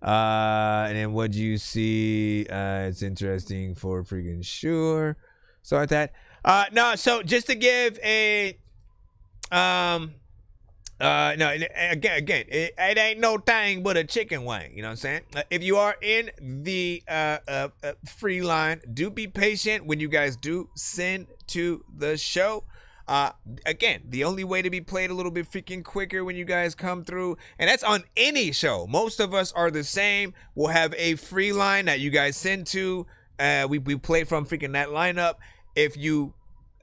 [SPEAKER 5] And then what you see, it's interesting for freaking sure. So like that. No, so just to give a no, again, it ain't no thing but a chicken wing. You know what I'm saying? If you are in the free line, do be patient when you guys do send to the show. Again, the only way to be played a little bit freaking quicker when you guys come through, and that's on any show. Most of us are the same. We'll have a free line that you guys send to. We play from freaking that lineup. If you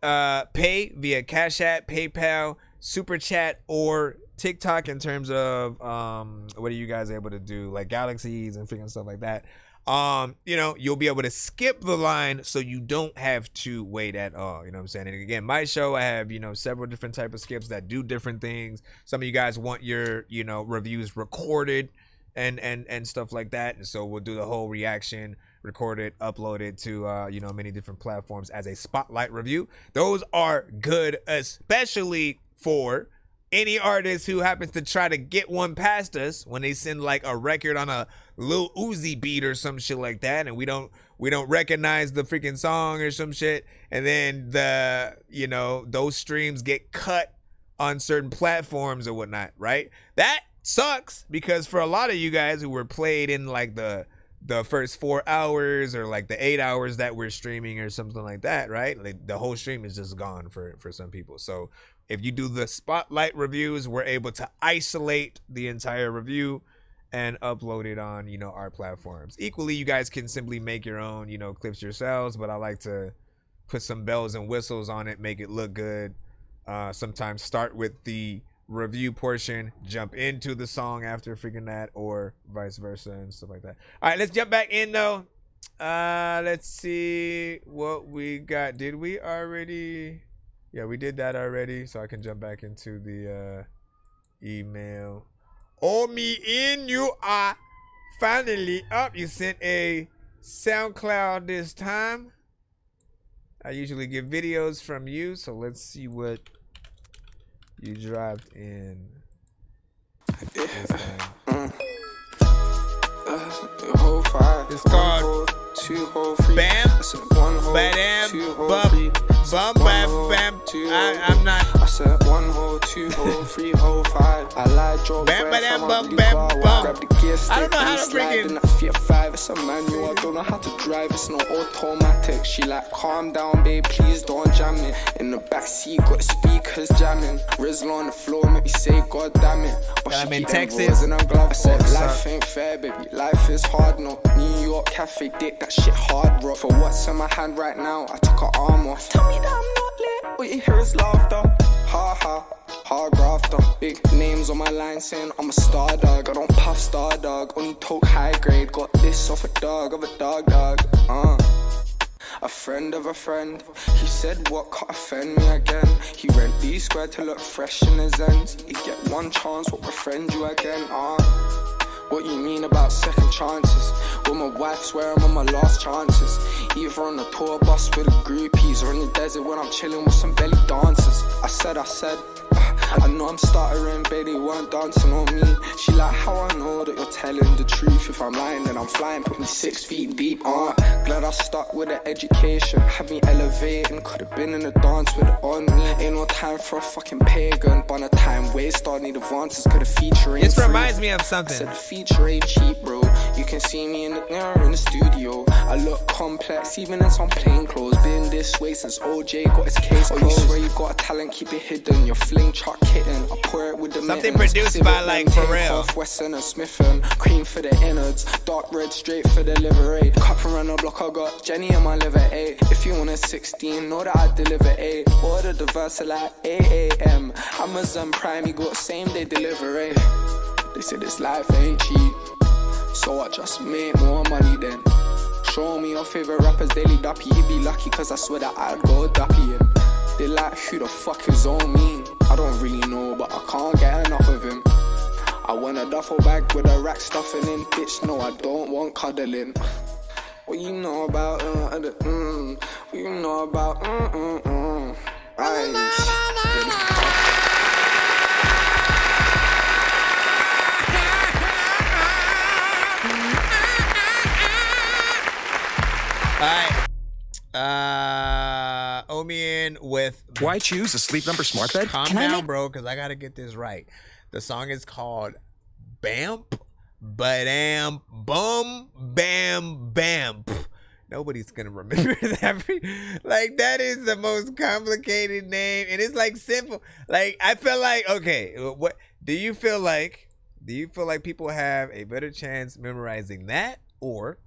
[SPEAKER 5] pay via Cash App, PayPal,
[SPEAKER 4] super chat or TikTok in terms of what are you guys able to do, like galaxies and freaking stuff like that. You know, you'll be able to skip the line so you don't have to wait at all. You know what I'm saying? And again, my show, I have, you know, several different type of skips that do different things. Some of you guys want your, you know, reviews recorded and stuff like that. And so we'll do the whole reaction, record it, upload it to, you know, many different platforms as a spotlight review. Those are good, especially for any artist who happens to try to get one past us when they send like a record on a Lil Uzi beat or some shit like that, and we don't recognize the freaking song or some shit, and then the, you know, those streams get cut on certain platforms or whatnot, right? That sucks, because for a lot of you guys who were played in like the first 4 hours or like the 8 hours that we're streaming or something like that, right? Like the whole stream is just gone for some people. So if you do the spotlight reviews, we're able to isolate the entire review and upload it on, you know, our platforms. Equally, you guys can simply make your own, you know, clips yourselves, but I like to put some bells and whistles on it, make it look good. Sometimes start with the review portion, jump into the song after freaking that, or vice versa and stuff like that. All right, let's jump back in though. Let's see what we got. Did we already? Yeah, we did that already, so I can jump back into the email. Oh, me in, you are finally up. You sent a SoundCloud this time. I usually get videos from you, so let's see what you dropped in this time. It's called Bam, Badam, Bum, Bam, Bam. I'm not.
[SPEAKER 1] I said 1 hole, 2 hole, 3 hole, 5. I lied, drove
[SPEAKER 4] Bam, Badam, Bum, Bam, Bum. I don't know how to freaking.
[SPEAKER 1] Fiat 5, it's a manual. I don't know how to drive. It's not automatic. She like, calm down, babe. Please don't jam it. In the backseat, got the speakers jamming. Rizzle on the floor, make me say, God damn it. But
[SPEAKER 4] I'm
[SPEAKER 1] she
[SPEAKER 4] in
[SPEAKER 1] keep
[SPEAKER 4] Texas.
[SPEAKER 1] in her glove. I said, life ain't fair, baby. Life is hard, no. New York cafe dick, that shit hard, bro. For what's in my hand right now, I took her arm off. Tell me that I'm not lit. All you hear is laughter. Ha ha. Hard grafter, big names on my line saying I'm a star dog. I don't puff star dog, only talk high grade. Got this off a dog of a dog. A friend of a friend, he said what can't offend me again. He rent these square to look fresh in his ends. He get one chance, what befriend you again. What you mean about second chances? With my wife, swear I'm on my last chances. Either on the tour bus with the groupies, or in the desert when I'm chilling with some belly dancers. I said, I know I'm stuttering, baby, weren't dancing on me. She like, how I know that you're telling the truth. If I'm lying, then I'm flying, put me 6 feet deep. Glad I stuck with the education, had me elevating. Could've been in a dance with it on me. Ain't no time for a fucking pagan, but a time waste. I need advances, cause the feature ain't
[SPEAKER 4] This
[SPEAKER 1] free.
[SPEAKER 4] reminds me of something.
[SPEAKER 1] I said the feature ain't cheap, bro. You can see me in the studio. I look complex, even in some plain clothes. Been this way since OJ got his case closed. Oh, you swear you got a talent, keep it hidden. Your fling chuck kitten. I pour it with the
[SPEAKER 4] something
[SPEAKER 1] mittens.
[SPEAKER 4] produced by like Pharrell.
[SPEAKER 1] Wesson and Smithen. Cream for the innards. Dark red straight for the liver 8. Cup around the block, I got Jenny on my liver 8. If you want a 16, know that I deliver 8. Order the verse like 8 a.m. Amazon Prime, you got same day delivery. They say this life ain't cheap, so I just make more money then. Show me your favorite rappers daily duppy. You'd be lucky cause I swear that I'd go duppy him. They like who the fuck is on me. I don't really know, but I can't get enough of him. I want a duffel bag with a rack stuffing in. Bitch, no, I don't want cuddling. What you know about what you know about
[SPEAKER 4] Alright. Omian with
[SPEAKER 9] Why choose a Sleep Number smart bed?
[SPEAKER 4] Calm down, bro, because I gotta get this right. The song is called Bamp, Badam, Bum, Bam, Bam. Nobody's gonna remember that. Like, that is the most complicated name, and it's like simple. Like, I feel like, okay, what do you feel like? Do you feel like people have a better chance memorizing that or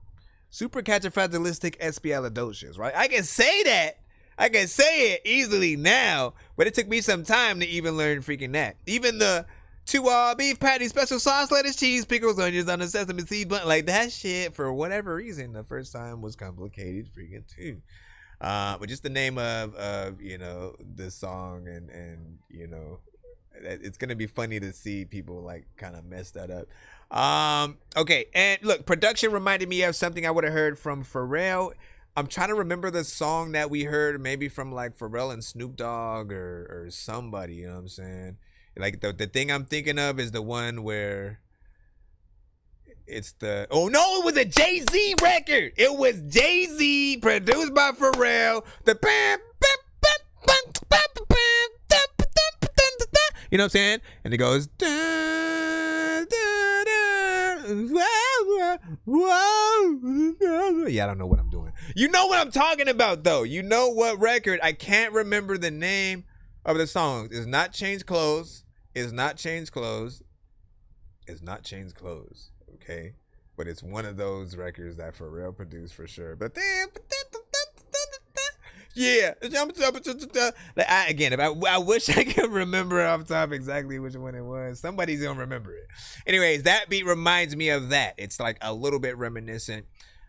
[SPEAKER 4] supercalifragilisticexpialidocious, right? I can say that,
[SPEAKER 5] I can say it easily now, but it took me some time to even learn freaking that. Even the 2 beef patty, special sauce, lettuce, cheese, pickles, onions on the sesame seed bun, like that shit, for whatever reason, the first time was complicated freaking too. But just the name of you know, the song and you know, it's gonna be funny to see people like kind of mess that up. Okay, and look, production reminded me of something I would have heard from Pharrell. I'm trying to remember the song that we heard, maybe from like Pharrell and Snoop Dogg or somebody, you know what I'm saying? Like the thing I'm thinking of is the one where it's the, oh no, it was a Jay-Z record. It was Jay-Z, produced by Pharrell. You know what I'm saying? And it goes, yeah, I don't know what I'm doing. You know what I'm talking about though. You know what record? I can't remember the name of the song. It's not Change Clothes. It's not Change Clothes. It's not Change Clothes. Okay, but it's one of those records that Pharrell produced for sure. But then, yeah, again, if I wish I could remember off top exactly which one it was. Somebody's gonna remember it. Anyways, that beat reminds me of that. It's like a little bit reminiscent.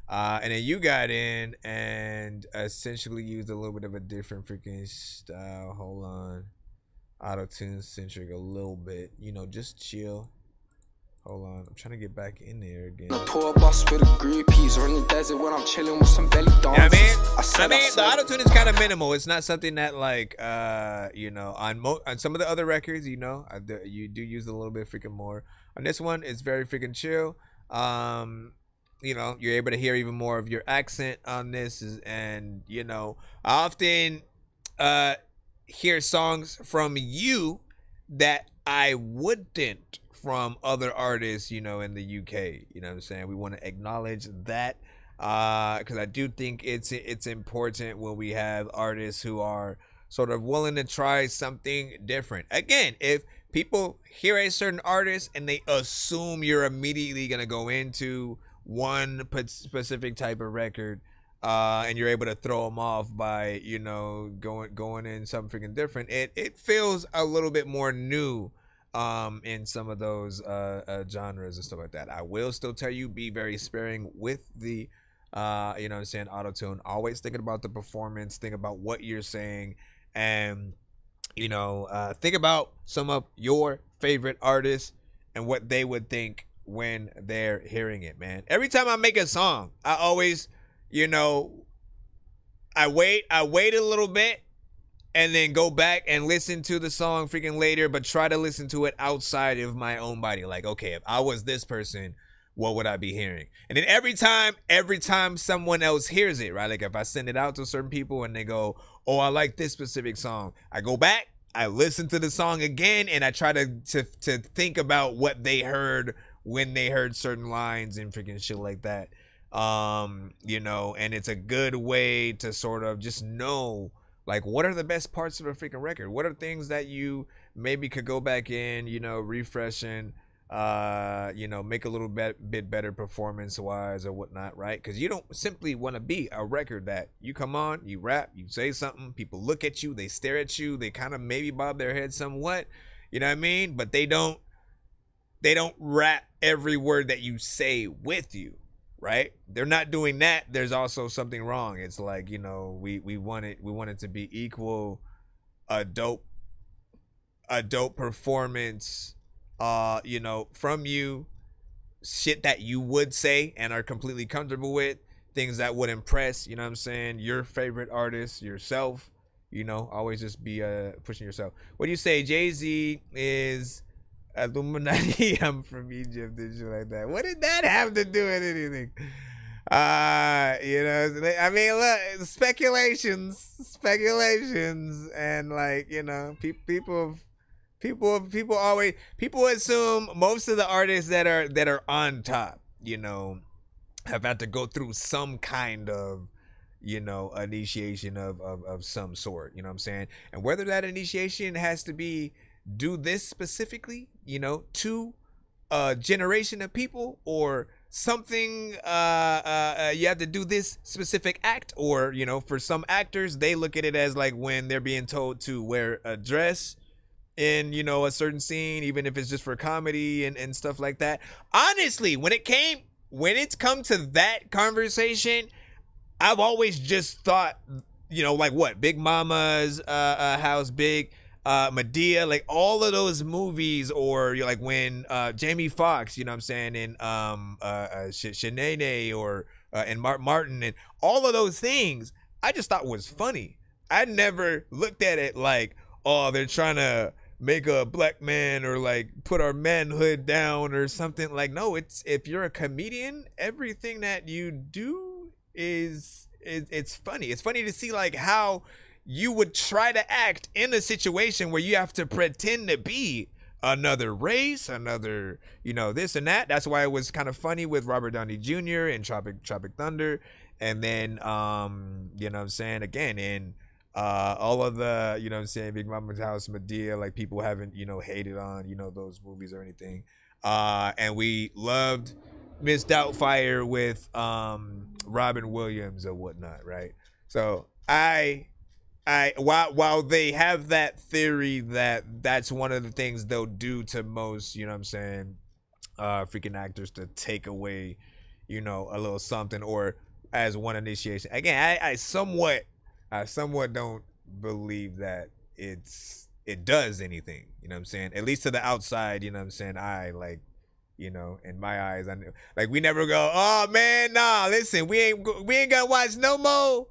[SPEAKER 5] And then you got in and essentially used a little bit of a different freaking style. Hold on. Auto-tune centric a little bit. You know, just chill. Hold on, I'm trying to get back in there again.
[SPEAKER 1] The tour bus with the groupies or in the desert when I'm chilling with some belly dancers.
[SPEAKER 5] Yeah, I mean, the auto-tune is kind of minimal. It's not something that like, you know, on some of the other records, you know, you do use a little bit freaking more. On this one, it's very freaking chill. You know, you're able to hear even more of your accent on this, and you know, I often hear songs from you that I wouldn't from other artists, you know, in the UK. You know what I'm saying? We want to acknowledge that because I do think it's important when we have artists who are sort of willing to try something different. Again, if people hear a certain artist and they assume you're immediately going to go into one specific type of record, and you're able to throw them off by, you know, going in something freaking different, it feels a little bit more new in some of those genres and stuff like that. I will still tell you, be very sparing with the you know what I'm saying, auto-tune. Always thinking about the performance, think about what you're saying, and you know, think about some of your favorite artists and what they would think when they're hearing it, man. Every time I make a song, I always, you know, I wait a little bit and then go back and listen to the song freaking later, but try to listen to it outside of my own body. Like, okay, if I was this person, what would I be hearing? And then every time someone else hears it, right? Like if I send it out to certain people and they go, oh, I like this specific song, I go back, I listen to the song again, and I try to think about what they heard when they heard certain lines and freaking shit like that. You know, and it's a good way to sort of just know, like, what are the best parts of a freaking record? What are things that you maybe could go back in, you know, refreshing, you know, make a little bit better performance-wise or whatnot, right? Because you don't simply want to be a record that you come on, you rap, you say something, people look at you, they stare at you, they kind of maybe bob their head somewhat, you know what I mean? But they don't rap every word that you say with you, right? They're not doing that. There's also something wrong. It's like, you know, we want it to be equal, a dope performance, you know, from you, shit that you would say and are completely comfortable with, things that would impress, you know what I'm saying, your favorite artist, yourself, you know, always just be pushing yourself. What do you say? Jay-Z is Illuminati, I'm from Egypt and shit like that. What did that have to do with anything? You know, I mean, look, speculations, and like, you know, people assume most of the artists that are on top, you know, have had to go through some kind of, you know, initiation of some sort, you know what I'm saying? And whether that initiation has to be do this specifically, you know, to a generation of people, or something you have to do this specific act, or you know, for some actors they look at it as like when they're being told to wear a dress in, you know, a certain scene, even if it's just for comedy and stuff like that. Honestly, when it's come to that conversation, I've always just thought, you know, like what Big Mama's House, Big Medea, like all of those movies, or you're like when Jamie Foxx, you know what I'm saying, in Shanae or and Martin, and all of those things, I just thought was funny. I never looked at it like, oh, they're trying to make a black man or like put our manhood down or something. Like, no, it's, if you're a comedian, everything that you do is it's funny. It's funny to see like how you would try to act in a situation where you have to pretend to be another race, another, you know, this and that. That's why it was kind of funny with Robert Downey Jr. in Tropic Thunder, and then you know what I'm saying, again in all of the, you know what I'm saying, Big Mama's House, Medea, like people haven't, you know, hated on, you know, those movies or anything. And we loved Miss Doubtfire with Robin Williams or whatnot, right? So while they have that theory that that's one of the things they'll do to most, you know what I'm saying, freaking actors to take away, you know, a little something, or as one initiation. Again, I somewhat don't believe that it does anything, you know what I'm saying? At least to the outside, you know what I'm saying? I like, you know, in my eyes, I know, like we never go, oh man, nah, listen, we ain't gonna watch no more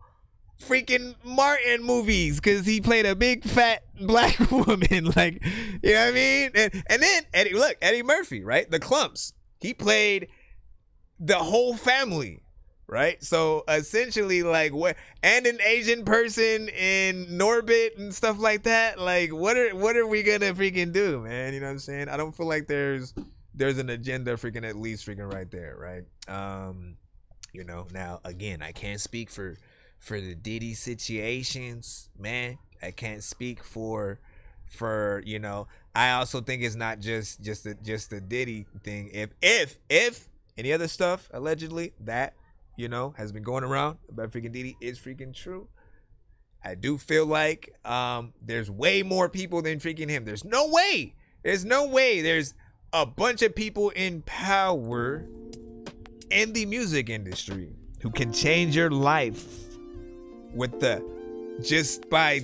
[SPEAKER 5] freaking Martin movies because he played a big fat black woman, like, you know what I mean? And then Eddie Murphy, right? The Clumps, he played the whole family, right? So essentially, like, what, and an Asian person in Norbit and stuff like that. Like, what are we gonna freaking do, man? You know what I'm saying? I don't feel like there's an agenda freaking at least freaking right there, right? You know, now again, I can't speak for the Diddy situations, man. I can't speak for you know. I also think it's not just the Diddy thing. If any other stuff allegedly that, you know, has been going around about freaking Diddy is freaking true, I do feel like there's way more people than freaking him. There's no way there's a bunch of people in power in the music industry who can change your life with the, just by,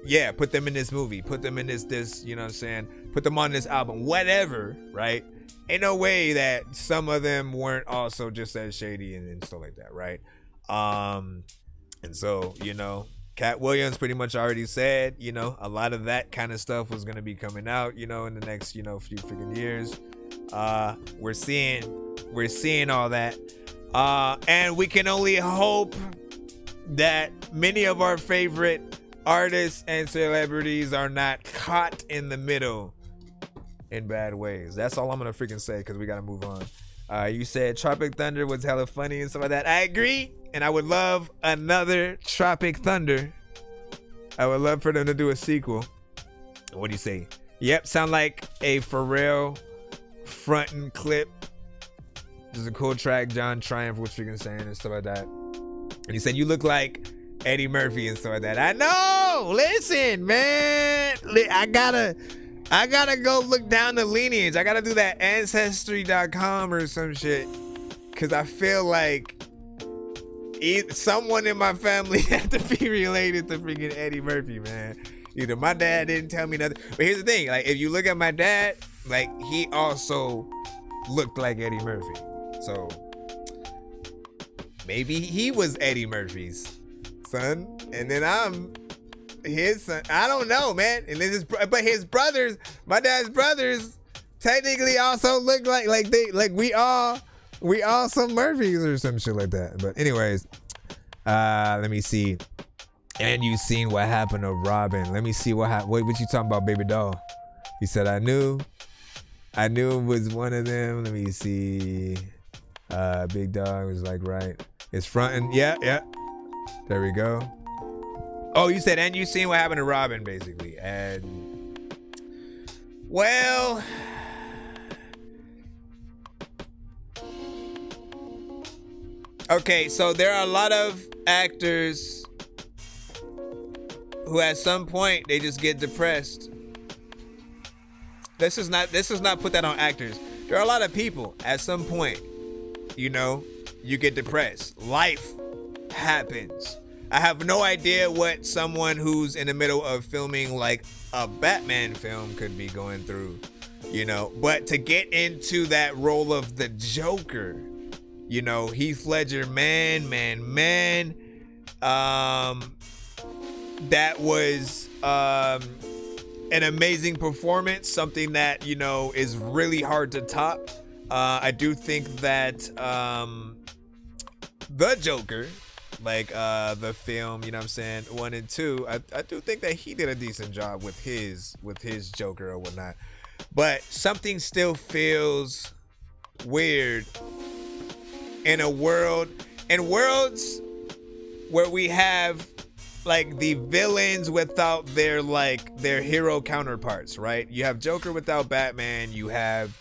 [SPEAKER 5] yeah, put them in this movie, put them in this, you know what I'm saying, put them on this album, whatever, right? Ain't no way that some of them weren't also just as shady and stuff like that, right? And so, you know, Cat Williams pretty much already said, you know, a lot of that kind of stuff was going to be coming out, you know, in the next, you know, few freaking years. We're seeing all that. And we can only hope that many of our favorite artists and celebrities are not caught in the middle in bad ways. That's all I'm gonna freaking say, because we gotta move on. You said Tropic Thunder was hella funny and stuff like that. I agree, and I would love another Tropic Thunder. I would love for them to do a sequel. What do you say? Yep, sound like a Pharrell frontin' clip. This is a cool track. John Triumph was freaking saying and stuff like that. And he said, you look like Eddie Murphy and stuff like that. I know. Listen, man. I gotta go look down the lineage. I gotta do that Ancestry.com or some shit. Because I feel like someone in my family had to be related to freaking Eddie Murphy, man. Either my dad didn't tell me nothing. But here's the thing. Like, if you look at my dad, like, he also looked like Eddie Murphy. So maybe he was Eddie Murphy's son, and then I'm his son. I don't know, man. And then but his brothers, my dad's brothers, technically also look like we all some Murphys or some shit like that. But anyways, let me see. And you seen what happened to Robin? Let me see what you talking about, baby doll? He said I knew it was one of them. Let me see. Big Dog was like, right. It's frontin'. Yeah. There we go. Oh, you said, and you seen what happened to Robin, basically. And, well, Okay, so there are a lot of actors who at some point they just get depressed. This is not put that on actors. There are a lot of people at some point, you know, you get depressed. Life happens. I have no idea what someone who's in the middle of filming like a Batman film could be going through, you know, but to get into that role of the Joker, you know, Heath Ledger, man, that was an amazing performance, something that, you know, is really hard to top. I do think that the Joker, like the film, you know what I'm saying, 1 and 2, I do think that he did a decent job with his Joker or whatnot, but something still feels weird in worlds where we have like the villains without their hero counterparts, right? You have Joker without Batman, you have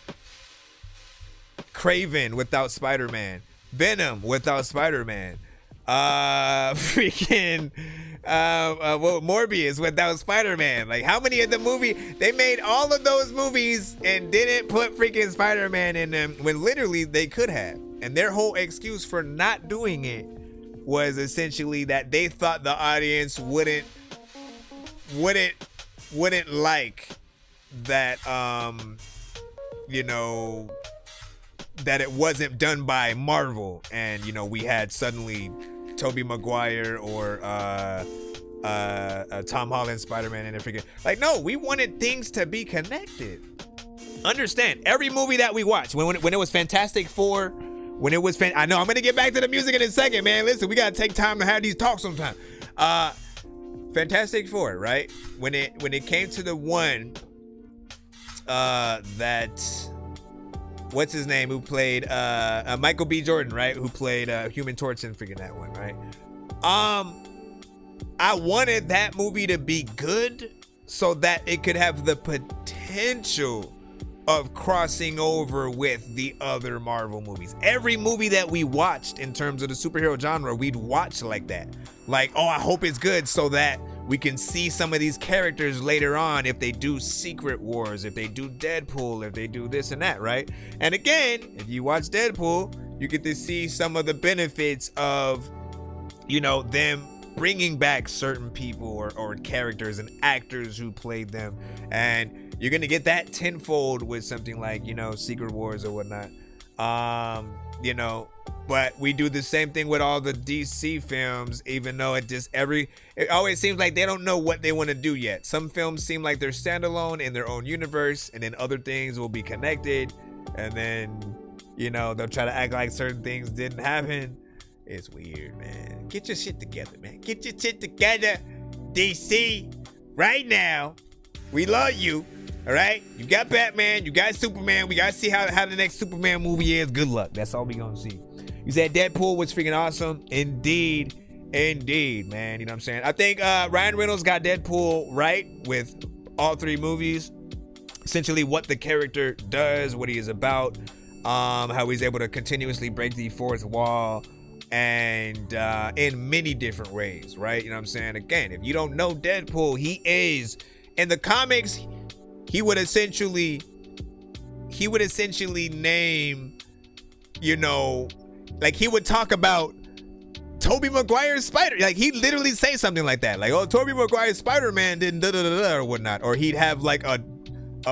[SPEAKER 5] Kraven without Spider-Man, Venom without Spider-Man, Morbius without Spider-Man. Like, how many of the they made all of those movies and didn't put freaking Spider-Man in them when literally they could have. And their whole excuse for not doing it was essentially that they thought the audience wouldn't like that, you know, that it wasn't done by Marvel, and you know, we had suddenly Tobey Maguire or Tom Holland Spider-Man and everything. Like, no, we wanted things to be connected. Understand, every movie that we watched, when it was Fantastic Four, when it was I know I'm gonna get back to the music in a second, man. Listen, we gotta take time to have these talks sometime. Fantastic Four, right? When it came to the one that, what's his name, who played Michael B. Jordan, right? Who played Human Torch and freaking that one, right? I wanted that movie to be good so that it could have the potential of crossing over with the other Marvel movies. Every movie that we watched in terms of the superhero genre, we'd watch like that. Like, oh, I hope it's good so that we can see some of these characters later on if they do Secret Wars, if they do Deadpool, if they do this and that, right? And again, if you watch Deadpool, you get to see some of the benefits of, you know, them bringing back certain people or characters and actors who played them. And you're going to get that tenfold with something like, you know, Secret Wars or whatnot. You know, but we do the same thing with all the DC films, even though it always seems like they don't know what they want to do yet. Some films seem like they're standalone in their own universe, and then other things will be connected, and then, you know, they'll try to act like certain things didn't happen. It's weird, man. Get your shit together, man. Get your shit together, DC, right now. We love you. All right, you got Batman, you got Superman. We gotta see how the next Superman movie is. Good luck. That's all we gonna see. You said Deadpool was freaking awesome. Indeed, man. You know what I'm saying? I think Ryan Reynolds got Deadpool right with all 3 movies. Essentially, what the character does, what he is about, how he's able to continuously break the fourth wall, and in many different ways, right? You know what I'm saying? Again, if you don't know Deadpool, he is in the comics. He would essentially name, you know, like he would talk about Tobey Maguire's Spider. Like he'd literally say something like that. Like, oh, Tobey Maguire's Spider-Man didn't da-da-da-da or whatnot. Or he'd have like a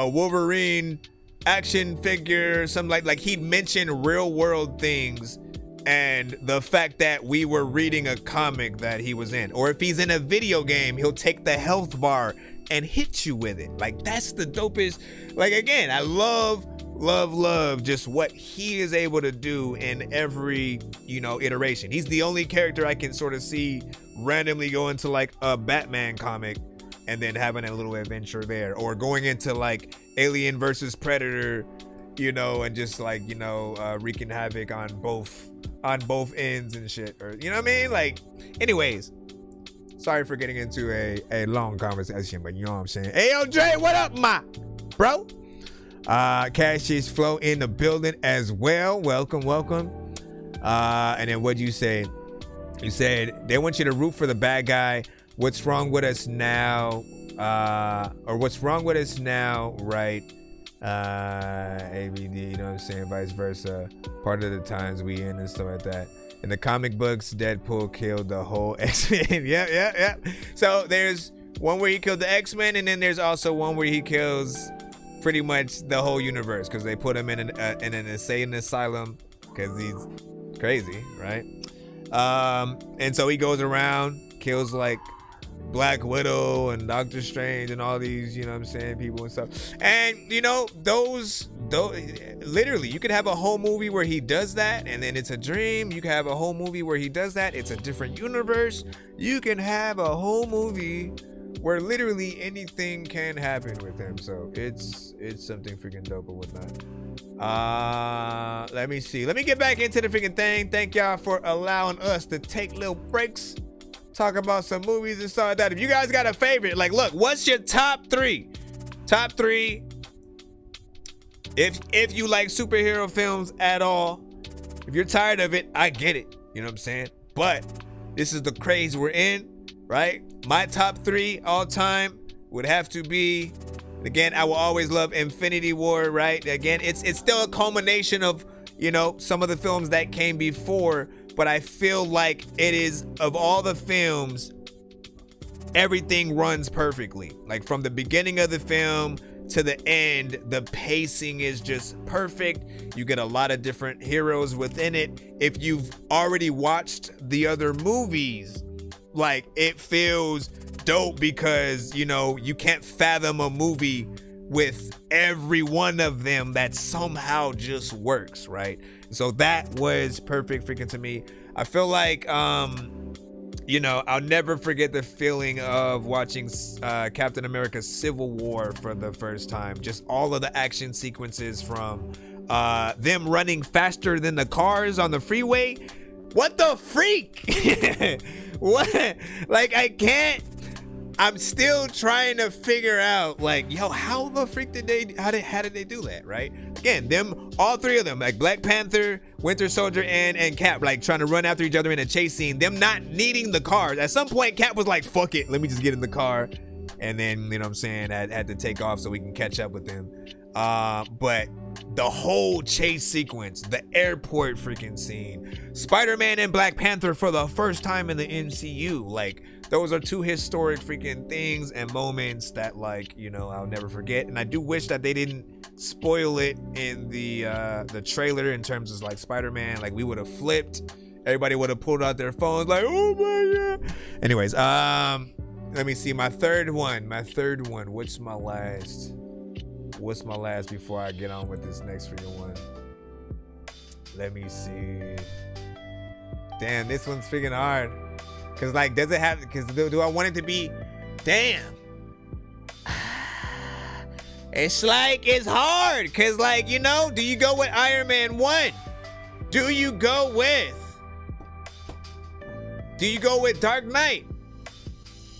[SPEAKER 5] Wolverine action figure, something like he'd mention real world things and the fact that we were reading a comic that he was in. Or if he's in a video game, he'll take the health bar and hit you with it. Like, that's the dopest. Like, again, I love just what he is able to do in every, you know, iteration. He's the only character I can sort of see randomly go into like a Batman comic and then having a little adventure there, or going into like Alien versus Predator, you know, and just like, you know, wreaking havoc on both ends and shit, or, you know what I mean? Like, anyways, sorry for getting into a long conversation, but you know what I'm saying. Hey, yo, Dre, what up, my bro? Cash is Flow in the building as well. Welcome. And then what'd you say? You said they want you to root for the bad guy. What's wrong with us now? Or what's wrong with us now, right? ABD, you know what I'm saying? Vice versa. Part of the times we in and stuff like that. In the comic books, Deadpool killed the whole X-Men. Yeah. So there's one where he killed the X-Men, and then there's also one where he kills pretty much the whole universe because they put him in an insane asylum because he's crazy, right? And so he goes around, kills like Black Widow and Doctor Strange and all these, you know what I'm saying, people and stuff. And you know, those literally, you could have a whole movie where he does that and then it's a dream. You can have a whole movie where he does that, it's a different universe. You can have a whole movie where literally anything can happen with him. So it's something freaking dope or whatnot. Let me see. Let me get back into the freaking thing. Thank y'all for allowing us to take little breaks, talk about some movies and stuff like that. If you guys got a favorite, like, look, what's your top three? Top three. If you like superhero films at all, if you're tired of it, I get it. You know what I'm saying? But this is the craze we're in, right? My top three all time would have to be, again, I will always love Infinity War, right? Again, it's still a culmination of, you know, some of the films that came before, but I feel like it is, of all the films, everything runs perfectly. Like from the beginning of the film to the end, the pacing is just perfect. You get a lot of different heroes within it. If you've already watched the other movies, like, it feels dope because, you know, you can't fathom a movie with every one of them that somehow just works, right? So that was perfect freaking to me. I feel like, you know, I'll never forget the feeling of watching Captain America Civil War for the first time. Just all of the action sequences from them running faster than the cars on the freeway. What the freak? What? Like, I'm still trying to figure out, like, yo, how the freak how did they do that, right? Again, all three of them, like Black Panther, Winter Soldier, and Cap, like trying to run after each other in a chase scene, them not needing the cars. At some point, Cap was like, fuck it, let me just get in the car. And then, you know what I'm saying, I had to take off so we can catch up with them. But the whole chase sequence, the airport freaking scene, Spider-Man and Black Panther for the first time in the MCU, like, those are two historic freaking things and moments that, like, you know, I'll never forget. And I do wish that they didn't spoil it in the trailer in terms of like Spider-Man. Like, we would have flipped. Everybody would have pulled out their phones like, oh my God. Anyways, let me see. My third one. What's my last before I get on with this next freaking one? Let me see. Damn, this one's freaking hard. Cause like, does it have? Cause do I want it to be? Damn. It's like, it's hard. Cause like, you know, do you go with Iron Man 1? Do you go with Dark Knight?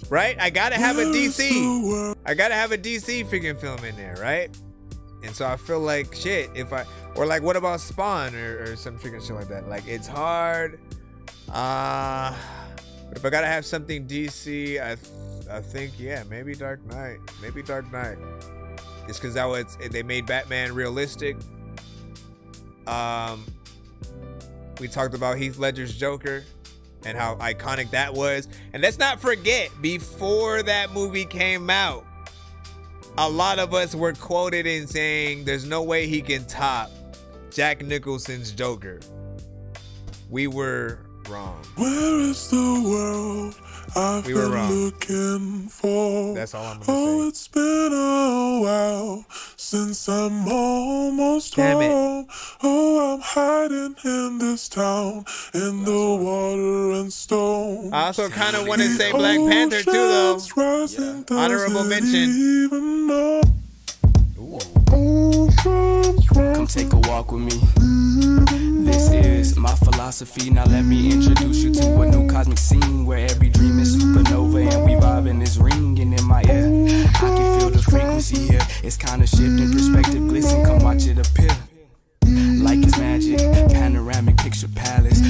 [SPEAKER 5] Right? I gotta have a DC. I gotta have a DC freaking film in there, right? And so I feel like shit. Or like, what about Spawn or some freaking shit like that? Like, it's hard. But if I gotta have something DC, I think, yeah, maybe Dark Knight. It's because they made Batman realistic. We talked about Heath Ledger's Joker and how iconic that was. And let's not forget, before that movie came out, a lot of us were quoted in saying there's no way he can top Jack Nicholson's Joker. We were wrong.
[SPEAKER 2] Where is the world I've been looking for?
[SPEAKER 5] That's all I'm gonna say.
[SPEAKER 2] It's been a while since I'm almost home. Oh, I'm hiding in this town in the water and stone.
[SPEAKER 5] I also kind of want to say Black Panther too, though. Yeah. Honorable mention.
[SPEAKER 10] Come take a walk with me. This is my philosophy. Now let me introduce you to a new cosmic scene where every dream is supernova and we vibe in this ring and in my ear. I can feel the frequency here. It's kind of shifting, perspective glisten. Come watch it appear. Like it's magic, panoramic picture palace.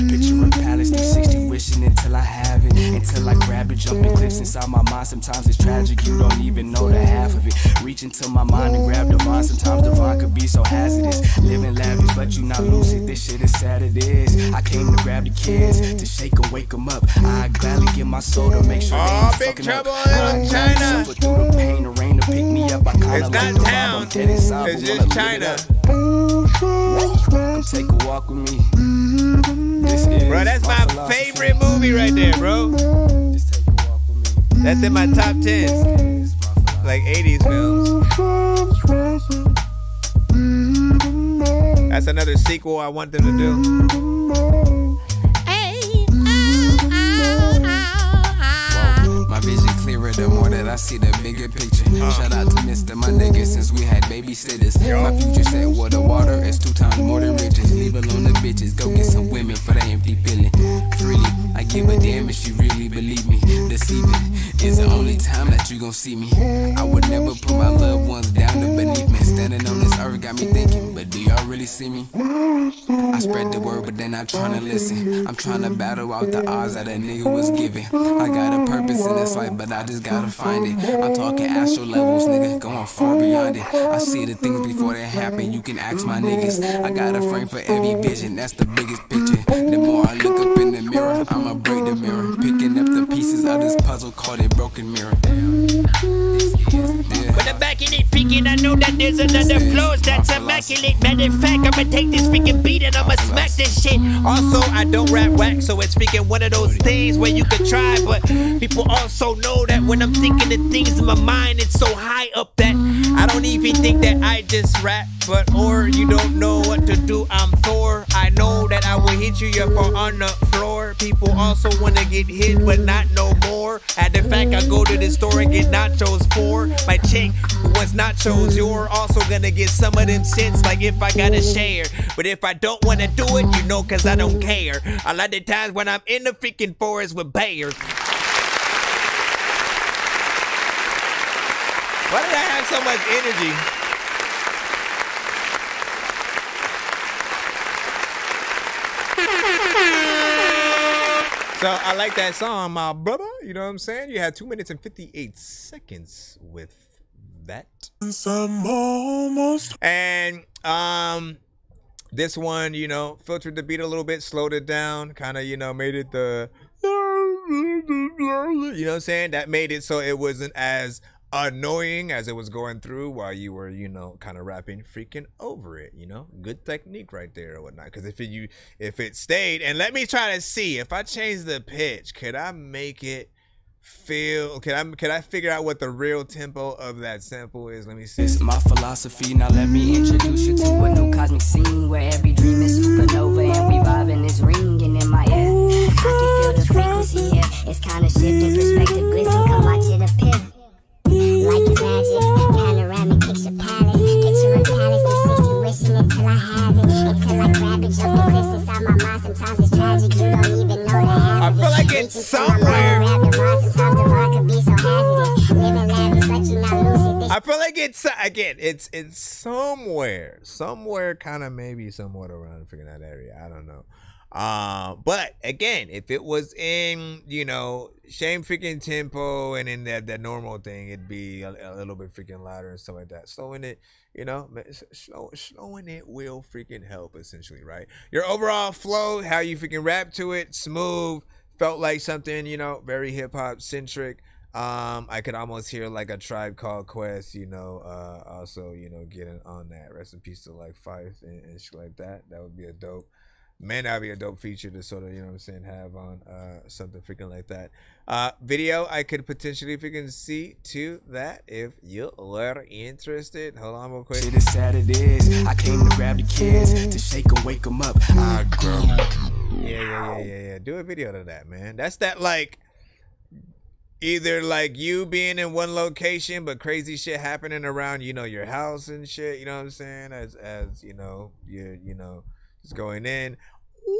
[SPEAKER 10] mind, sometimes it's tragic, you don't even know the half of it. Reach into my mind and grab the vine, sometimes the vine could be so hazardous. Living lavish, but you not lucid, this shit is sad it is. I came to grab the kids, to shake and wake them up. I gladly give my soul to make sure they ain't
[SPEAKER 5] Big
[SPEAKER 10] fucking
[SPEAKER 5] Trouble
[SPEAKER 10] up.
[SPEAKER 5] in China.
[SPEAKER 10] Through the pain, the rain to pick me up. I
[SPEAKER 5] It's not town, it's just China.
[SPEAKER 10] Come take a walk with me. This is
[SPEAKER 5] Bro, that's my favorite movie right there, bro. That's in my top 10. Like 80s films. That's another sequel I want them to do.
[SPEAKER 10] My vision clearer the more that I see the bigger picture. Shout out to Mr. My nigga since we had babysitters. My future said water is 2 times more than riches. Leave alone the bitches, go get some women for the empty feeling. Freely, I give a damn if she really believe me. Deceiving is the only time that you gon' see me. I would never put my loved ones down to beneath me. Standing on this earth got me thinking, but do y'all really see me? I spread the word, but they're not trying to listen. I'm trying to battle out the odds that a nigga was given. I got a purpose in this life, but I just gotta find it. I'm talking astral levels, nigga, going far beyond it. I see the things before they happen, you can ask my niggas. I got a frame for every vision, that's the biggest picture. The more I look up in the mirror, I'ma break the mirror. Picking up the pieces of this puzzle, called it broken mirror.
[SPEAKER 11] When I'm back in it, peeking, I know that there's another flow that's immaculate. Matter of fact, I'ma take this freaking beat and I'ma smack this shit.
[SPEAKER 5] Also, I don't rap whack, so it's freaking one of those things where you could try, but people also know that when I'm thinking of things in my mind, it's so high up that I don't even think that I just rap. But or you don't know what to do, I'm Thor. I know that I will hit you, you're on the floor. People also wanna get hit, but not no more. And the fact I go to the store and get nachos for my chick who wants nachos, you're also gonna get some of them cents, like if I gotta share. But if I don't wanna do it, you know, cause I don't care. A lot of times when I'm in the freaking forest with bears. Why did I have so much energy? So I like that song, my brother. You know what I'm saying? You had 2 minutes and 58 seconds with that. And this one, you know, filtered the beat a little bit, slowed it down, kind of, you know, made it the, you know what I'm saying? That made it so it wasn't as annoying as it was going through while you were, you know, kind of rapping freaking over it, you know. Good technique right there or whatnot. Because if it stayed, and let me try to see if I change the pitch, could I make it feel, could I figure out what the real tempo of that sample is? Let me see.
[SPEAKER 10] It's my philosophy, now let me introduce you to a new cosmic scene where every dream is supernova and we vibing is ringing in my ear. I can feel the frequency here, it's kind of shifting, perspective glisten, come watch it appear. Like it's magic, panoramic picture palace, picture a palace, 360 wishing until I have it, until I grab it, jump the cliffs inside my mind, sometimes it's tragic, you don't even know that I
[SPEAKER 5] feel like it's somewhere. I feel like it's, again, it's somewhere kind of maybe somewhat around freaking that area, I don't know. But again, if it was in, you know, same freaking tempo and in that normal thing, it'd be a little bit freaking louder and stuff like that. Slowing it, you know, slowing it will freaking help essentially, right? Your overall flow, how you freaking rap to it, smooth, felt like something, you know, very hip hop centric. I could almost hear like a Tribe Called Quest, you know, also, you know, getting on that. Rest in peace to like Fife and shit like that. That would be a dope. Man, that'd be a dope feature to sort of, you know what I'm saying, have on something freaking like that. Video, I could potentially freaking see to that if you were interested. Hold on real quick.
[SPEAKER 10] Shit is sad it is. I came to grab the kids, to shake and wake them up. I
[SPEAKER 5] Yeah. Do a video to that, man. That's that, like, either like you being in one location but crazy shit happening around, you know, your house and shit, you know what I'm saying, as you know, you're, you know, just going in,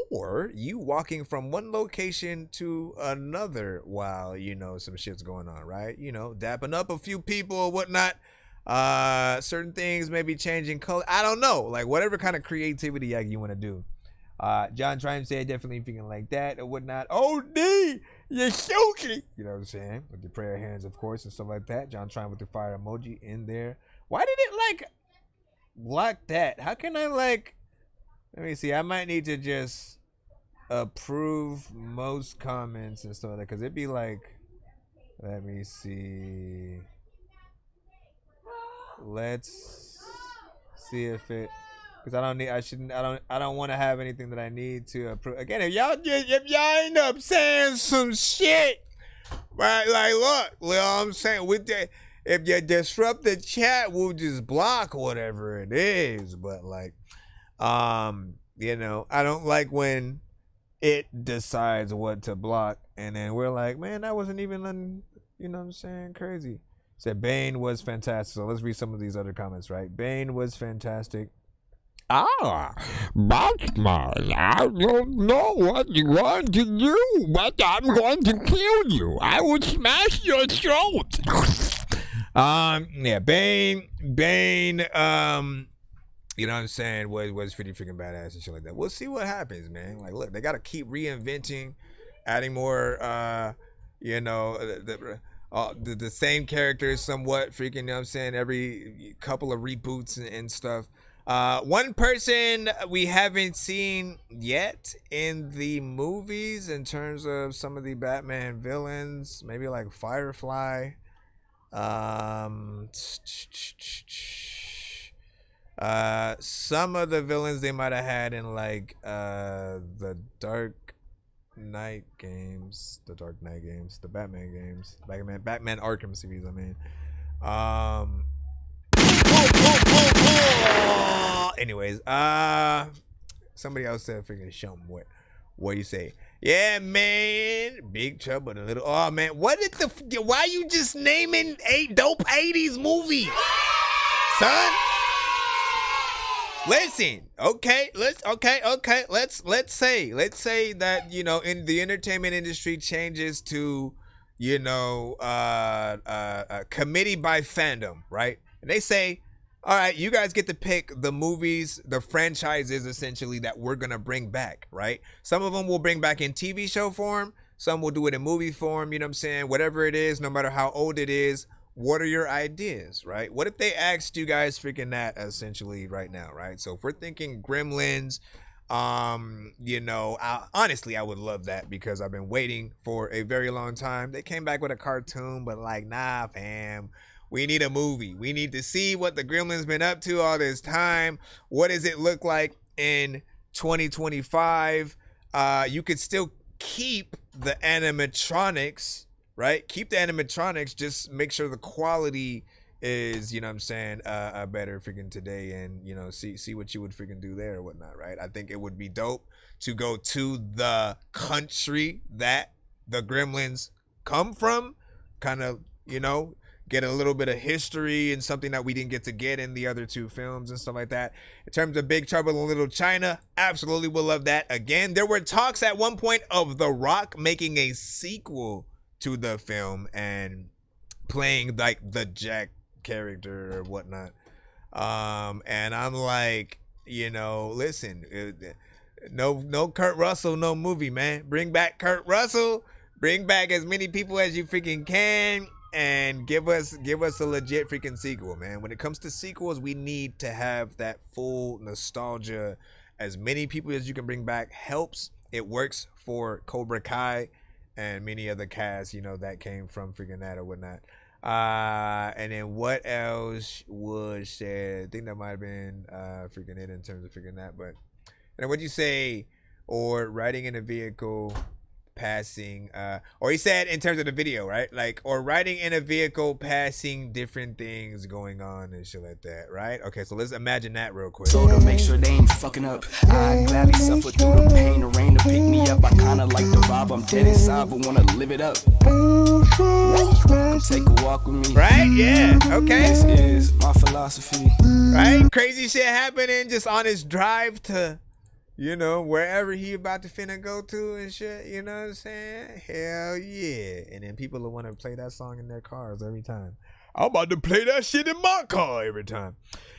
[SPEAKER 5] or you walking from one location to another while, you know, some shit's going on, right? You know, dapping up a few people or whatnot. Certain things maybe changing color. I don't know, like whatever kind of creativity you want to do. John Triumph said definitely feeling like that or whatnot. OD, you're shooting. You know what I'm saying? With the prayer hands, of course, and stuff like that. John Triumph with the fire emoji in there. Why did it like block that? How can I like? Let me see. I might need to just approve most comments and stuff like that, because it'd be like, let me see. Let's see if it, because I don't want to have anything that I need to approve. Again, if y'all end up saying some shit, right? Like, look, you know what I'm saying? With that, if you disrupt the chat, we'll just block whatever it is. But like, you know, I don't like when it decides what to block, and then we're like, man, that wasn't even, you know what I'm saying, crazy. Said Bane was fantastic. So let's read some of these other comments, right? Bane was fantastic.
[SPEAKER 13] Batman, I don't know what you're going to do, but I'm going to kill you. I will smash your throat.
[SPEAKER 5] Yeah, Bane, you know what I'm saying, was pretty freaking badass and shit like that. We'll see what happens, man. Like, look, they got to keep reinventing, adding more, you know, the same characters somewhat freaking, you know what I'm saying, every couple of reboots and stuff. One person we haven't seen yet in the movies in terms of some of the Batman villains, maybe like Firefly. Some of the villains they might have had in like the Dark Knight games, the Batman games, Batman Arkham series, I mean. Anyways, somebody else said freaking show them what you say. Yeah, man, Big Trouble in Little. Oh man, what is why you just naming dope 80s movies, son? Listen, okay, let's say that, you know, in the entertainment industry changes to, you know, committee by fandom, right? And they say, all right, you guys get to pick the movies, the franchises essentially that we're gonna bring back, right? Some of them will bring back in TV show form, some will do it in movie form, you know what I'm saying? Whatever it is, no matter how old it is, what are your ideas, right? What if they asked you guys freaking that essentially right now, right? So if we're thinking Gremlins, you know, honestly, I would love that because I've been waiting for a very long time. They came back with a cartoon, but like, nah, fam. We need a movie. We need to see what the Gremlins been up to all this time. What does it look like in 2025? You could still keep the animatronics, right? Keep the animatronics, just make sure the quality is, you know what I'm saying, better freaking today, and, you know, see what you would freaking do there or whatnot, right? I think it would be dope to go to the country that the Gremlins come from, kind of, you know, get a little bit of history and something that we didn't get to get in the other two films and stuff like that. In terms of Big Trouble in Little China, absolutely will love that. Again, there were talks at one point of The Rock making a sequel to the film and playing like the Jack character or whatnot. And I'm like, you know, listen, no Kurt Russell, no movie, man. Bring back Kurt Russell, bring back as many people as you freaking can, and give us a legit freaking sequel, man. When it comes to sequels, we need to have that full nostalgia. As many people as you can bring back helps. It works for Cobra Kai and many other casts, you know, that came from freaking that or whatnot. And then what else was said? I think that might have been freaking it in terms of freaking that. But and what'd you say? Or riding in a vehicle, passing, or he said in terms of the video, right? Like, or riding in a vehicle, passing different things going on and shit like that, right? Okay, so let's imagine that real quick.
[SPEAKER 10] So to make sure they ain't fucking up, I gladly suffer through the pain, the rain to pick me up. I kinda like the vibe, I'm dead inside, but wanna live it up. Come take a walk with me.
[SPEAKER 5] Right? Yeah. Okay.
[SPEAKER 10] This is my philosophy.
[SPEAKER 5] Right? Crazy shit happening just on his drive to, you know, wherever he about to finna go to and shit, you know what I'm saying? Hell yeah. And then people will want to play that song in their cars every time. I'm about to play that shit in my car every time.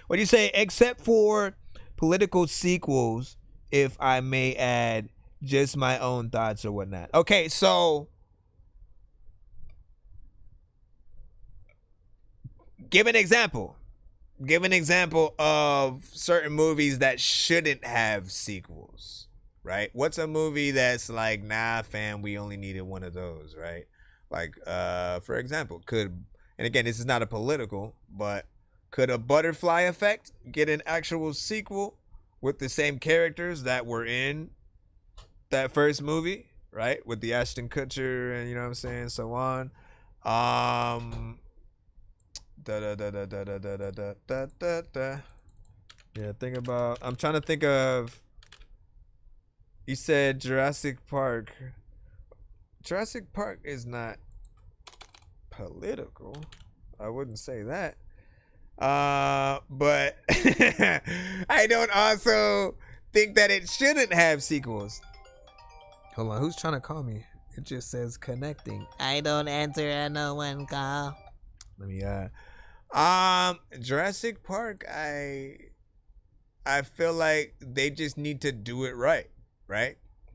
[SPEAKER 5] What do you say? Except for political sequels, if I may add just my own thoughts or whatnot. Okay, so give an example. Give an example of certain movies that shouldn't have sequels, right? What's a movie that's like, nah, fam, we only needed one of those, right? Like, for example, and again, this is not a political, but could a Butterfly Effect get an actual sequel with the same characters that were in that first movie, right? With the Ashton Kutcher and, you know what I'm saying, so on. Yeah, I'm trying to think of, you said Jurassic Park. Jurassic Park is not political. I wouldn't say that. But I don't also think that it shouldn't have sequels. Hold on, who's trying to call me? It just says connecting.
[SPEAKER 8] I don't answer a no one call.
[SPEAKER 5] Let me Jurassic Park, I feel like they just need to do it right?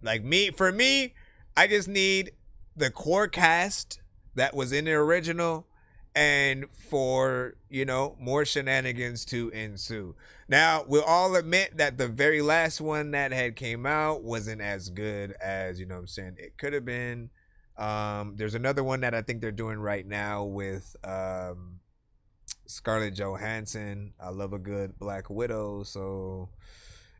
[SPEAKER 5] Like for me, I just need the core cast that was in the original, and for, you know, more shenanigans to ensue. Now, we'll all admit that the very last one that had came out wasn't as good as, you know what I'm saying, it could have been. There's another one that I think they're doing right now with Scarlett Johansson. I love a good Black Widow, so,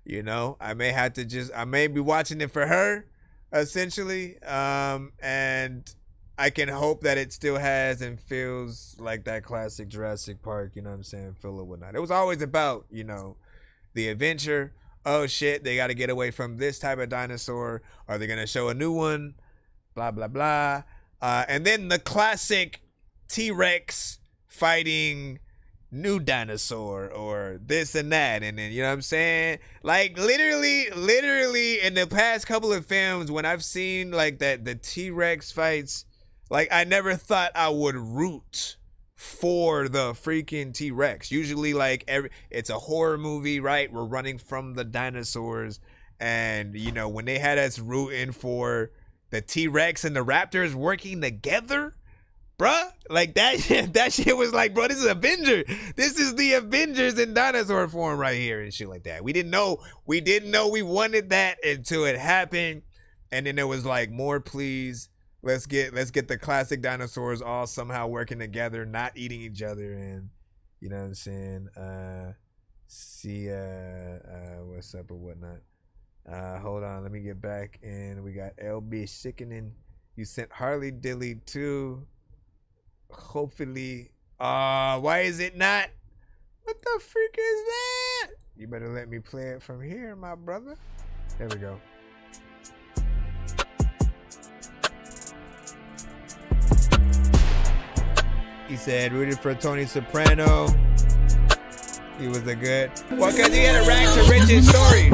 [SPEAKER 5] you know, I may be watching it for her, essentially, and I can hope that it still has and feels like that classic Jurassic Park, you know what I'm saying, feel or whatnot. It was always about, you know, the adventure. Oh shit, they got to get away from this type of dinosaur. Are they going to show a new one? Blah, blah, blah. And then the classic T-Rex fighting new dinosaur or this and that. And then, you know what I'm saying? Like literally in the past couple of films, when I've seen like that, the T-Rex fights, like, I never thought I would root for the freaking T-Rex. Usually, like, it's a horror movie, right? We're running from the dinosaurs. And, you know, when they had us rooting for the T-Rex and the Raptors working together, bruh, like, that shit was like, bro, this is Avenger. This is the Avengers in dinosaur form right here and shit like that. We didn't know we wanted that until it happened. And then there was like, more please. Let's get the classic dinosaurs all somehow working together, not eating each other, and you know what I'm saying. See what's up or whatnot. Hold on, let me get back in. We got LB Sickening. You sent Harley Dilly too. Hopefully, why is it not? What the freak is that? You better let me play it from here, my brother. There we go. He said, rooted for Tony Soprano. He was a good. Well, because he had a rags to riches story.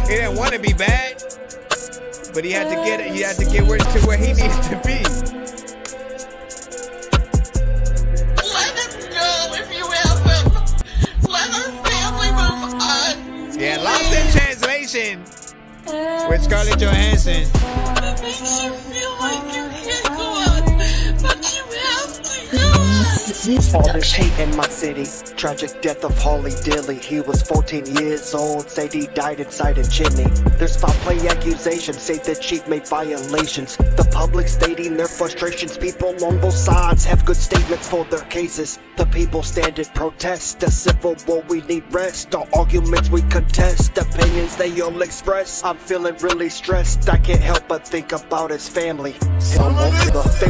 [SPEAKER 5] He didn't want to be bad, but he had to get it. He had to get to where he needed to be.
[SPEAKER 12] Let him go if you help him. Let our family move on.
[SPEAKER 5] Yeah, Lost in Translation with Scarlett Johansson.
[SPEAKER 12] It makes you feel like you can't go on, but you have to go on.
[SPEAKER 23] All this hate in my city. Tragic death of Holly Dilly. He was 14 years old, said he died inside a chimney. There's foul play accusations, say the chief made violations. The public stating their frustrations. People on both sides have good statements for their cases. The people stand in protest. The civil war, we need rest. All arguments we contest. Opinions they all express. I'm feeling really stressed. I can't help but think about his family. They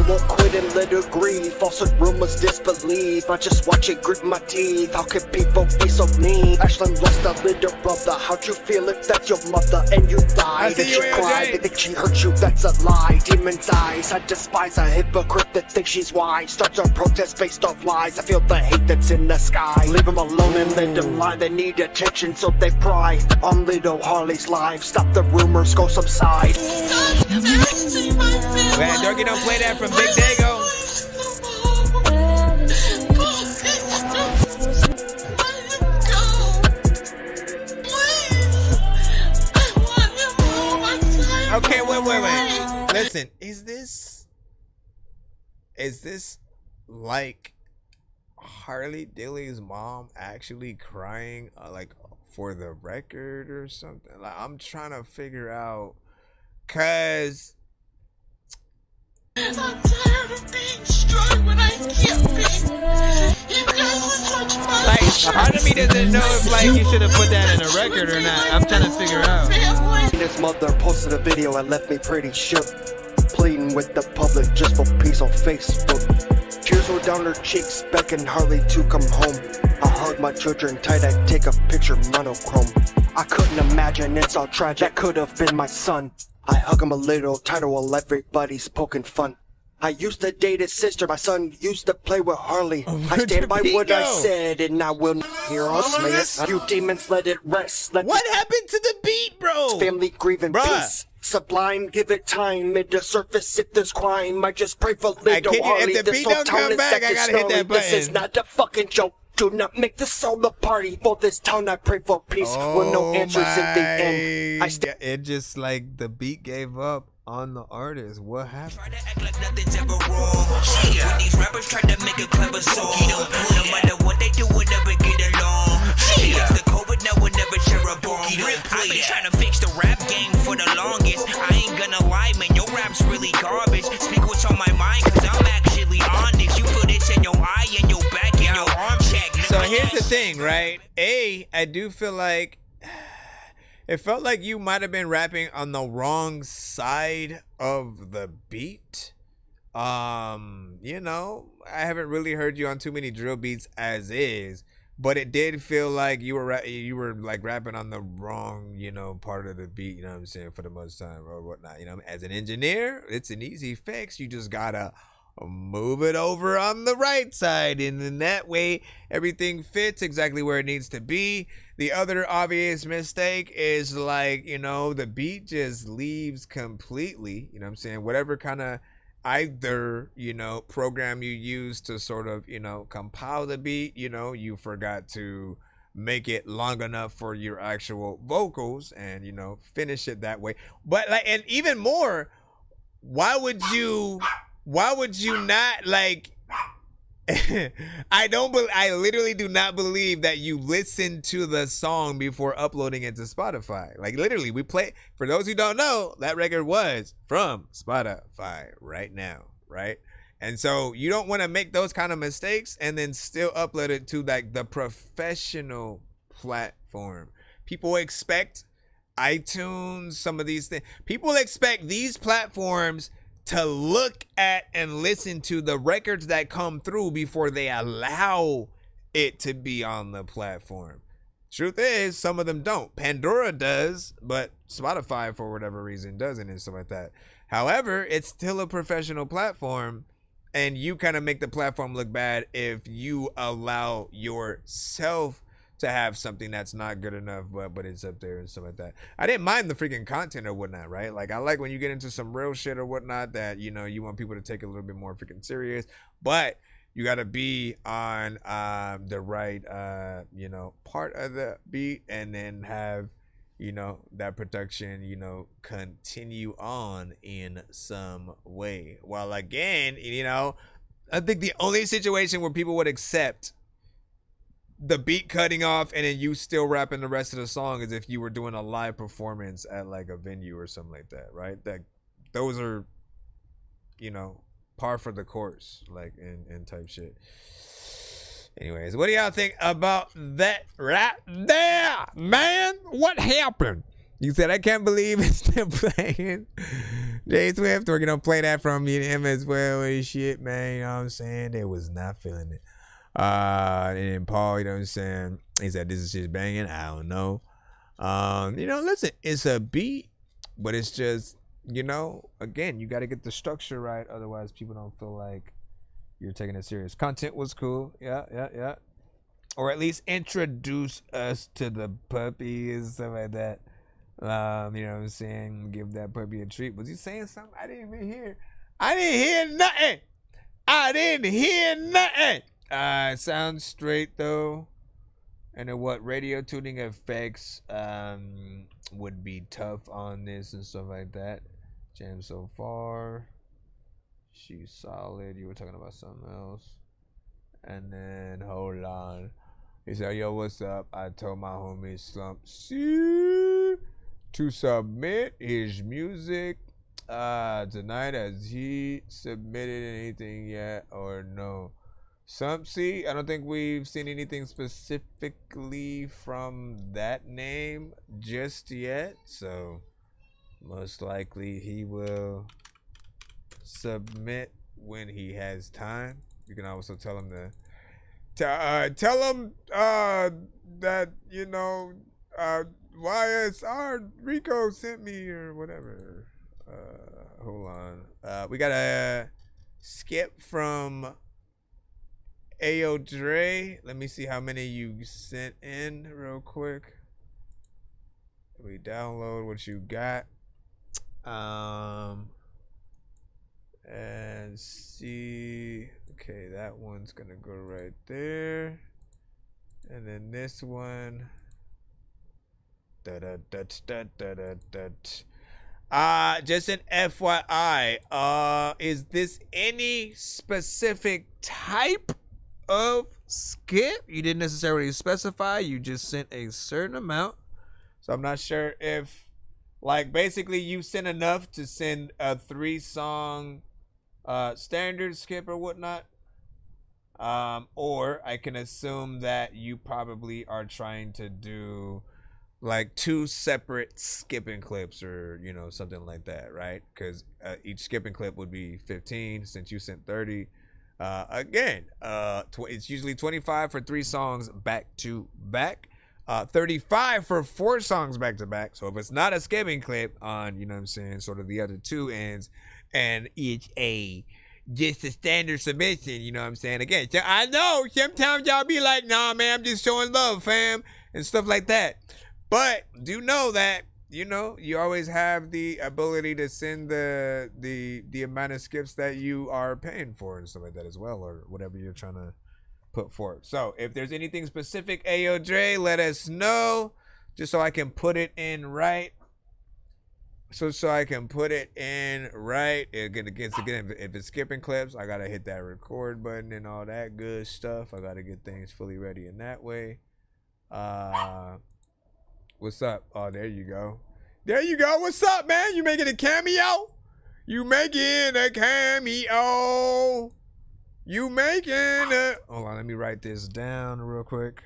[SPEAKER 23] won't quit and let her grieve. Falsehood, rumors, disbelief. I just watch it grit my teeth. How can people be so mean? Ashlyn lost a little brother. How'd you feel if that's your mother and you died? Did she cry? They think she hurt you? That's a lie. Demon's eyes. I despise a hypocrite that thinks she's wise. Starts a protest based off lies. I feel the hate that's in the sky. Leave them alone and let them lie. They need attention, so they pry on little Harley's life. Stop the rumors, go subside.
[SPEAKER 5] Man, Dorky don't play that from Big Dago. listen, is this like Harley Dilly's mom actually crying like for the record or something? Like, I'm trying to figure out, cause
[SPEAKER 12] I'm tired of being strong when I can't be. You guys touch my
[SPEAKER 5] like, part of me doesn't know if like you should have put that in a record or not. I'm trying to figure out.
[SPEAKER 23] His mother posted a video and left me pretty shook, pleading with the public just for peace on Facebook. Tears were down her cheeks, beckoning Harley to come home. I hugged my children tight, I'd take a picture monochrome. I couldn't imagine it's all tragic, that could have been my son. I hug him a little tighter while everybody's poking fun. I used to date his sister, my son used to play with Harley. I stand by what I said and I will not hear us, man. You demons, let it rest.
[SPEAKER 5] What happened to the beat, bro?
[SPEAKER 23] Family grieving peace. Sublime, give it time. Mid the surface, if there's crime, I just pray for little Harley.
[SPEAKER 5] If the beat don't come back, I gotta hit that button.
[SPEAKER 23] This is not a fucking joke. Do not make this solo party. For this town, I pray for peace. With no answers in the end.
[SPEAKER 5] It just like the beat gave up on the artist. What happened?
[SPEAKER 11] Nothing's ever wrong. When these rappers try to make a clever song, no matter what they do, we'll never get along. It's the COVID, now we'll never share a bomb. I've been trying to fix the rap game for the longest. I ain't gonna lie, man, your rap's really garbage. Speak what's on my mind, cause I'm actually honest. You feel this in your eye and your back and your arm check.
[SPEAKER 5] So here's the thing, right? I do feel like it felt like you might have been rapping on the wrong side of the beat. You know, I haven't really heard you on too many drill beats as is, but it did feel like you were like rapping on the wrong, you know, part of the beat, you know what I'm saying, for the most time or whatnot. You know, as an engineer, it's an easy fix. You just gotta move it over on the right side, and in that way everything fits exactly where it needs to be. The other obvious mistake is, like, you know, the beat just leaves completely, you know what I'm saying, whatever kind of either, you know, program you use to sort of, you know, compile the beat, you know, you forgot to make it long enough for your actual vocals and, you know, finish it that way. But like, and even more, why would you not, like, I literally do not believe that you listened to the song before uploading it to Spotify. Like, literally, we play, for those who don't know, that record was from Spotify right now, right? And so you don't want to make those kind of mistakes and then still upload it to, like, the professional platform. People expect iTunes, some of these things. People expect these platforms to look at and listen to the records that come through before they allow it to be on the platform. Truth is, some of them don't. Pandora does, but Spotify, for whatever reason, doesn't, and stuff like that. However, it's still a professional platform, and you kind of make the platform look bad if you allow yourself to have something that's not good enough, but it's up there and stuff like that. I didn't mind the freaking content or whatnot, right? Like, I like when you get into some real shit or whatnot that, you know, you want people to take a little bit more freaking serious, but you got to be on the right, you know, part of the beat, and then have, you know, that production, you know, continue on in some way. While again, you know, I think the only situation where people would accept the beat cutting off and then you still rapping the rest of the song is if you were doing a live performance at like a venue or something like that, right? That those are, you know, par for the course, like, in type shit. Anyways, what do y'all think about that right there, man? What happened? You said, I can't believe it's still playing. Jay Swift, we're gonna play that from him as well and shit, man. You know what I'm saying? They was not feeling it. And then Paul, you know what I'm saying, he said, this is just banging. I don't know. You know, listen, it's a beat, but it's just, you know, again, you got to get the structure right. Otherwise, people don't feel like you're taking it serious. Content was cool. Yeah. Or at least introduce us to the puppy and stuff like that. You know what I'm saying? Give that puppy a treat. Was he saying something? I didn't hear nothing. Sounds straight though. And then what radio tuning effects would be tough on this and stuff like that.
[SPEAKER 4] Jam so far. She's solid. You were talking about something else. And then, hold on. He said, yo, what's up? I told my homie Slump C to submit his music tonight. Has he submitted anything yet or no? Slump C, I don't think we've seen anything specifically from that name just yet. So most likely he will submit when he has time. You can also tell him tell him that, you know, YSR Rico sent me or whatever. Hold on. We got a skip from Ayo Dre. Let me see how many you sent in real quick. We download what you got. And see. Okay, that one's gonna go right there. And then this one. Just an FYI. Is this any specific type of skip? You didn't necessarily specify. You just sent a certain amount. So I'm not sure if, like, basically you sent enough to send a 3-song standard skip or whatnot. Or I can assume that you probably are trying to do like 2 separate skipping clips or, you know, something like that, right? Because each skipping clip would be 15 since you sent 30. Again, it's usually 25 for 3 songs back to back. 35 for 4 songs back to back. So if it's not a skipping clip on, you know what I'm saying, sort of the other 2 ends, and it's just a standard submission, you know what I'm saying? Again, so I know sometimes y'all be like, nah, man, I'm just showing love, fam, and stuff like that. But do know that, you know, you always have the ability to send the amount of skips that you are paying for and stuff like that as well, or whatever you're trying to put forth. So if there's anything specific, Ayo Dre, let us know, just so I can put it in right. So I can put it in right. Again, if it's skipping clips, I gotta hit that record button and all that good stuff. I gotta get things fully ready in that way. What's up? Oh, there you go. There you go. What's up, man? You making a cameo? You making a cameo? You making a... Hold on, let me write this down real quick.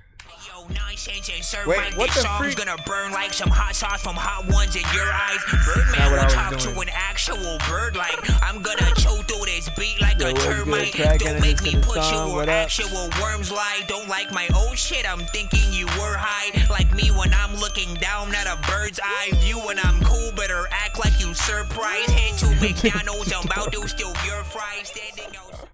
[SPEAKER 11] Yo, Nonsenze and serve
[SPEAKER 4] Wait,
[SPEAKER 11] like
[SPEAKER 4] what
[SPEAKER 11] this
[SPEAKER 4] the
[SPEAKER 11] song's
[SPEAKER 4] freak?
[SPEAKER 11] gonna burn like some hot sauce from hot ones in your eyes. Birdman will talk to an actual bird like I'm gonna choke through this beat like a termite. Don't make me put you where actual worms lie. Don't like my old shit, I'm thinking you were high. Like me when I'm looking down at a bird's eye view. When I'm cool, better act like you surprised. Head to McDonald's, I'm about to steal your fries. Standing out.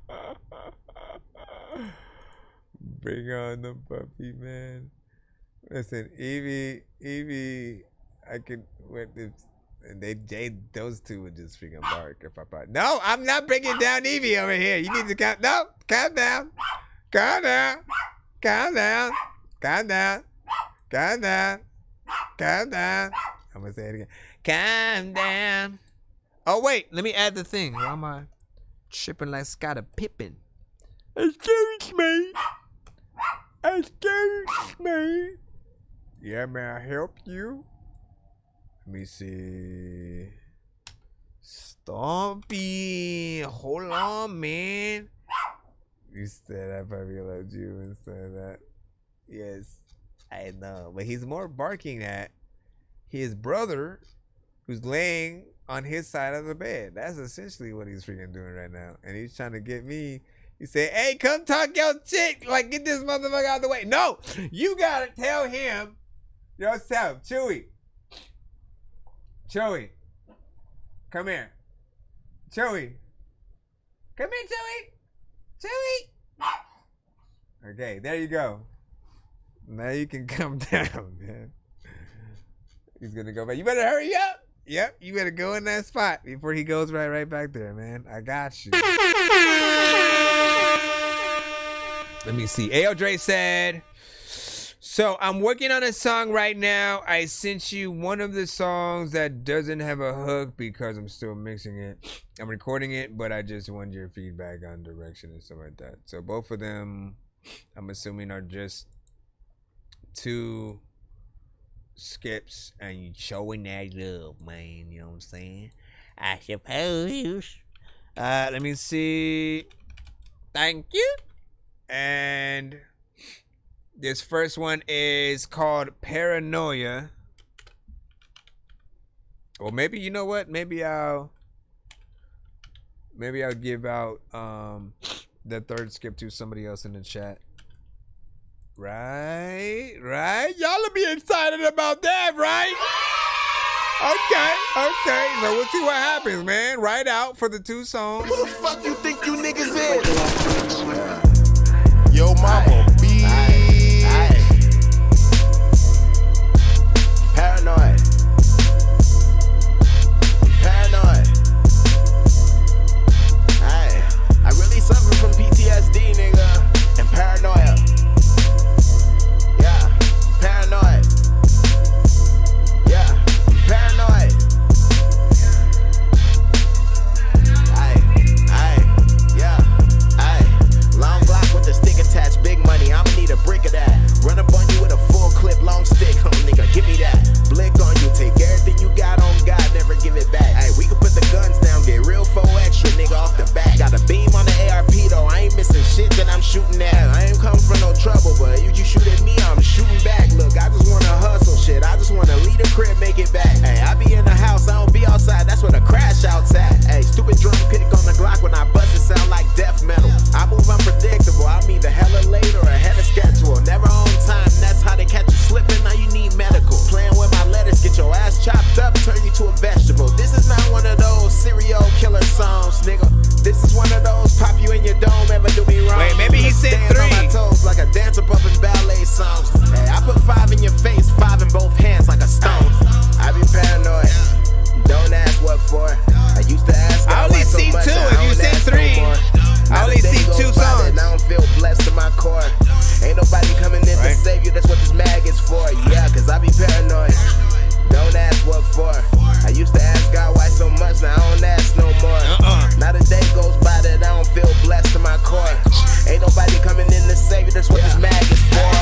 [SPEAKER 4] Bring on the puppy, man. Listen, Evie, I can. Those 2 would just freaking bark if I thought. No, I'm not bringing down Evie over here. You need to calm. No, calm down. Calm down. Calm down. Calm down. Calm down. Calm down. I'm gonna say it again. Calm down. Oh wait, let me add the thing. Why am I tripping like Scottie Pippen? Excuse me. Excuse me. Yeah, may I help you? Let me see. Stompy. Hold on, man. You said I probably loved you instead of that. Yes, I know. But he's more barking at his brother who's laying on his side of the bed. That's essentially what he's freaking doing right now. And he's trying to get me. He said, hey, come talk your shit. Like, get this motherfucker out of the way. No, you gotta tell him yourself. Chewy. Chewy. Come here. Chewy. Come here, Chewy. Chewy. Okay, there you go. Now you can come down, man. He's gonna go back. You better hurry up. Yep, you better go in that spot before he goes right back there, man. I got you. Let me see. Ayo Dre said,
[SPEAKER 5] So I'm working on a song right now. I sent you one of the songs that doesn't have a hook because I'm still mixing it. I'm recording it, but I just want your feedback on direction and stuff like that. So both of them, I'm assuming, are just 2 skips and you showing that love, man. You know what I'm saying? I suppose. Let me see. Thank you. And this first one is called Paranoia. Or maybe, you know what? Maybe I'll give out the third skip to somebody else in the chat. Right? Y'all will be excited about that, right? Okay. So we'll see what happens, man. Right out for the 2 songs.
[SPEAKER 7] Who the fuck you think you niggas is? Yo, mama, B. Paranoid. I really suffer from PTSD, nigga. And paranoia. Yeah, paranoid. Yeah, paranoid. Long block with the stick attached, big money. I'ma need a brick of that. Run up on you with a full clip, long stick. Oh, nigga, give me that. Blick on you, take everything you got on God, never give it back. Hey, we can put the guns down, get real 4 extra, nigga, off the back. Got a beam on the ARP though, I ain't missing shit that I'm shooting at. I ain't coming for no trouble, but you shoot at me, I'm shooting back. Look, I just wanna hustle shit, I just wanna leave the crib, make it back. Hey, I be in the house, I don't be outside, that's where the crash out's at. Hey, stupid drum pick on the Glock when I bust it, sound like death metal. I move unpredictable, I'm either hella late or ahead of schedule. Never on time, that's how they catch you slipping, now you need medical. Playing with my letters, get your ass chopped up, turn you to a vegetable. This is not one of those serial killer songs, nigga. This is one of those pop you in your dome, ever do me wrong.
[SPEAKER 5] Wait, maybe he said 3.
[SPEAKER 7] On my toes like a dancer bumping ballet songs. Hey, I put 5 in your face, 5 in both hands like a stone. I be paranoid, don't ask what for. I used to ask
[SPEAKER 5] I only see so 2 if you said 3. I only see 2 songs.
[SPEAKER 7] I don't feel blessed to my core. Ain't nobody coming in to save you, that's what this mag is for. Yeah, cause I be paranoid, don't ask what for. I used to ask God why so much, now I don't ask no more. Not a day goes by that I don't feel blessed to my core. Ain't nobody coming in to save you, that's what this mag is for.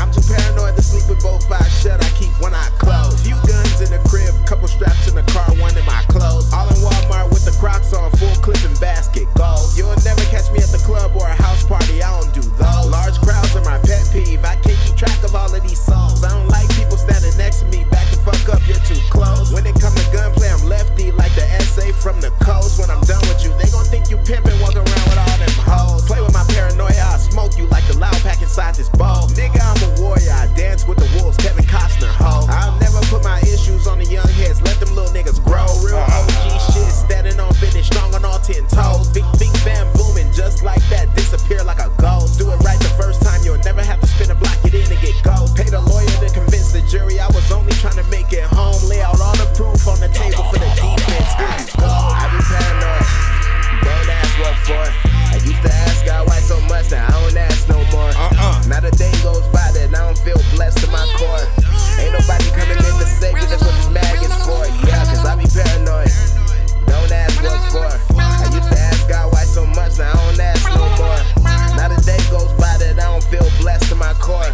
[SPEAKER 7] I'm too paranoid to sleep with both eyes shut, I keep one eye closed. Few guns in the crib, couple straps in the car, one in my clothes. All in Walmart with the Crocs on, full clip and basket gold. You'll never catch me at the club or a house party, I don't do those. Large crowds are my pet peeve, I can't keep track of all of these songs. I don't like people standing next to me, back the fuck up, you're too close. When it come to gunplay, I'm lefty like the essay from the coast. When I'm done with you, they gon' think you pimpin', walk around with all them hoes. Play with my paranoia, I'll smoke you like the loud pack inside this bowl. Nigga, I'm a warrior, I dance with the wolves, Kevin Costner, ho. I'll never put my issues on the young heads, let them little niggas grow. Real OG shit, standing on business, strong on all 10 toes. Big bam booming, just like that, disappear like a ghost. Do it right the first time, you'll never have to spin a block, get in and get ghost. Paid a lawyer to convince the jury I was only trying to make it home. Lay out all the proof on the table for the defense. I be paranoid, don't ask what for. I used to ask God why so much, now I don't ask no more. Not a day goes by that I don't feel blessed to my core. Ain't nobody coming in to save you, that's what this mag is for. Yeah, cause I be paranoid, don't ask what for. I used to ask God why so much, now I don't ask no more. Not a day goes by that I don't feel blessed to my core.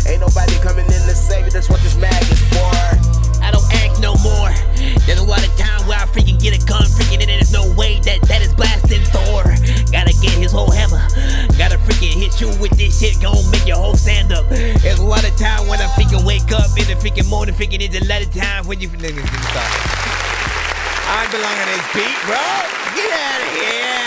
[SPEAKER 7] Ain't nobody coming in to save you, that's what this mag is for.
[SPEAKER 11] I don't ask no more. There's a lot of time where I freaking get a gun, freaking, and there's no way that is blasting Thor. Gotta get his whole hammer. Gotta freaking hit you with this shit, gon' make your whole stand up. There's a lot of time when I freaking wake up in the freaking morning, freaking it's a lot of time when you niggas can stop. I belong on this beat, bro. Get out of here.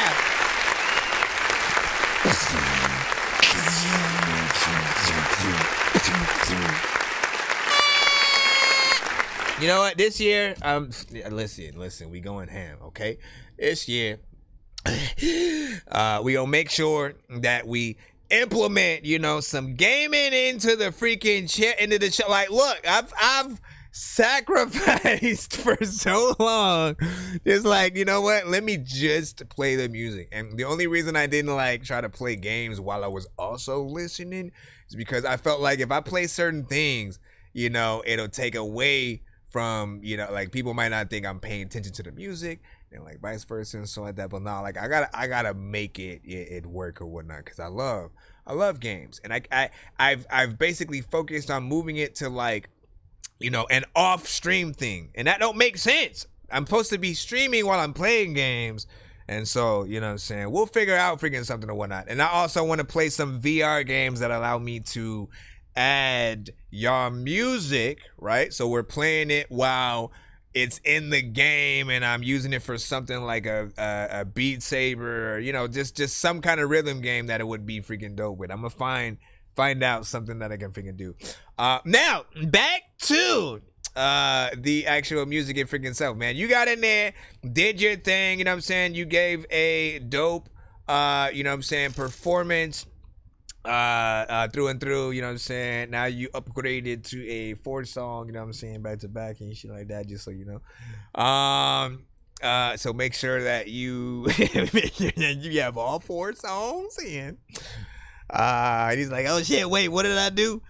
[SPEAKER 5] You know what? This year, listen, we going ham, okay? This year, we gonna make sure that we implement, some gaming into the freaking into the show. Like, look, I've sacrificed for so long. Just like, you know what? Let me just play the music. And the only reason I didn't like try to play games while I was also listening is because I felt like if I play certain things, you know, it'll take away from, you know, like people might not think I'm paying attention to the music and like vice versa and so like that. But no, like I gotta make it work or whatnot, because I love games. And I've basically focused on moving it to like, you know, an off stream thing, and that don't make sense. I'm supposed to be streaming while I'm playing games. And so, you know what I'm saying, we'll figure out freaking something or whatnot. And I also want to play some VR games that allow me to add your music, right? So we're playing it while it's in the game, and I'm using it for something like a Beat Saber, or, you know, just some kind of rhythm game that it would be freaking dope with. I'm gonna find out something that I can freaking do. Now back to the actual music and freaking self, man. You got in there, did your thing, you know what I'm saying? You gave a dope you know what I'm saying, performance through and through, you know what I'm saying? Now you upgraded to a 4 song, you know what I'm saying, back to back and shit like that, just so you know. So make sure that you you have all 4 songs in. And he's like, oh shit, wait, what did I do?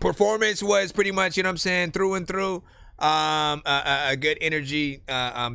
[SPEAKER 5] Performance was pretty much, you know what I'm saying, through and through. A good energy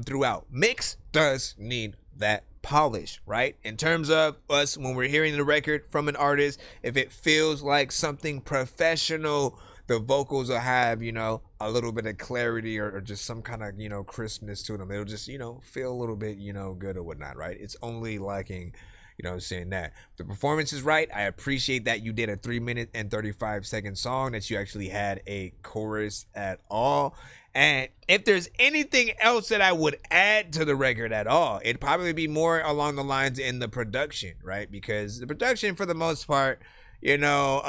[SPEAKER 5] throughout. Mix does need that polish, right? In terms of us, when we're hearing the record from an artist, if it feels like something professional, the vocals will have, you know, a little bit of clarity or just some kind of, you know, crispness to them. It'll just, you know, feel a little bit, you know, good or whatnot, right? It's only lacking, you know what I'm saying, that the performance is right. I appreciate that you did a 3-minute and 35-second song, that you actually had a chorus at all. And if there's anything else that I would add to the record at all, it'd probably be more along the lines in the production, right? Because the production, for the most part, you know,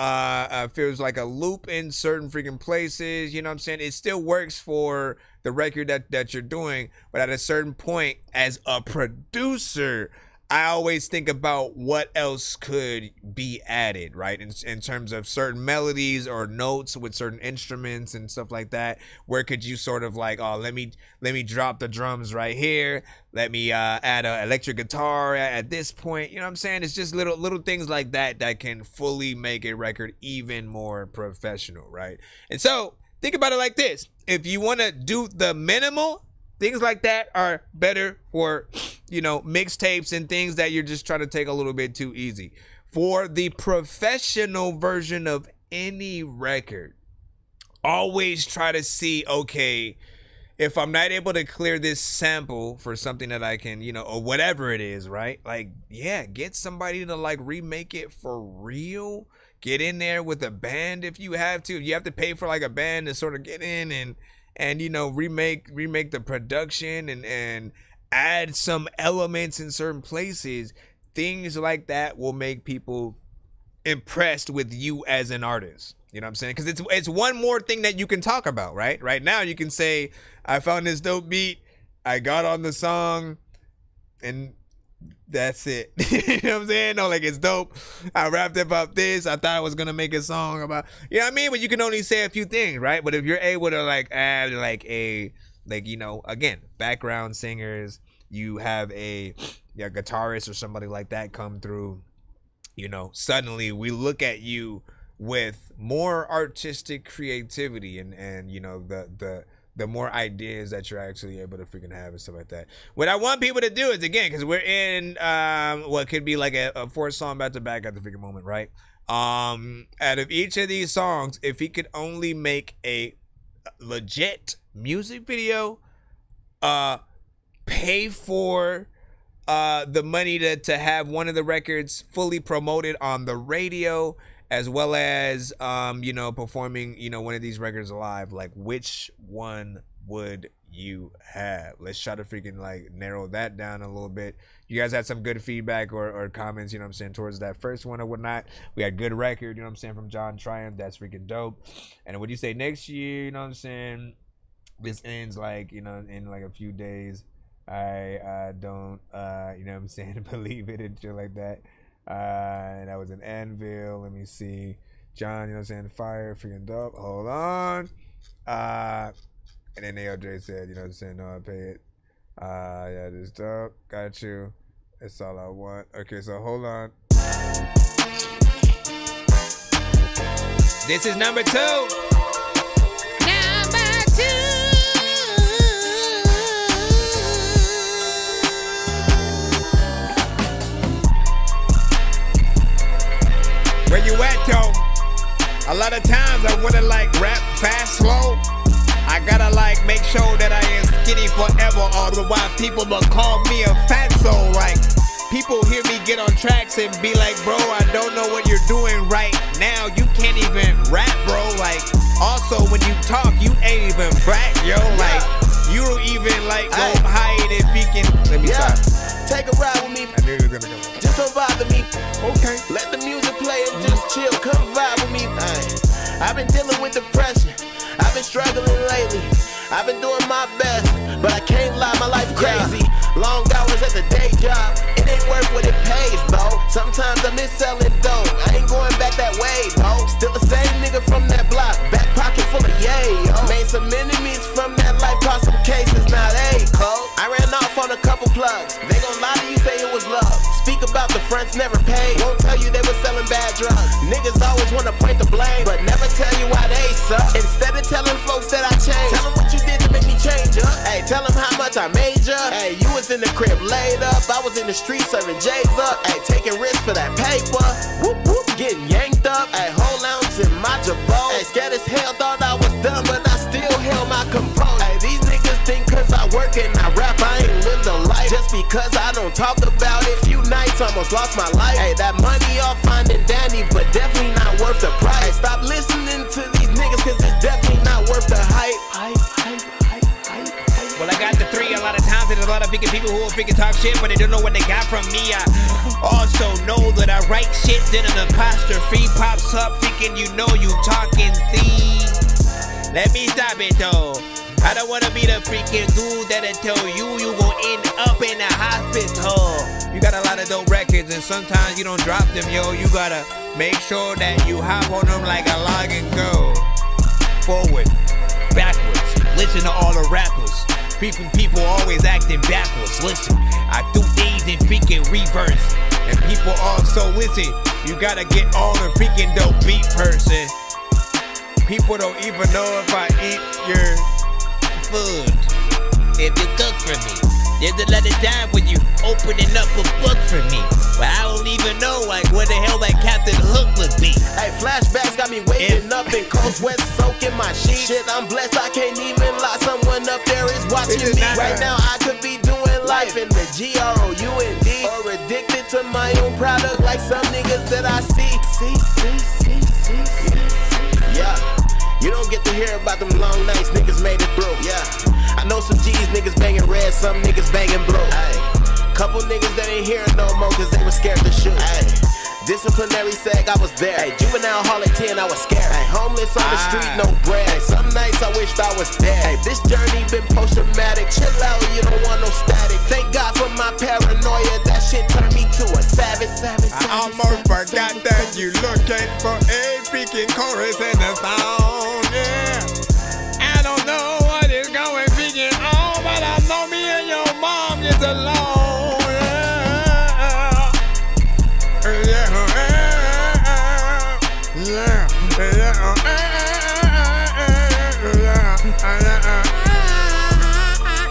[SPEAKER 5] feels like a loop in certain freaking places, you know what I'm saying? It still works for the record that you're doing, but at a certain point, as a producer, I always think about what else could be added, right? In terms of certain melodies or notes with certain instruments and stuff like that. Where could you sort of like, oh, let me drop the drums right here. Let me add an electric guitar at this point. You know what I'm saying? It's just little things like that that can fully make a record even more professional, right? And so think about it like this. If you want to do the minimal, things like that are better for, you know, mixtapes and things that you're just trying to take a little bit too easy. For the professional version of any record, always try to see, okay, if I'm not able to clear this sample for something that I can, you know, or whatever it is, right? Like, yeah, get somebody to like remake it for real. Get in there with a band if you have to. You have to pay for like a band to sort of get in and you know, remake the production and add some elements in certain places. Things like that will make people impressed with you as an artist. You know what I'm saying? Because it's one more thing that you can talk about, right? Right now you can say, I found this dope beat, I got on the song, and that's it. You know what I'm saying? No, like, it's dope. I rapped about this. I thought I was gonna make a song about, you know what I mean? But you can only say a few things, right? But if you're able to like add like you know, again, background singers, you have a guitarist or somebody like that come through, you know, suddenly we look at you with more artistic creativity and you know, the more ideas that you're actually able to freaking have and stuff like that. What I want people to do is, again, because we're in what could be like a 4-song back to back at the freaking moment, right? Out of each of these songs, if he could only make a legit music video, pay for the money to have one of the records fully promoted on the radio, as well as you know, performing, you know, one of these records live, like, which one would you have? Let's try to freaking like narrow that down a little bit. You guys had some good feedback or comments, you know what I'm saying, towards that first one or whatnot. We had good record, you know what I'm saying, from John Triumph. That's freaking dope. And what do you say next year? You know what I'm saying? This ends like, you know, in like a few days. I don't you know what I'm saying, believe it and shit like that. And that was an Anvil. Let me see. John, you know what I'm saying? Fire, freaking dope. Hold on. And then ALJ said, you know what I'm saying? No, I pay it. Yeah, this dope. Got you. That's all I want. Okay, so hold on.
[SPEAKER 11] This is number 2.
[SPEAKER 5] Where you at, though? A lot of times I wanna like rap fast, slow. I gotta like make sure that I am skinny forever, otherwise people will call me a fatso. Like people hear me get on tracks and be like, bro, I don't know what you're doing right now. You can't even rap, bro. Like also when you talk, you ain't even rap, yo. Like you don't even like go hide if you can. Let me stop.
[SPEAKER 7] Take a ride with me.
[SPEAKER 5] I knew he was gonna go.
[SPEAKER 7] Just don't bother me.
[SPEAKER 5] Okay.
[SPEAKER 7] Let the music play and just chill. Come vibe with me. I've been dealing with depression. I've been struggling lately. I've been doing my best, but I can't lie, my life crazy. Long hours at the day job, it ain't worth what it pays, bro. Sometimes I miss selling dope. I ain't going back that way, bro. Still the same nigga from that block, back pocket full of yay, yo. Made some enemies from that life, caught some cases, now they cold. I ran off on a couple plugs. They gon' lie to you, say it was love. Speak about the fronts never paid. Won't tell you they was selling bad drugs. Niggas always wanna point the blame, but never tell you why they suck. Instead of telling folks that I changed, tell them what you did to make me change up. Hey, tell them how much I made ya. Hey, you was in the crib laid up. I was in the street serving J's up. Hey, taking risks for that paper. Whoop whoop, getting yanked up. Hey, whole ounce in my jabot. Hey, scared as hell, thought I was done, but I still held my composure. Hey, these niggas think cause I work and I rap, I ain't lived a life. Just because I don't talk about it, few nights almost lost my life. Hey, that money all fine and dandy, but definitely not worth the price. Hey, stop listening to these niggas cause it's definitely not worth the hype.
[SPEAKER 11] Well, I got the 3. A lot of times there's a lot of freaking people who will freaking talk shit, but they don't know what they got from me. I also know that I write shit, then an apostrophe pops up, freaking you know you talking thief. Let me stop it though. I don't wanna be the freaking dude that'll tell you gon' end up in a hospital. You got a lot of dope records and sometimes you don't drop them, yo. You gotta make sure that you hop on them like a log and go. Forward, backwards, listen to all the rappers. Freaking people always acting backwards. Listen, I do things in freaking reverse. And people also listen, you gotta get on a freaking dope beat person.
[SPEAKER 5] People don't even know if I eat your food.
[SPEAKER 11] If you cook for me, there's a lot of time when you opening up a book for me, but I don't even know like what the hell that Captain Hook would be.
[SPEAKER 7] Hey, flashbacks got me waking up in cold sweat, soaking my sheets. Shit, I'm blessed, I can't even lie. Someone up there is watching me right now. I could be doing life in the GROUND, or addicted to my own product like some niggas that I see. Yeah. You don't get to hear about them long nights niggas made it through. Yeah, I know some G's niggas banging red, some niggas banging blue. Ay, couple niggas that ain't here no more cause they were scared to shoot. Ay, disciplinary sag, I was there. Ay, juvenile hall at 10, I was scared. Ay, homeless on the street, no bread. Ay, some nights I wished I was dead. Ay, this journey been post-traumatic. Chill out, you don't want no static. Thank God for my paranoia, that shit turned me to a savage.
[SPEAKER 5] I almost forgot that you looking for a freaking chorus and a song. Yeah, I don't know what is going freaking on, but I know me and your mom get along.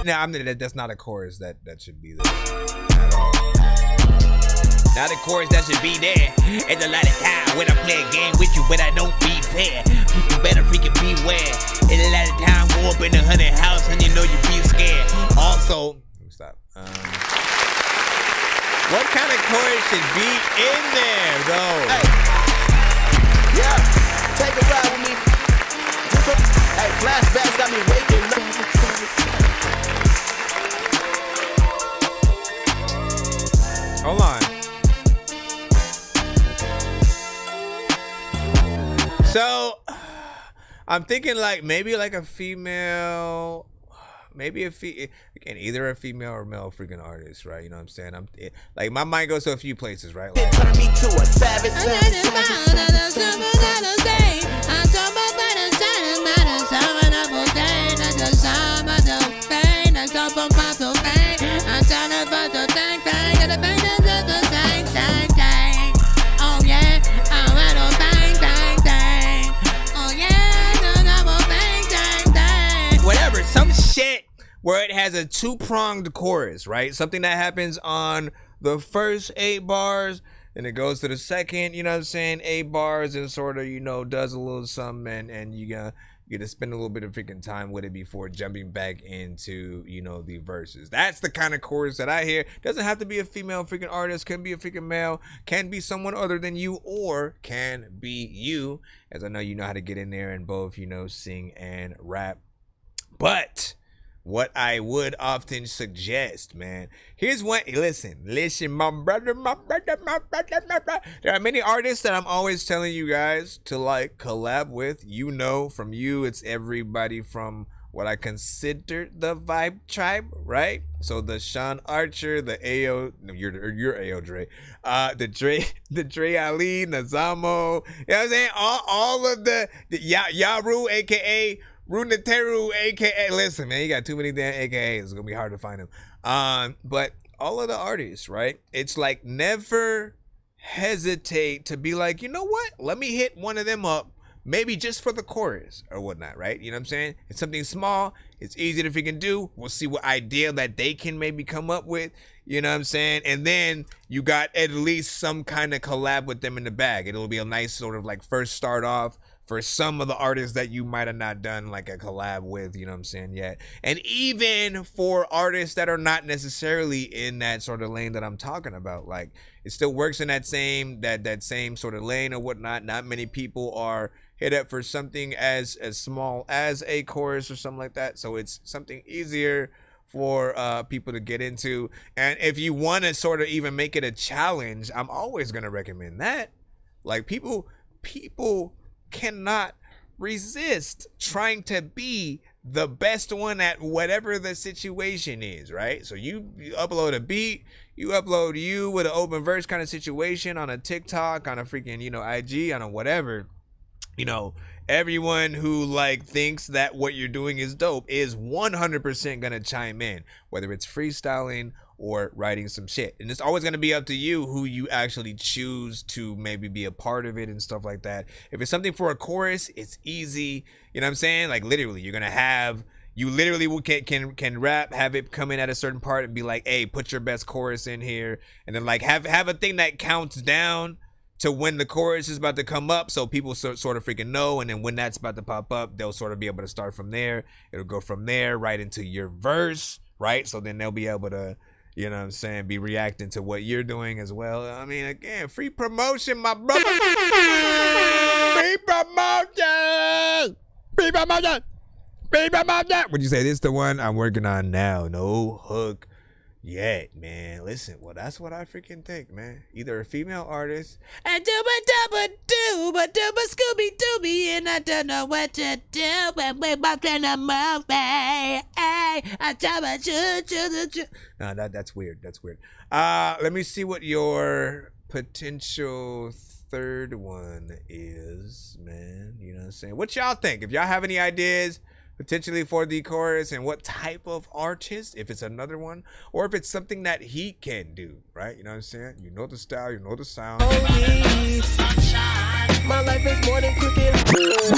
[SPEAKER 4] Nah, that's not a chorus that should be there at all.
[SPEAKER 11] Not a chorus that should be there. It's a lot of time when I play a game with you, but I don't be fair. People better freaking beware. It's a lot of time go up in the 100 house and you know you be scared. Also,
[SPEAKER 4] stop.
[SPEAKER 5] What kind of chorus should be in there, though?
[SPEAKER 7] Hey. Yeah, take a ride with me. Hey, flashbacks got me waking up.
[SPEAKER 4] Hold on.
[SPEAKER 5] So, I'm thinking like maybe like a female, maybe again, either a female or male freaking artist, right? You know what I'm saying? Like my mind goes to a few places, right? Like,
[SPEAKER 7] It turned me to a savage.
[SPEAKER 5] where it has a two-pronged chorus, right? Something that happens on the first 8 bars, and it goes to the second, you know what I'm saying, 8 bars, and sort of, you know, does a little something, and you gotta spend a little bit of freaking time with it before jumping back into, you know, the verses. That's the kind of chorus that I hear. Doesn't have to be a female freaking artist, can be a freaking male, can be someone other than you, or can be you, as I know you know how to get in there and both, you know, sing and rap. But what I would often suggest, man, here's what, listen, my brother. There are many artists that I'm always telling you guys to like collab with. You know, from you, it's everybody from what I consider the Vibe Tribe, right? So the Sean Archer, the AO, no, you're AO Dre, the Dre Ali, Nazamo, you know what I'm saying? All of the Yaru, aka Runeteru, aka, listen, man, you got too many damn AKAs. It's gonna be hard to find them. But all of the artists, right? It's like never hesitate to be like, you know what? Let me hit one of them up, maybe just for the chorus or whatnot, right? You know what I'm saying? It's something small. It's easy to freaking do. We'll see what idea that they can maybe come up with. You know what I'm saying? And then you got at least some kind of collab with them in the bag. It'll be a nice sort of like first start off for some of the artists that you might have not done like a collab with, you know what I'm saying, yet. And even for artists that are not necessarily in that sort of lane that I'm talking about, like it still works in that same sort of lane or whatnot. Not many people are hit up for something as small as a chorus or something like that. So it's something easier for people to get into. And if you want to sort of even make it a challenge, I'm always going to recommend that. Like people cannot resist trying to be the best one at whatever the situation is, right? So you upload a beat, you upload you with an open verse kind of situation on a TikTok, on a freaking, you know, IG, on a whatever, you know, everyone who like thinks that what you're doing is dope is 100% gonna chime in, whether it's freestyling or writing some shit. And it's always going to be up to you who you actually choose to maybe be a part of it and stuff like that. If it's something for a chorus, it's easy. You know what I'm saying? Like literally, you're going to have, you literally can rap, have it come in at a certain part and be like, hey, put your best chorus in here. And then like have a thing that counts down to when the chorus is about to come up, so people sort of freaking know. And then when that's about to pop up, they'll sort of be able to start from there. It'll go from there right into your verse, right? So then they'll be able to, you know what I'm saying, be reacting to what you're doing as well. I mean, again, free promotion, my brother. Free promotion. Free promotion. Free promotion. Would you say this is the one I'm working on now? No hook yet, man. Listen, well, that's what I freaking think, man. Either a female artist
[SPEAKER 8] and Scooby Dooby, and I don't know what to do when we walk in the movie.
[SPEAKER 5] No, that's weird. That's weird. Let me see what your potential third one is, man. You know what I'm saying? What y'all think? If y'all have any ideas potentially for the chorus and what type of artist, if it's another one or if it's something that he can do, right? You know what I'm saying? You know the style, you know the sound.
[SPEAKER 7] My life is more than cricket.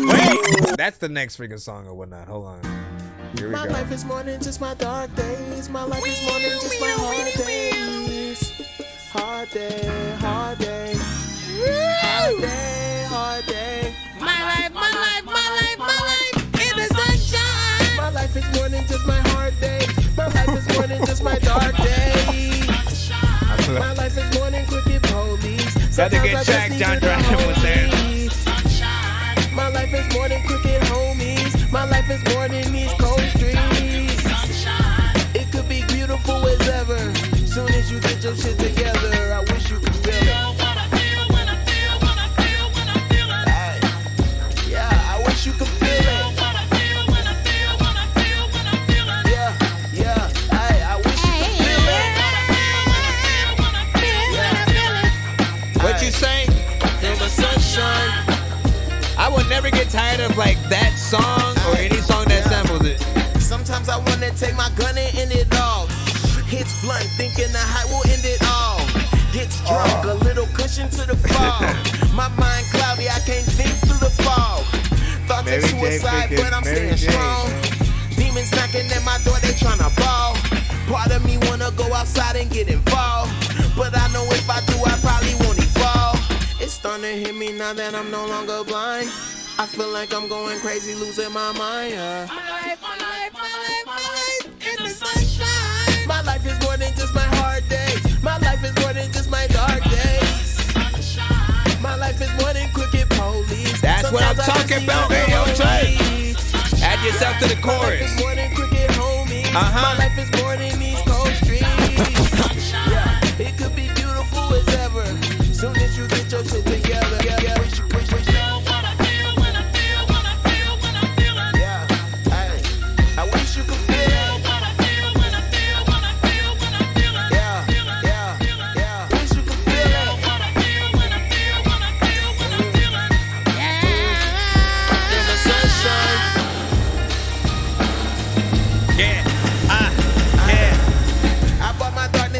[SPEAKER 5] Wait, that's the next freaking song or whatnot. Hold on. Here we
[SPEAKER 7] My
[SPEAKER 5] go.
[SPEAKER 7] life is more than just my dark days. My life is more than just my hard days. Hard day, hard day. Hard day, hard day.
[SPEAKER 8] My life in the sunshine.
[SPEAKER 7] My life is more than just my hard days. My life is more than just my dark days. My life is more than cricket police.
[SPEAKER 5] Got to get checked, John Dryden was there.
[SPEAKER 7] My life is more than cricket homies. My life is more than these cold streets. It could be beautiful as ever. Soon as you get your shit together, I wish you could feel it. Yeah, I wish you could feel it. Yeah, I wish you could feel it.
[SPEAKER 5] What you say?
[SPEAKER 7] Feel the sunshine.
[SPEAKER 5] I will never get tired of like that song or any song that samples it.
[SPEAKER 7] Sometimes I wanna take my gun and end it all. Hits blunt, thinking the high will end it all. Gets drunk, a little cushion to the fall. My mind cloudy, I can't think through the fog. Thoughts of suicide, but I'm staying strong. Demons Friends knocking at my door, they tryna ball. Part of me wanna go outside and get involved, but I know if I do, I probably won't evolve. It's starting to hit me now that I'm no longer blind. I feel like I'm going crazy, losing my mind. My life in the sunshine. My life is more than just my hard days. My life is more than just my dark days. My life is more than crooked police.
[SPEAKER 5] That's what I'm talking about, AOJ. Add yourself to the chorus.
[SPEAKER 7] My life is more than crooked homies. My life is more than these cold streets. Yeah, it could be beautiful as ever. Soon as you get your shit together. Yeah, wish you. I wish you could feel it.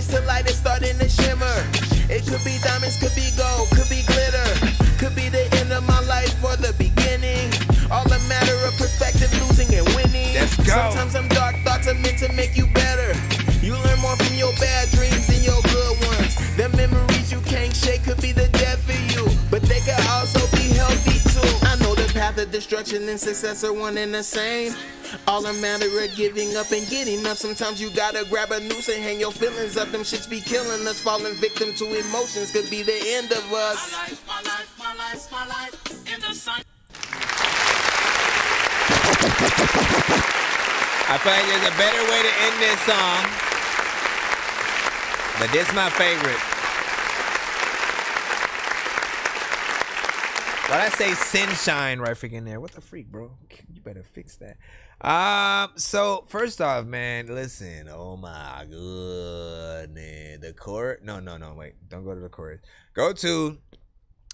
[SPEAKER 7] To light it starting to shimmer. It could be diamonds, could be gold, could be glitter, could be the end of my life or the beginning. All a matter of perspective, losing and winning.
[SPEAKER 5] Let's go.
[SPEAKER 7] Sometimes them dark thoughts are meant to make you better. You learn more from your bad dreams than your good ones. The memories you can't shake could be the death for you, but they could also be healthy too. I know the path of destruction and success are one and the same. All a matter of giving up and getting up. Sometimes you gotta grab a noose and hang your feelings up. Them shits be killing us. Falling victim to emotions could be the end of us. My life in the sun.
[SPEAKER 5] I feel like there's a better way to end this song, but this is my favorite. Why'd I say sunshine right freaking there? What the freak, bro? You better fix that. So first off, man, listen. Oh my goodness, the chorus. No, wait. Don't go to the chorus. Go to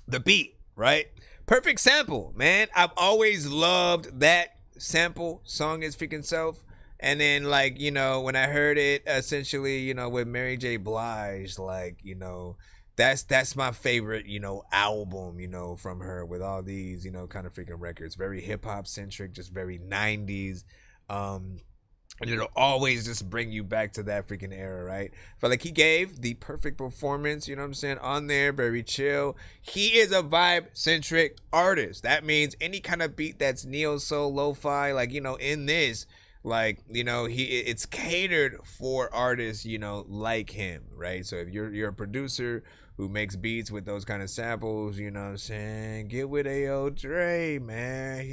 [SPEAKER 5] the beat, right? Perfect sample, man. I've always loved that sample. Song is freaking self. And then, like, you know, when I heard it, essentially, you know, with Mary J. Blige, like, you know, that's my favorite, you know, album, you know, from her, with all these, you know, kind of freaking records. Very hip hop centric, just very 90s. And it'll always just bring you back to that freaking era, right? I feel like he gave the perfect performance, you know what I'm saying, on there. Very chill. He is a vibe centric artist. That means any kind of beat that's neo soul, lo-fi, like, you know, in this, like, you know, it's catered for artists, you know, like him, right? So if you're a producer who makes beats with those kind of samples, you know what I'm saying, get with A.O. Dre, man.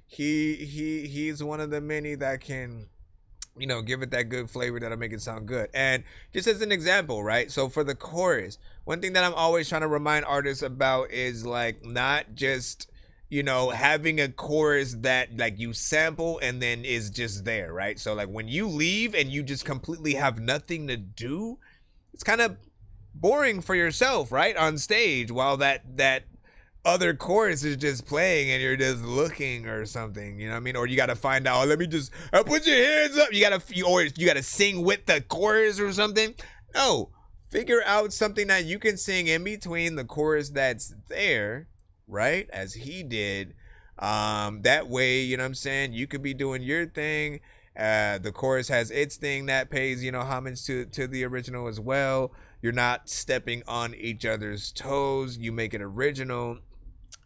[SPEAKER 5] He's one of the many that can, you know, give it that good flavor that'll make it sound good. And just as an example, right? So for the chorus, one thing that I'm always trying to remind artists about is, like, not just, you know, having a chorus that, like, you sample and then is just there, right? So, like, when you leave and you just completely have nothing to do, it's kind of boring for yourself, right? On stage, while that other chorus is just playing and you're just looking or something, you know what I mean? Or you got to find out, let me just put your hands up. You got to sing with the chorus or something. No, figure out something that you can sing in between the chorus that's there, right? As he did. That way, you know what I'm saying, you could be doing your thing. The chorus has its thing that pays, you know, homage to the original as well. You're not stepping on each other's toes. You make it original.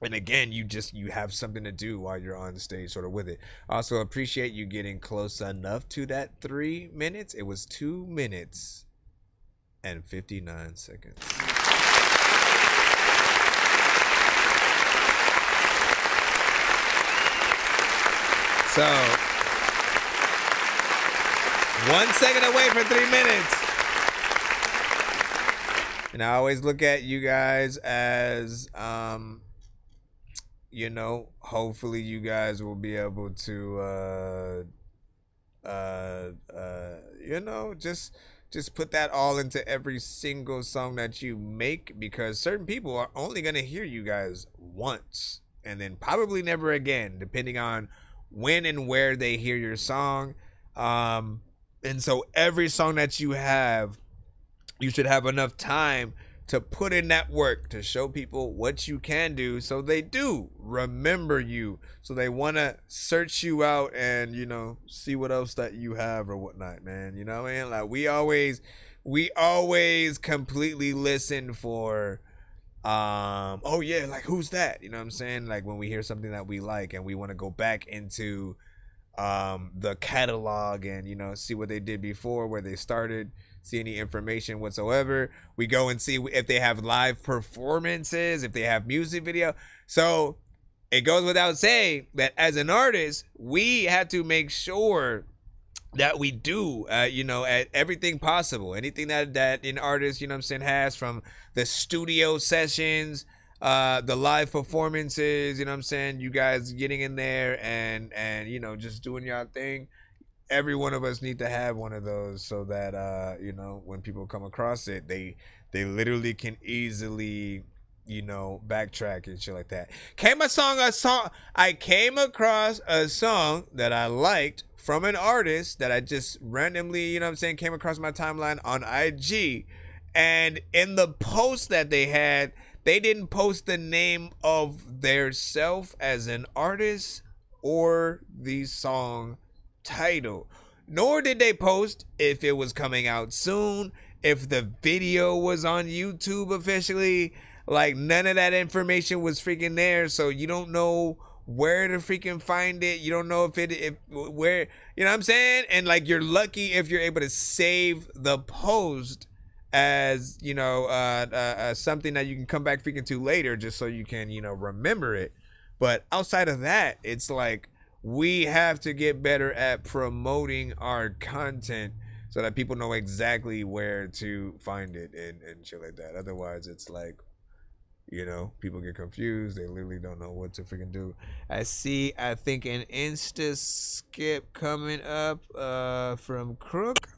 [SPEAKER 5] And again, you have something to do while you're on stage sort of with it. Also appreciate you getting close enough to that 3 minutes. It was 2 minutes and 59 seconds. So 1 second away for 3 minutes. And I always look at you guys as, you know, hopefully you guys will be able to, you know, just put that all into every single song that you make, because certain people are only going to hear you guys once and then probably never again, depending on when and where they hear your song. And so every song that you have, you should have enough time to put in that work to show people what you can do, so they do remember you, so they want to search you out and, you know, see what else that you have or whatnot, man. You know what I mean? Like, we always completely listen for oh yeah, like, who's that? You know what I'm saying? Like, when we hear something that we like and we want to go back into the catalog and, you know, see what they did before, where they started, see any information whatsoever. We go and see if they have live performances, if they have music video. So it goes without saying that as an artist, we have to make sure that we do, you know, at everything possible, anything that an artist, you know what I'm saying, has, from the studio sessions, the live performances, you know what I'm saying, you guys getting in there and you know, just doing your thing. Every one of us need to have one of those, so that you know, when people come across it, they literally can easily, you know, backtrack and shit like that. I came across a song that I liked from an artist that I just randomly, you know what I'm saying, came across my timeline on IG, and in the post that they had, they didn't post the name of their self as an artist or the song title, nor did they post if it was coming out soon, if the video was on YouTube officially. Like, none of that information was freaking there, so you don't know where to freaking find it. You don't know where, you know what I'm saying? And like, you're lucky if you're able to save the post as, you know, something that you can come back freaking to later, just so you can, you know, remember it. But outside of that, it's like, we have to get better at promoting our content so that people know exactly where to find it and shit like that. Otherwise, it's like, you know, people get confused. They literally don't know what to freaking do. I think an Insta skip coming up from Crook.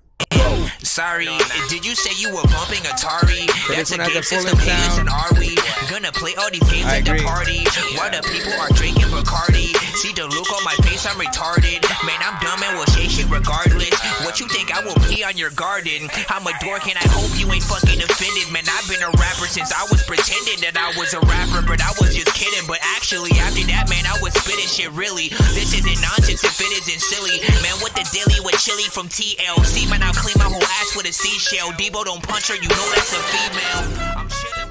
[SPEAKER 11] Sorry, did you say you were bumping Atari? That's a game system, hey, listen, are we gonna play all these games at the party while the people are drinking Bacardi? See the look on my face, I'm retarded. Man, I'm dumb and will say shit regardless. What you think I will pee on your garden? I'm a dork and I hope you ain't fucking offended. Man, I've been a rapper since I was pretending that I was a rapper, but I was just kidding. But actually, after that, man, I was spitting shit really. This isn't nonsense if it isn't silly. Man, what the dilly with chili from TLC? Man, I'll clean my whole ass with a seashell. Debo don't punch her, you know that's a female. I'm chilling.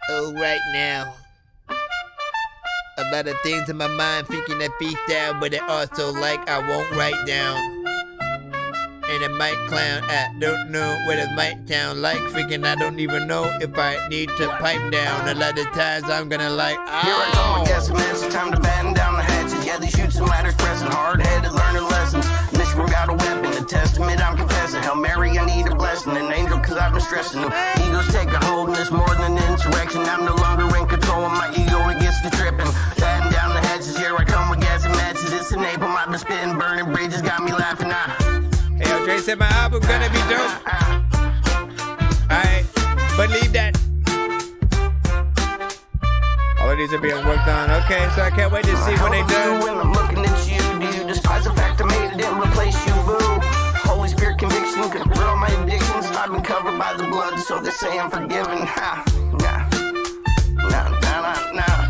[SPEAKER 5] Oh, right now, a lot of things in my mind, thinking that freestyle, but it also like I won't write down. And it might clown, I don't know what it might sound like. Freaking, I don't even know if I need to pipe down. A lot of times I'm gonna like,
[SPEAKER 14] Here I go, I guess, man, it's time to batten down the hatches. Yeah, these shoots and ladders pressing, hard-headed learning lessons. Michigan got a weapon, the testament I'm confessing. Hail Mary, I need a blessing, an angel, cause I've been stressing them. Egos take a hold, and it's more than an insurrection. I'm no longer in control of my ego, it gets to tripping. Batten down the hatches, here I come with gas and matches. It's an April, I've been spitting, burning bridges, got me laughing now.
[SPEAKER 5] Hey, yo, Dre said my album gonna be dope. Alright, believe that. All of these are being worked on. Okay, so I can't wait to see when they do.
[SPEAKER 14] When I'm looking at you, do you despise the fact I made it and replace you, boo? Holy Spirit conviction, could rid all my addictions. I've been covered by the blood, so they say I'm forgiven. Ha, nah, nah, nah, nah, nah.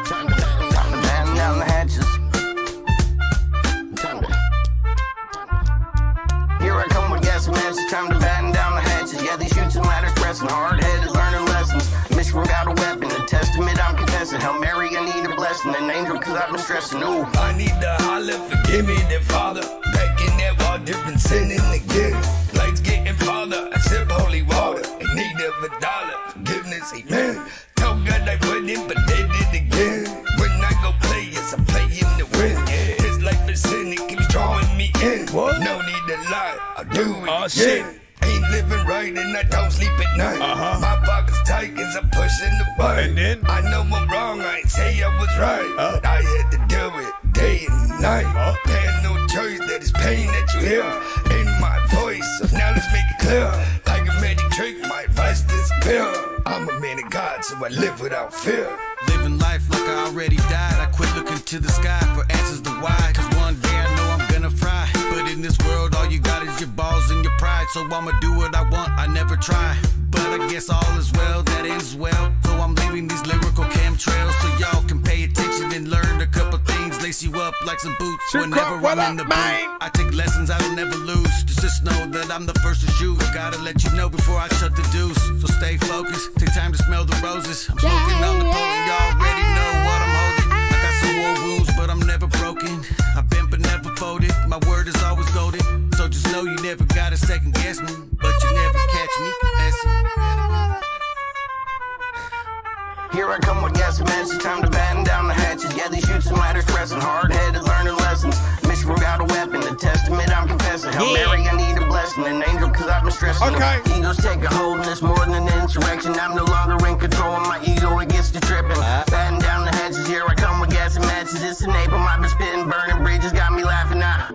[SPEAKER 14] Time to batten down the hatches. Here I come with gas and matches, time to batten down the hatches. Yeah, these shoots and ladders pressing, hard-headed learning lessons. Michigan got a weapon, the testament I'm confessing. Hail Mary, I need a blessing, an angel, cause I've been stressing. Ooh.
[SPEAKER 15] I need to holler, forgive me, the Father. Back in that water, been sinning again. Lights getting farther, I sip holy water. In need of $1, forgiveness, amen. Told God I wouldn't, but did it again. When I go play, yes, I'm playing to win. This life is sin, it keeps drawing me in. What? No need to lie, I'll do it again. Shit. Ain't living right and I don't sleep at night. My pocket's tight cause I'm pushing the button. I know I'm wrong, I ain't say I was right. But I had to do it day and night. Had no choice, that is pain that you hear in my voice. So now let's make it clear. Like a magic trick, my advice disappear. I'm a man of God, so I live without fear.
[SPEAKER 16] Living life like I already died. I quit looking to the sky for answers to why. Cause one day I know I'm gonna fry. But in this world, all you got is your balls and your pride. So I'ma do what I want, I never try. But but I guess all is well that ends well. So I'm leaving these lyrical chemtrails so y'all can pay attention and learn a couple things. Lace you up like some boots whenever I'm in the booth. I take lessons I will never lose. Just know that I'm the first to shoot. Gotta let you know before I shut the deuce. So stay focused, take time to smell the roses. I'm smoking on the pole and y'all already know what I'm holding. I got some war wounds, but I'm never broken. I've been but never folded. My word is always golden. So just know you never gotta second guess me, but you never catch me confessing.
[SPEAKER 14] Here I come with gas and mess. It's time to batten down the hatches. Yeah, these shoots and ladders pressing. Hard-headed learning lessons. Mission got a weapon. The testament I'm confessing. Hail Mary, I need a blessing. An angel, cause I've been stressing.
[SPEAKER 5] Okay.
[SPEAKER 14] Ego's taking hold and it's more than an insurrection. I'm no longer in control of my ego. It gets to tripping. Batten down the hatches. Here I come with gas and matches. It's an April. I've been spitting, burning bridges. Got me laughing now.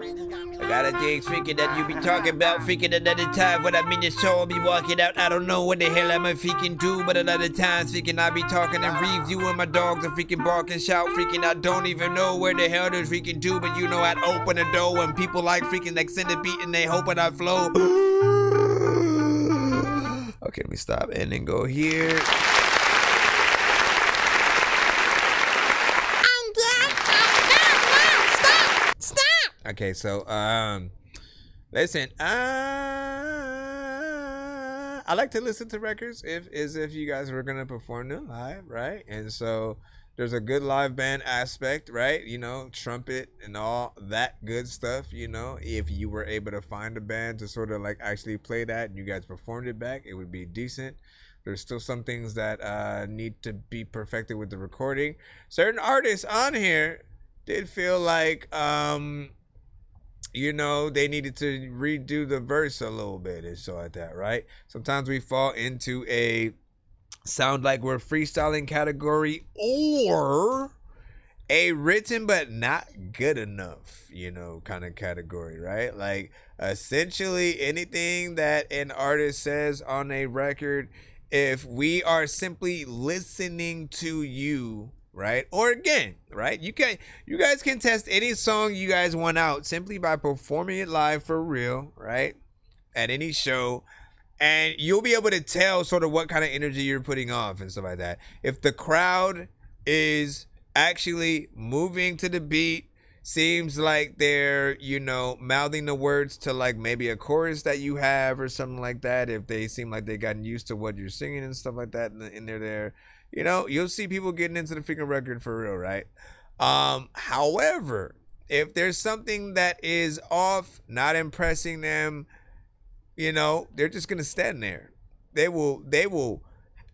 [SPEAKER 5] A lot of things freaking that you be talking about, freaking another time when I'm in the show, I'll be walking out. I don't know what the hell I'm a freaking do, but another time freaking I be talking and reviewing my dogs and freaking bark and shout, freaking I don't even know where the hell they freaking do, but you know I'd open the door when people like freaking like send a beat and they hoping I flow. Okay, let me stop and then go here. Okay, so listen, I like to listen to records if you guys were gonna perform them live, right? And so there's a good live band aspect, right? You know, trumpet and all that good stuff, you know. If you were able to find a band to sort of like actually play that and you guys performed it back, it would be decent. There's still some things that need to be perfected with the recording. Certain artists on here did feel like you know, they needed to redo the verse a little bit and so like that, right? Sometimes we fall into a sound like we're freestyling category or a written but not good enough, you know, kind of category, right? Like essentially anything that an artist says on a record, if we are simply listening to you, right? Or again, right? You guys can test any song you guys want out simply by performing it live for real, right? At any show, and you'll be able to tell sort of what kind of energy you're putting off and stuff like that. If the crowd is actually moving to the beat, seems like they're, you know, mouthing the words to like maybe a chorus that you have or something like that. If they seem like they gotten used to what you're singing and stuff like that, and they're there, you know, you'll see people getting into the freaking record for real, right? However, if there's something that is off, not impressing them, you know, they're just gonna stand there. They will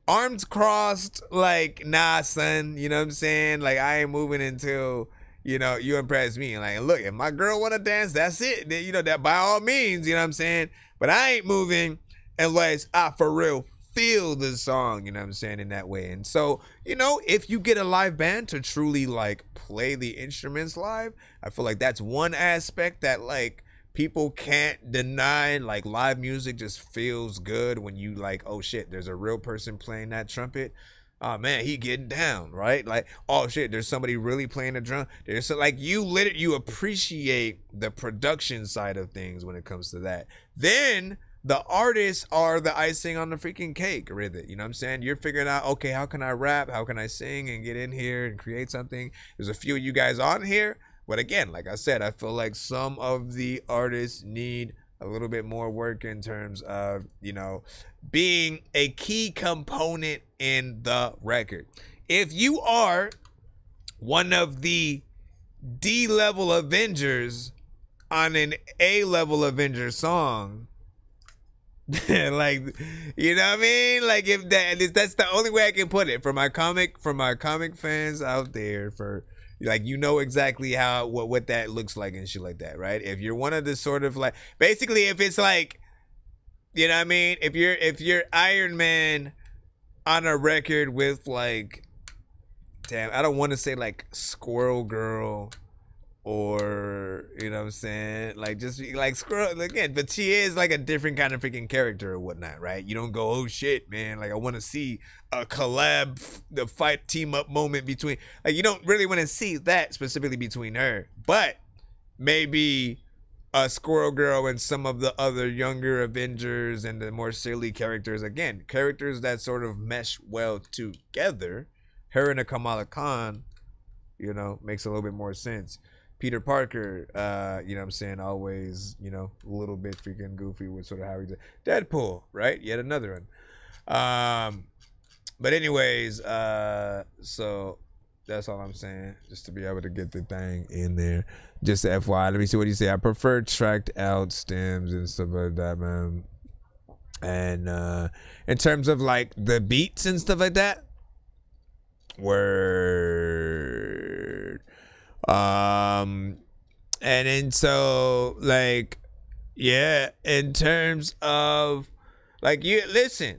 [SPEAKER 5] arms crossed, like, nah, son, you know what I'm saying? Like, I ain't moving until, you know, you impress me. Like, look, if my girl wanna dance, that's it. Then, you know, that by all means, you know what I'm saying? But I ain't moving unless I for real feel the song, you know what I'm saying, in that way. And so, you know, if you get a live band to truly like play the instruments live, I feel like that's one aspect that like people can't deny. Like live music just feels good when you like, oh shit, there's a real person playing that trumpet. Oh man, he getting down, right? Like, oh shit, there's somebody really playing the drum. There's like you appreciate the production side of things when it comes to that. Then the artists are the icing on the freaking cake with it. You know what I'm saying? You're figuring out, okay, how can I rap? How can I sing and get in here and create something? There's a few of you guys on here. But again, like I said, I feel like some of the artists need a little bit more work in terms of, you know, being a key component in the record. If you are one of the D-level Avengers on an A-level Avenger song, like, you know what I mean? Like, if that's the only way I can put it for my comic fans out there, for like, you know exactly how what that looks like and shit like that, right? If you're one of the sort of like, basically, if it's like, you know what I mean? If you're Iron Man on a record with like, damn, I don't want to say like Squirrel Girl, or, you know what I'm saying, like, just like Squirrel again, but she is like a different kind of freaking character or whatnot, right? You don't go, oh shit, man, like I want to see a collab, the fight team up moment between, like, you don't really want to see that specifically between her, but maybe Squirrel Girl and some of the other younger Avengers and the more silly characters. Again, characters that sort of mesh well together. Her and a Kamala Khan, you know, makes a little bit more sense. Peter Parker, you know what I'm saying, always, you know, a little bit freaking goofy with sort of how he did. Deadpool, right? Yet another one. But anyways, so that's all I'm saying, just to be able to get the thing in there. Just FYI, let me see what you say. I prefer tracked out stems and stuff like that, man. And in terms of like the beats and stuff like that, word. And then so like, yeah, in terms of like, you listen,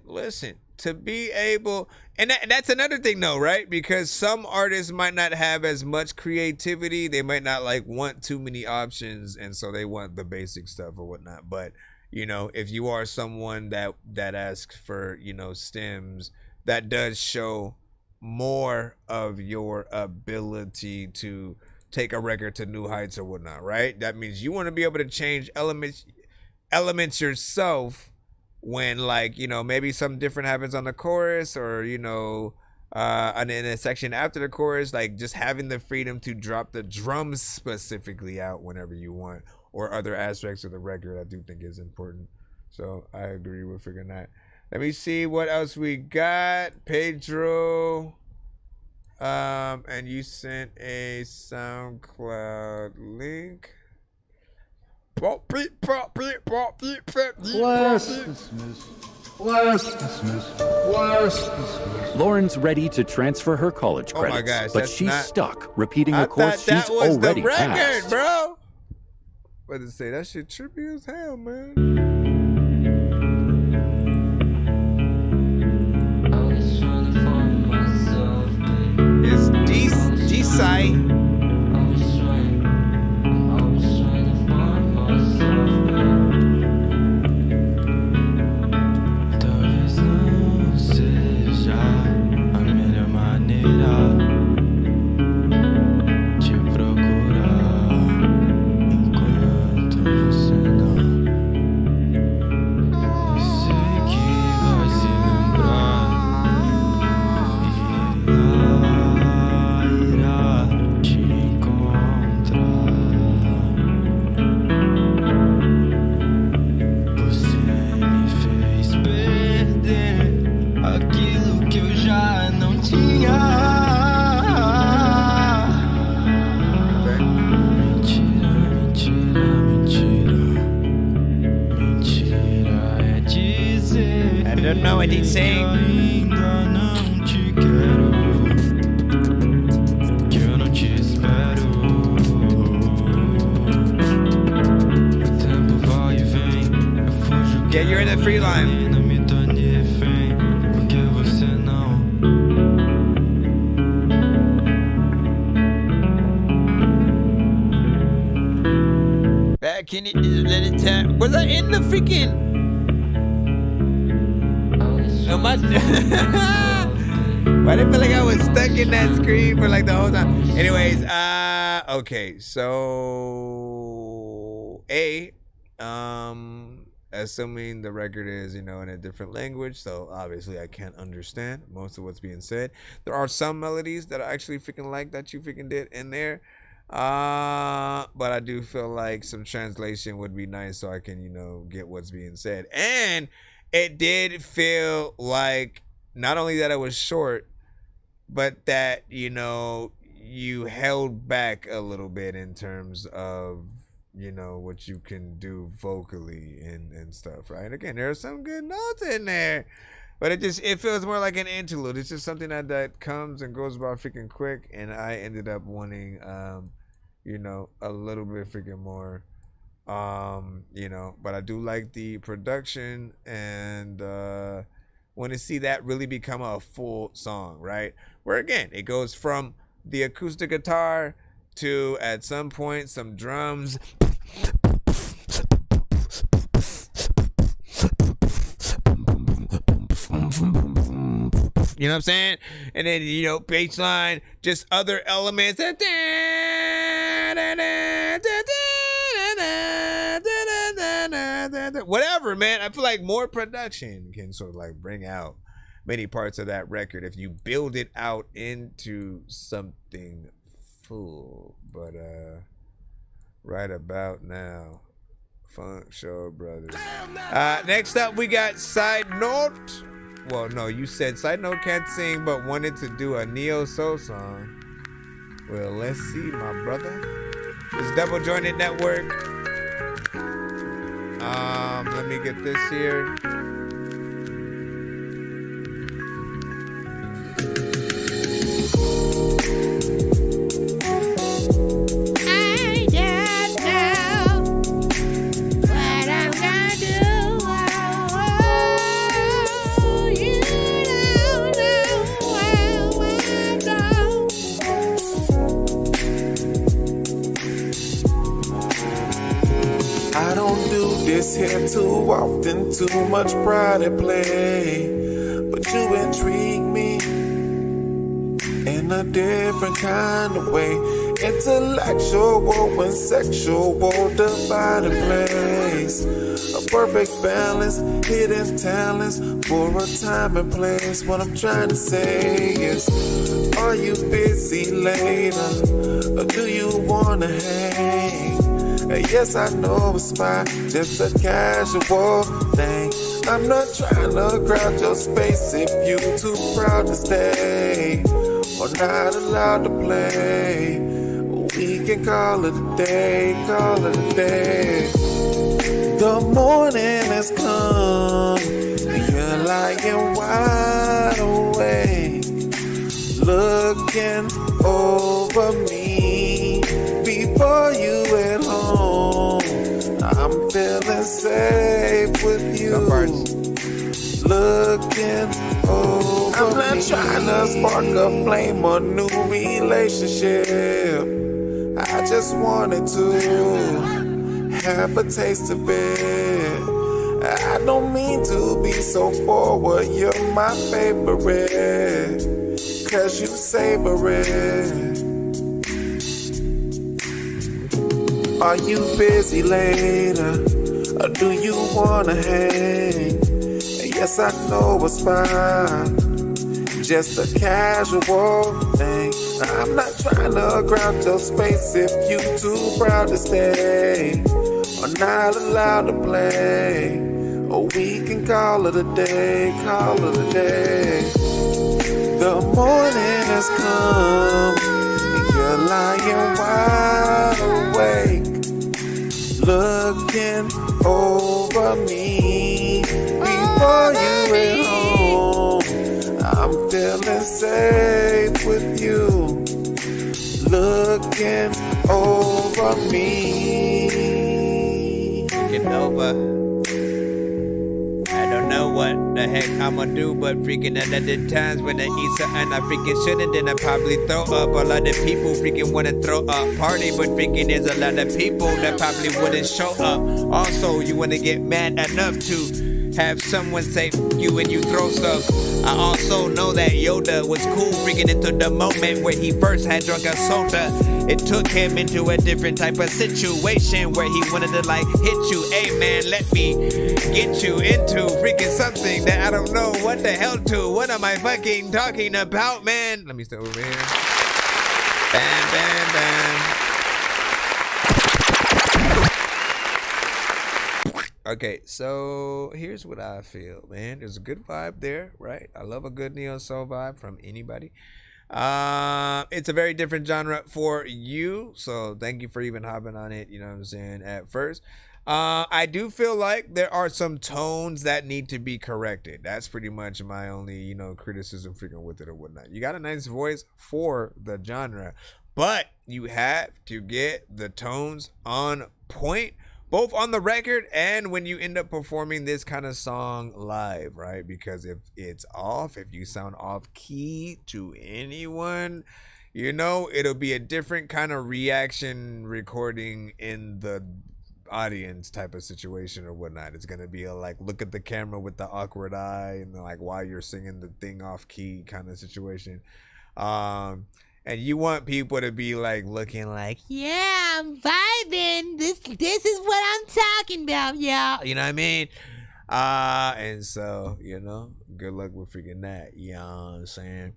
[SPEAKER 5] to be able, and that's another thing though, right? Because some artists might not have as much creativity. They might not like want too many options, and so they want the basic stuff or whatnot. But you know, if you are someone that asks for, you know, stems, that does show more of your ability to take a record to new heights or whatnot, right? That means you want to be able to change elements yourself when, like, you know, maybe something different happens on the chorus, or, you know, in a section after the chorus, like just having the freedom to drop the drums specifically out whenever you want, or other aspects of the record, I do think is important. So I agree with figuring that. Let me see what else we got. Pedro, and you sent a SoundCloud link.
[SPEAKER 17] Lauren's ready to transfer her college credits,
[SPEAKER 5] my gosh,
[SPEAKER 17] but she's
[SPEAKER 5] not...
[SPEAKER 17] stuck repeating a
[SPEAKER 5] I
[SPEAKER 17] course
[SPEAKER 5] thought that
[SPEAKER 17] she's
[SPEAKER 5] was
[SPEAKER 17] already
[SPEAKER 5] the record,
[SPEAKER 17] passed.
[SPEAKER 5] bro. What did it say? That shit trippy as hell, man. It's G-Site. I don't know what he's saying. Yeah, you're in the free line. Back in it, let it tap. Was I in the freaking? Why did I feel like I was stuck in that screen for like the whole time? Anyways, okay, so assuming the record is, you know, in a different language, so obviously I can't understand most of what's being said. There are some melodies that I actually freaking like that you freaking did in there, but I do feel like some translation would be nice so I can, you know, get what's being said. And it did feel like not only that it was short, but that, you know, you held back a little bit in terms of, you know, what you can do vocally and stuff, right? Again, there are some good notes in there, but it feels more like an interlude. It's just something that comes and goes by freaking quick, and I ended up wanting, you know, a little bit freaking more. You know, but I do like the production, and want to see that really become a full song, right? Where again, it goes from the acoustic guitar to, at some point, some drums. You know what I'm saying? And then, you know, bass line, just other elements. whatever, man. I feel like more production can sort of like bring out many parts of that record if you build it out into something full. But right about now, Funk Show Brothers. Next up, we got Side Note. Well, no, you said Side Note can't sing, but wanted to do a neo soul song. Well, let's see, my brother. It's Double Jointed Network. Let me get this here.
[SPEAKER 2] I don't do this here too often, too much pride at play. But you intrigue me in a different kind of way. Intellectual and sexual divided place. A perfect balance, hidden talents for a time and place. What I'm trying to say is, are you busy later? Or do you wanna hang? Yes, I know it's fine, just a casual thing. I'm not trying to crowd your space if you too proud to stay or not allowed to play. We can call it a day, call it a day. The morning has come, you're lying wide awake, looking over me before you at home. I'm feeling safe with you, looking over I'm not trying to spark a flame or new relationship. I just wanted to have a taste of it. I don't mean to be so forward, you're my favorite, 'cause you savor it. Are you busy later, or do you wanna hang? Yes, I know it's fine, just a casual thing. I'm not trying to crowd your space if you too proud to stay or not allowed to play. Or we can call it a day, call it a day. The morning has come, and you're lying wide awake, looking over me before you at home. I'm feeling safe with you, looking over me.
[SPEAKER 5] Looking over. I don't know what the heck I'ma do, but freaking at the times when I eat something I freaking shouldn't, then I probably throw up. A lot of people freaking wanna throw a party, but freaking there's a lot of people that probably wouldn't show up. Also, you wanna get mad enough to have someone say you when you throw stuff. I also know that Yoda was cool freaking into the moment where he first had drunk a soda. It took him into a different type of situation where he wanted to like hit you. Hey man, let me get you into freaking something that I don't know what the hell to. What am I fucking talking about, man? Let me stay over here. Bam, bam, bam. Okay, so here's what I feel, man. There's a good vibe there, right? I love a good neo soul vibe from anybody. It's a very different genre for you, so thank you for even hopping on it, you know what I'm saying, at first. I do feel like there are some tones that need to be corrected. That's pretty much my only, you know, criticism freaking with it or whatnot. You got a nice voice for the genre, but you have to get the tones on point, both on the record and when you end up performing this kind of song live, right? Because if it's off, if you sound off key to anyone, you know, it'll be a different kind of reaction recording in the audience type of situation or whatnot. It's gonna be a like look at the camera with the awkward eye and like while you're singing the thing off key kind of situation. And you want people to be like looking like, yeah
[SPEAKER 8] I'm vibing. This is what I'm talking about, y'all.
[SPEAKER 5] You know what I mean? And so, you know, good luck with freaking that. You know what I'm saying?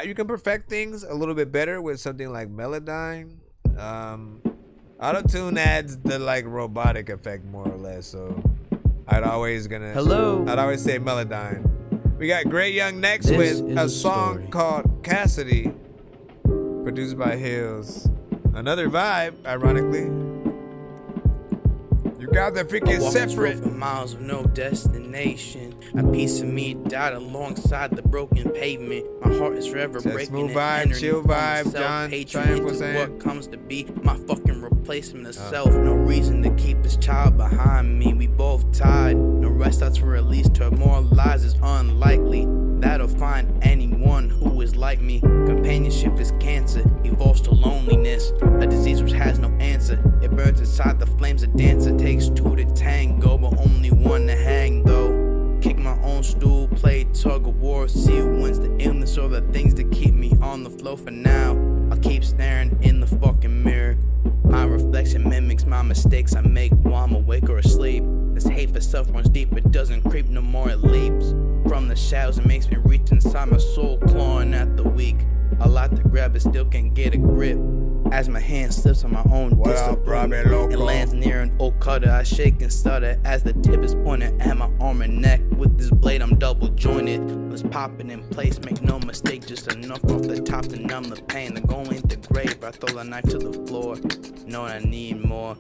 [SPEAKER 5] You can perfect things a little bit better with something like Melodyne. Auto-tune adds the like robotic effect more or less. So I'd always say Melodyne. We got Gray Young next with a song called Cassidy, produced by Hills. Another vibe, ironically. You got the freaking separate
[SPEAKER 18] for miles with no destination. A piece of me died alongside the broken pavement. My heart is forever breaking.
[SPEAKER 5] Smooth vibe, chill vibe, John.
[SPEAKER 18] What comes to be my fucking replacement of self. No reason to keep this child behind me. We both tied. No rest outs for release to more lies is unlikely. That'll find anyone who is like me. Companionship is cancer, evolves to loneliness. A disease which has no answer. It burns inside the flames. A dancer takes two to tango, but only one to hang though. Kick my own stool, play tug of war, see who wins the illness or the things that keep me on the flow. For now, I'll keep staring in the fucking mirror. My reflection mimics my mistakes I make while I'm awake or asleep. This hate for self runs deep, it doesn't creep no more, it leaps from the shadows. It makes me reach inside my soul, clawing at the weak. A lot to grab, but still can't get a grip. As my hand slips on my own discipline, it lands near an old cutter. I shake and stutter as the tip is pointed at my arm and neck. With this blade, I'm double jointed. Was popping in place, make no mistake, just enough off the top to numb the pain. The goal ain't the grave, I throw the knife to the floor, knowing I need more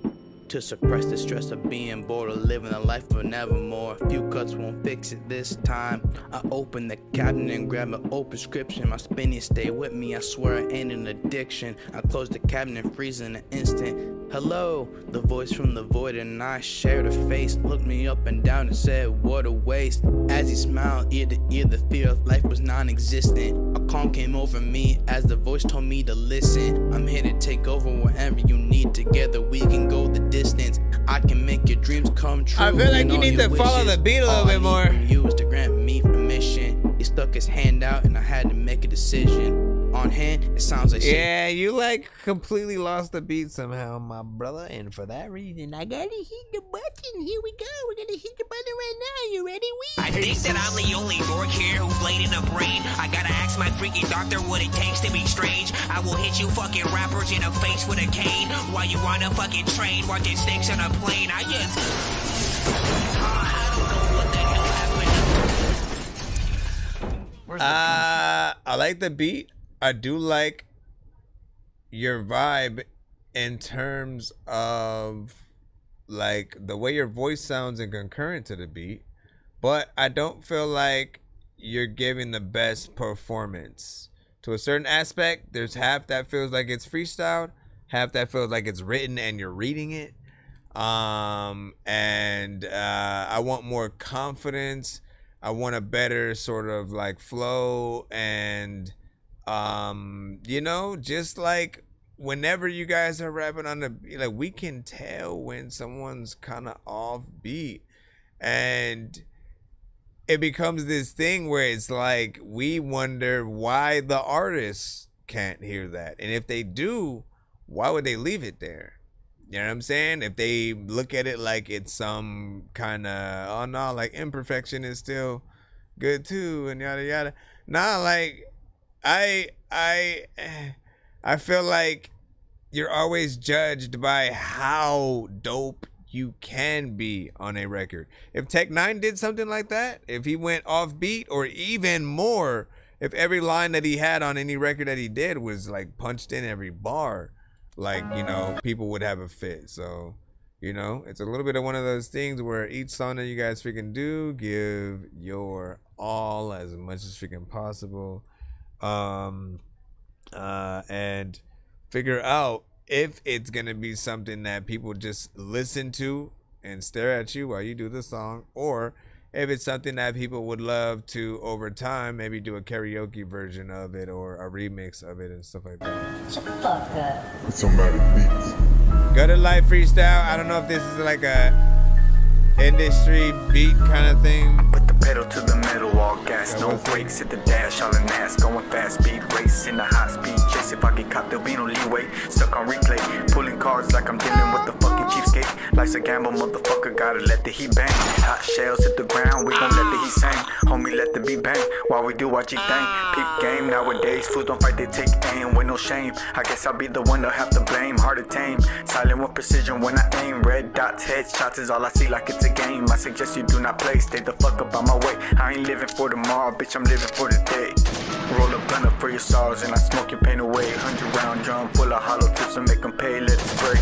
[SPEAKER 18] to suppress the stress of being bored or living a life of nevermore. A few cuts won't fix it this time. I open the cabinet and grab an old prescription. My spinach stay with me, I swear I ain't an addiction. I close the cabinet and freeze in an instant. Hello, the voice from the void, and I shared a face. Looked me up and down and said, what a waste. As he smiled, ear to ear, the fear of life was non-existent. A calm came over me as the voice told me to listen. I'm here to take over wherever you need. Together we can go the distance. I can make your dreams come true.
[SPEAKER 5] I feel like you need to follow the beat a little bit more.
[SPEAKER 18] You was to grant me permission. He stuck his hand out and I had to make a decision. On hand, it sounds like shit.
[SPEAKER 5] Yeah, you like completely lost the beat somehow, my brother, and for that reason, I gotta hit the button. Here we go. We're gonna hit the button right now. You ready?
[SPEAKER 11] I think that I'm the only dork here who played in a brain. I gotta ask my freaking doctor what it takes to be strange. I will hit you fucking rappers in the face with a cane while you on a fucking train watching snakes on a plane. I don't know what the hell happened.
[SPEAKER 5] I like the beat. I do like your vibe in terms of like the way your voice sounds and concurrent to the beat, but I don't feel like you're giving the best performance. To a certain aspect, there's half that feels like it's freestyled, half that feels like it's written and you're reading it. And I want more confidence. I want a better sort of like flow and you know, just like whenever you guys are rapping on the, like, we can tell when someone's kind of off beat, and it becomes this thing where it's like we wonder why the artists can't hear that, and if they do, why would they leave it there? You know what I'm saying? If they look at it like it's some kind of, oh no, like imperfection is still good too, and yada yada. Nah, like I feel like you're always judged by how dope you can be on a record. If Tech 9 did something like that, if he went off beat, or even more, if every line that he had on any record that he did was like punched in every bar, like, you know, people would have a fit. So, you know, it's a little bit of one of those things where each song that you guys freaking do, give your all as much as freaking possible. And figure out if it's gonna be something that people just listen to and stare at you while you do the song, or if it's something that people would love to, over time, maybe do a karaoke version of it or a remix of it and stuff like that.
[SPEAKER 21] Shut the fuck up.
[SPEAKER 2] Put somebody beats.
[SPEAKER 5] Gutter Life Freestyle. I don't know if this is like a industry beat kind of thing.
[SPEAKER 19] With the pedal to the metal, all gas, no brakes, hit the dash, all in ass,
[SPEAKER 20] fast speed race in the high speed chase. If I get caught, there'll be no leeway. Stuck on replay, pulling cars
[SPEAKER 19] cards like I'm dealing with the fucking cheapskate. Life's a gamble, motherfucker, gotta let the heat bang. Hot shells hit the ground, we gon' let the heat sing. Homie, let the beat bang while we do our G thing. Peep game nowadays, fools don't fight, they take aim with no shame. I guess I'll be the one to have to blame, hard to tame. Silent with precision when I aim. Red dots, headshots is all I see like it's a game. I suggest you do not play, stay the fuck up on my way. I ain't living for tomorrow, bitch, I'm living for the day. Roll a gun up for your sorrows and I smoke your pain away. 100-round drum full of hollow tips and make them pay, let it spray.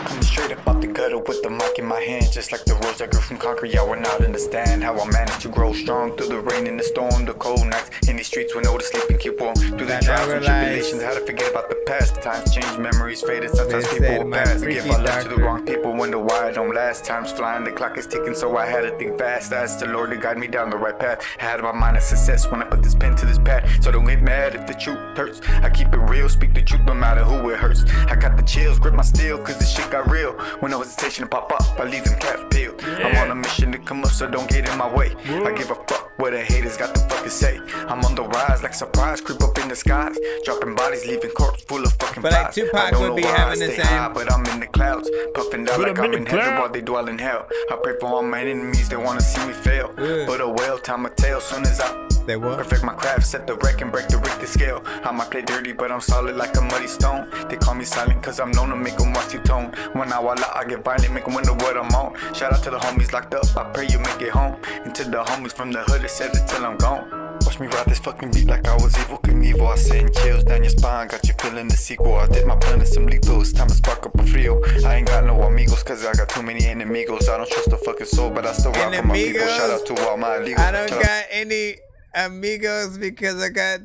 [SPEAKER 19] Coming straight up out the gutter with the mic in my hand, just like the rose I grew from concrete. Y'all will not understand how I managed to grow strong through the rain and the storm, the cold nights in these streets with no to sleep and keep warm. Through the trials and tribulations, how to forget about the past. Times change, memories faded, sometimes people will pass. Give our love to the wrong people, wonder why I don't last. Time's flying, the clock is ticking, so I had to think fast. Asked the Lord to guide me down the right path. I had my mind of success when I put this pen to this pad. So don't get mad if the truth hurts. I keep it real, speak the truth no matter who it hurts. I got the chills, grip my steel, cause this shit got real. When no hesitation to pop up, I leave them cats peeled. I'm on a mission to come up, so don't get in my way. I give a fuck what the haters got to fucking say. I'm on the rise like surprise, creep up in the skies. Dropping bodies, leaving corpse full of fucking
[SPEAKER 5] but like Tupac would be having the same.
[SPEAKER 19] High, but I'm in the clouds, puffing down like I'm in heaven while they dwell in hell. I pray for all my enemies, they wanna see me fail. But oh well, time will tell, soon as I perfect my craft, set the wreck and break the Richter scale. I might play dirty, but I'm solid like a muddy stone. They call me silent cause I'm known to make them watch your tone. When I get violent, make them wonder what I'm on. Shout out to the homies locked up, I pray you make it home. And to the homies from the hood that said it till I'm gone. Watch me ride this fucking beat like I was evil Knievel. I send chills down your spine, got you feeling the sequel. I did my plan and some lethal, it's time to spark up a frio. I ain't got no amigos cause I got too many enemigos. I don't trust the fucking soul, but I still rock with my people. Shout out to all my illegals.
[SPEAKER 5] I don't got any amigos because I got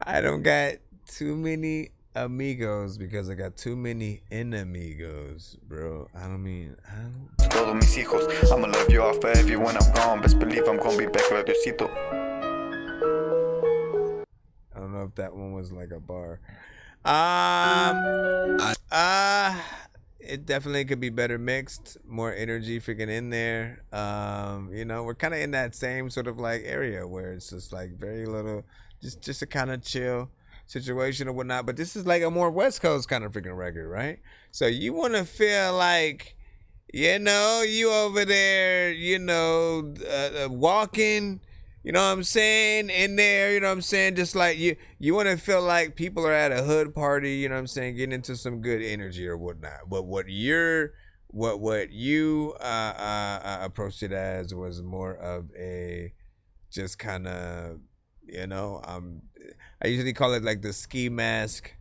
[SPEAKER 5] I don't got too many amigos because I got too many enemigos, bro.
[SPEAKER 19] Todos mis hijos, I'ma love you all forever when I'm gone. Best believe I'm gonna be back with Diosito.
[SPEAKER 5] I don't know if that one was like a bar. It definitely could be better mixed, more energy freaking in there. You know, we're kind of in that same sort of like area where it's just like very little, just a kind of chill situation or whatnot. But this is like a more West Coast kind of freaking record, right? So you want to feel like, you know, you over there, you know, walking, you know what I'm saying, in there, you know what I'm saying, just like you want to feel like people are at a hood party, you know what I'm saying, getting into some good energy or whatnot. But what you approached it as was more of a just kind of, you know, I usually call it like the ski mask.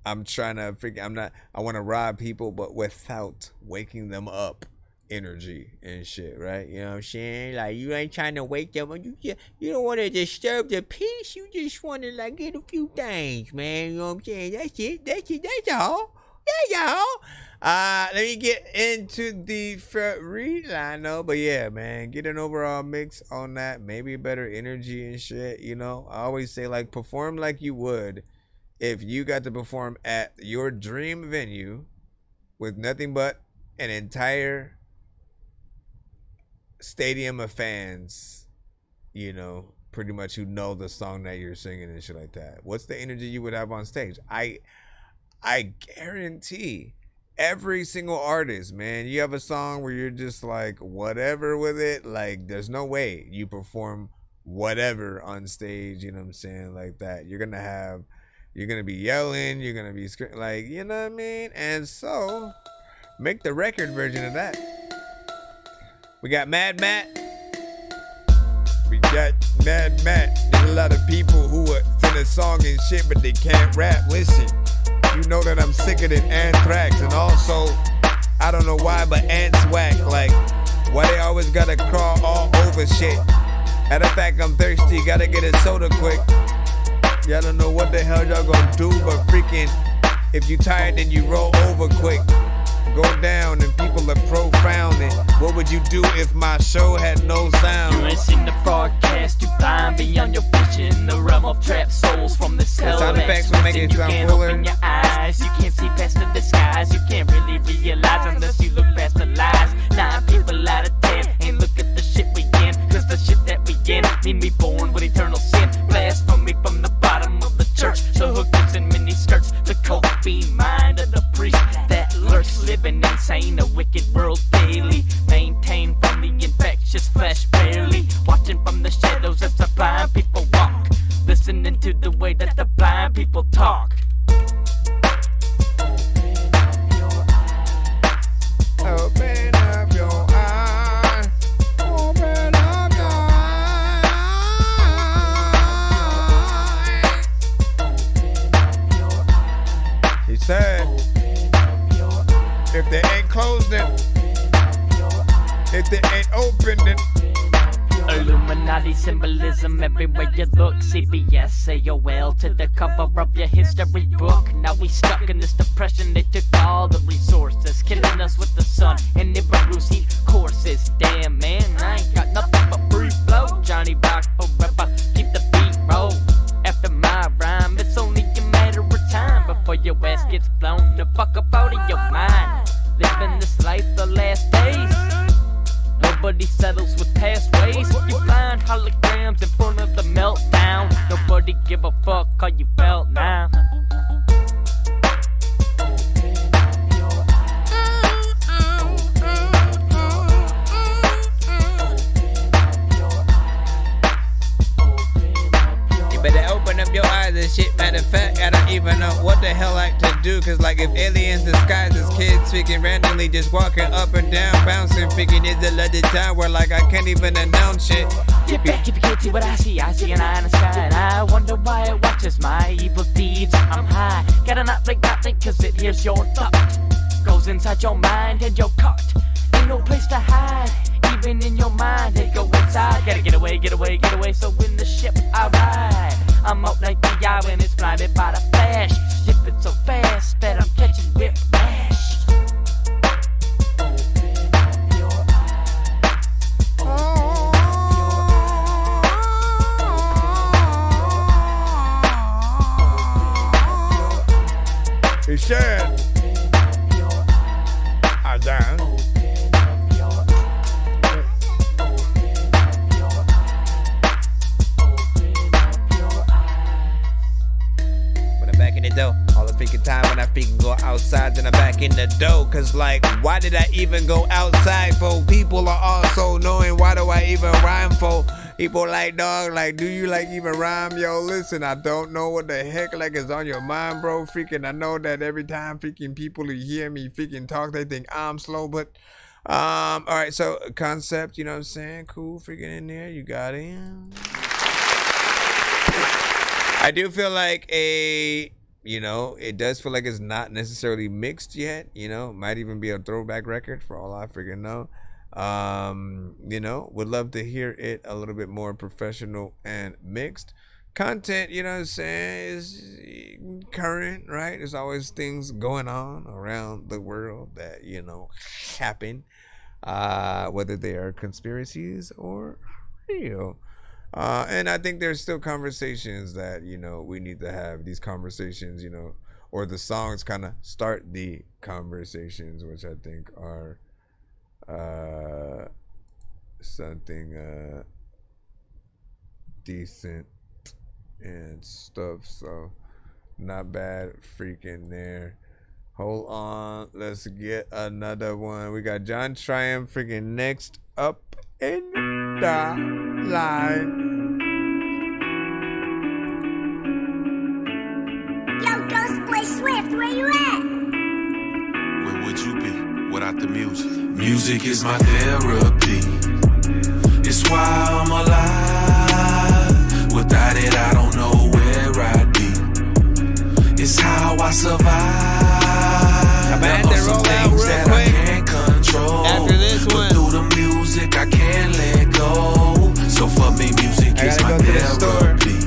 [SPEAKER 5] I want to rob people, but without waking them up energy and shit, right? You know what I'm saying? Like, you ain't trying to wake them up. You don't want to disturb the peace. You just want to, like, get a few things, man. You know what I'm saying? That's it. That's all. That's all. Let me get into the free line, though. But yeah, man, get an overall mix on that. Maybe better energy and shit, you know? I always say, like, perform like you would if you got to perform at your dream venue with nothing but an entire stadium of fans, you know, pretty much who know the song that you're singing and shit like that. What's the energy you would have on stage? I guarantee every single artist, man, you have a song where you're just like whatever with it. Like, there's no way you perform whatever on stage, you know what I'm saying, like that. You're gonna be yelling, you're gonna be screaming, like, you know what I mean? And so make the record version of that. We got Mad Matt. There's a lot of people who are singing song and shit, but they can't rap. Listen, you know that I'm sicker than anthrax, and also, I don't know why, but ants whack. Like, why they always gotta crawl all over shit? Matter of fact, I'm thirsty, gotta get a soda quick. Y'all don't know what the hell y'all gonna do, but freaking, if you tired, then you roll over quick. Go down and people are profound. And what would you do if my show had no sound?
[SPEAKER 3] You ain't seen the broadcast, you blind beyond your vision. The realm of trapped souls from this hell.
[SPEAKER 5] Sound effects will make it sound fuller.
[SPEAKER 3] Open your eyes, you can't see past the disguise. You can't really realize unless you look past the lies. 9 people out of 10 ain't look at the shit we in. Cause the shit that we in mean we born with eternal sin. Blasphemy from the bottom of the church. So hookers and mini skirts, the cult
[SPEAKER 5] Sad. If they ain't closed, then if they ain't open, then
[SPEAKER 3] Illuminati symbolism everywhere you look. CBS, AOL to the cover of your history book. Now we stuck in this depression. They took all the resources, killing us with the sun and Nibiru's heat courses. Damn man, I ain't got nothing but free flow. Johnny Rock forever, keep the beat roll. After my rhyme, it's only a matter of time before your ass gets blown the fuck up out of your mind. Living this life the last days. Nobody settles with past ways. You find holograms in front of the meltdown. Nobody give a fuck how you felt now.
[SPEAKER 5] better open up your eyes and shit. Matter of fact, I don't even know what the hell I to do. Cause like if aliens disguised as kids speaking randomly, just walking up and down, bouncing, thinking it's a little time where like I can't even announce shit.
[SPEAKER 3] Get back if you can't see what I see an eye in the sky. And I wonder why it watches my evil deeds. I'm high, gotta not blink, cause it hears your thought. Goes inside your mind and you're caught. Ain't no place to hide, even in your mind. They go inside, gotta get away. So in the ship I ride, I'm out like the eye when it's blinded by the flash. Shipping so fast that I'm catching whiplash.
[SPEAKER 5] He said, I done. When I'm back in the door, all the freaking time when I freaking go outside, then I'm back in the door. Cause like, why did I even go outside for? People are also knowing, why do I even rhyme for? People like, dog, like, do you like even rhyme? Yo, listen, I don't know what the heck like is on your mind, bro. Freaking, I know that every time freaking people who hear me freaking talk, they think I'm slow, but all right, so concept, you know what I'm saying? Cool, freaking in there, you got it. I do feel like you know, it does feel like it's not necessarily mixed yet, you know, might even be a throwback record for all I freaking know. You know, would love to hear it a little bit more professional and mixed. Content, you know what I'm saying, is current, right? There's always things going on around the world that, you know, happen, whether they are conspiracies or real. And I think there's still conversations that, you know, we need to have these conversations, you know, or the songs kind of start the conversations, which I think are something decent and stuff, so not bad freaking there. Hold on, let's get another one. We got John Triumph freaking next up in the line.
[SPEAKER 6] Yo, Ghost Boy Swift, where you at?
[SPEAKER 2] Where would you be without the music? Music is my therapy. It's why I'm alive. Without it, I don't know where I'd be. It's how I survive.
[SPEAKER 5] There are some things that I
[SPEAKER 2] can't control.
[SPEAKER 5] After this one,
[SPEAKER 2] but through the music, I can't let go. So for me, music is my therapy.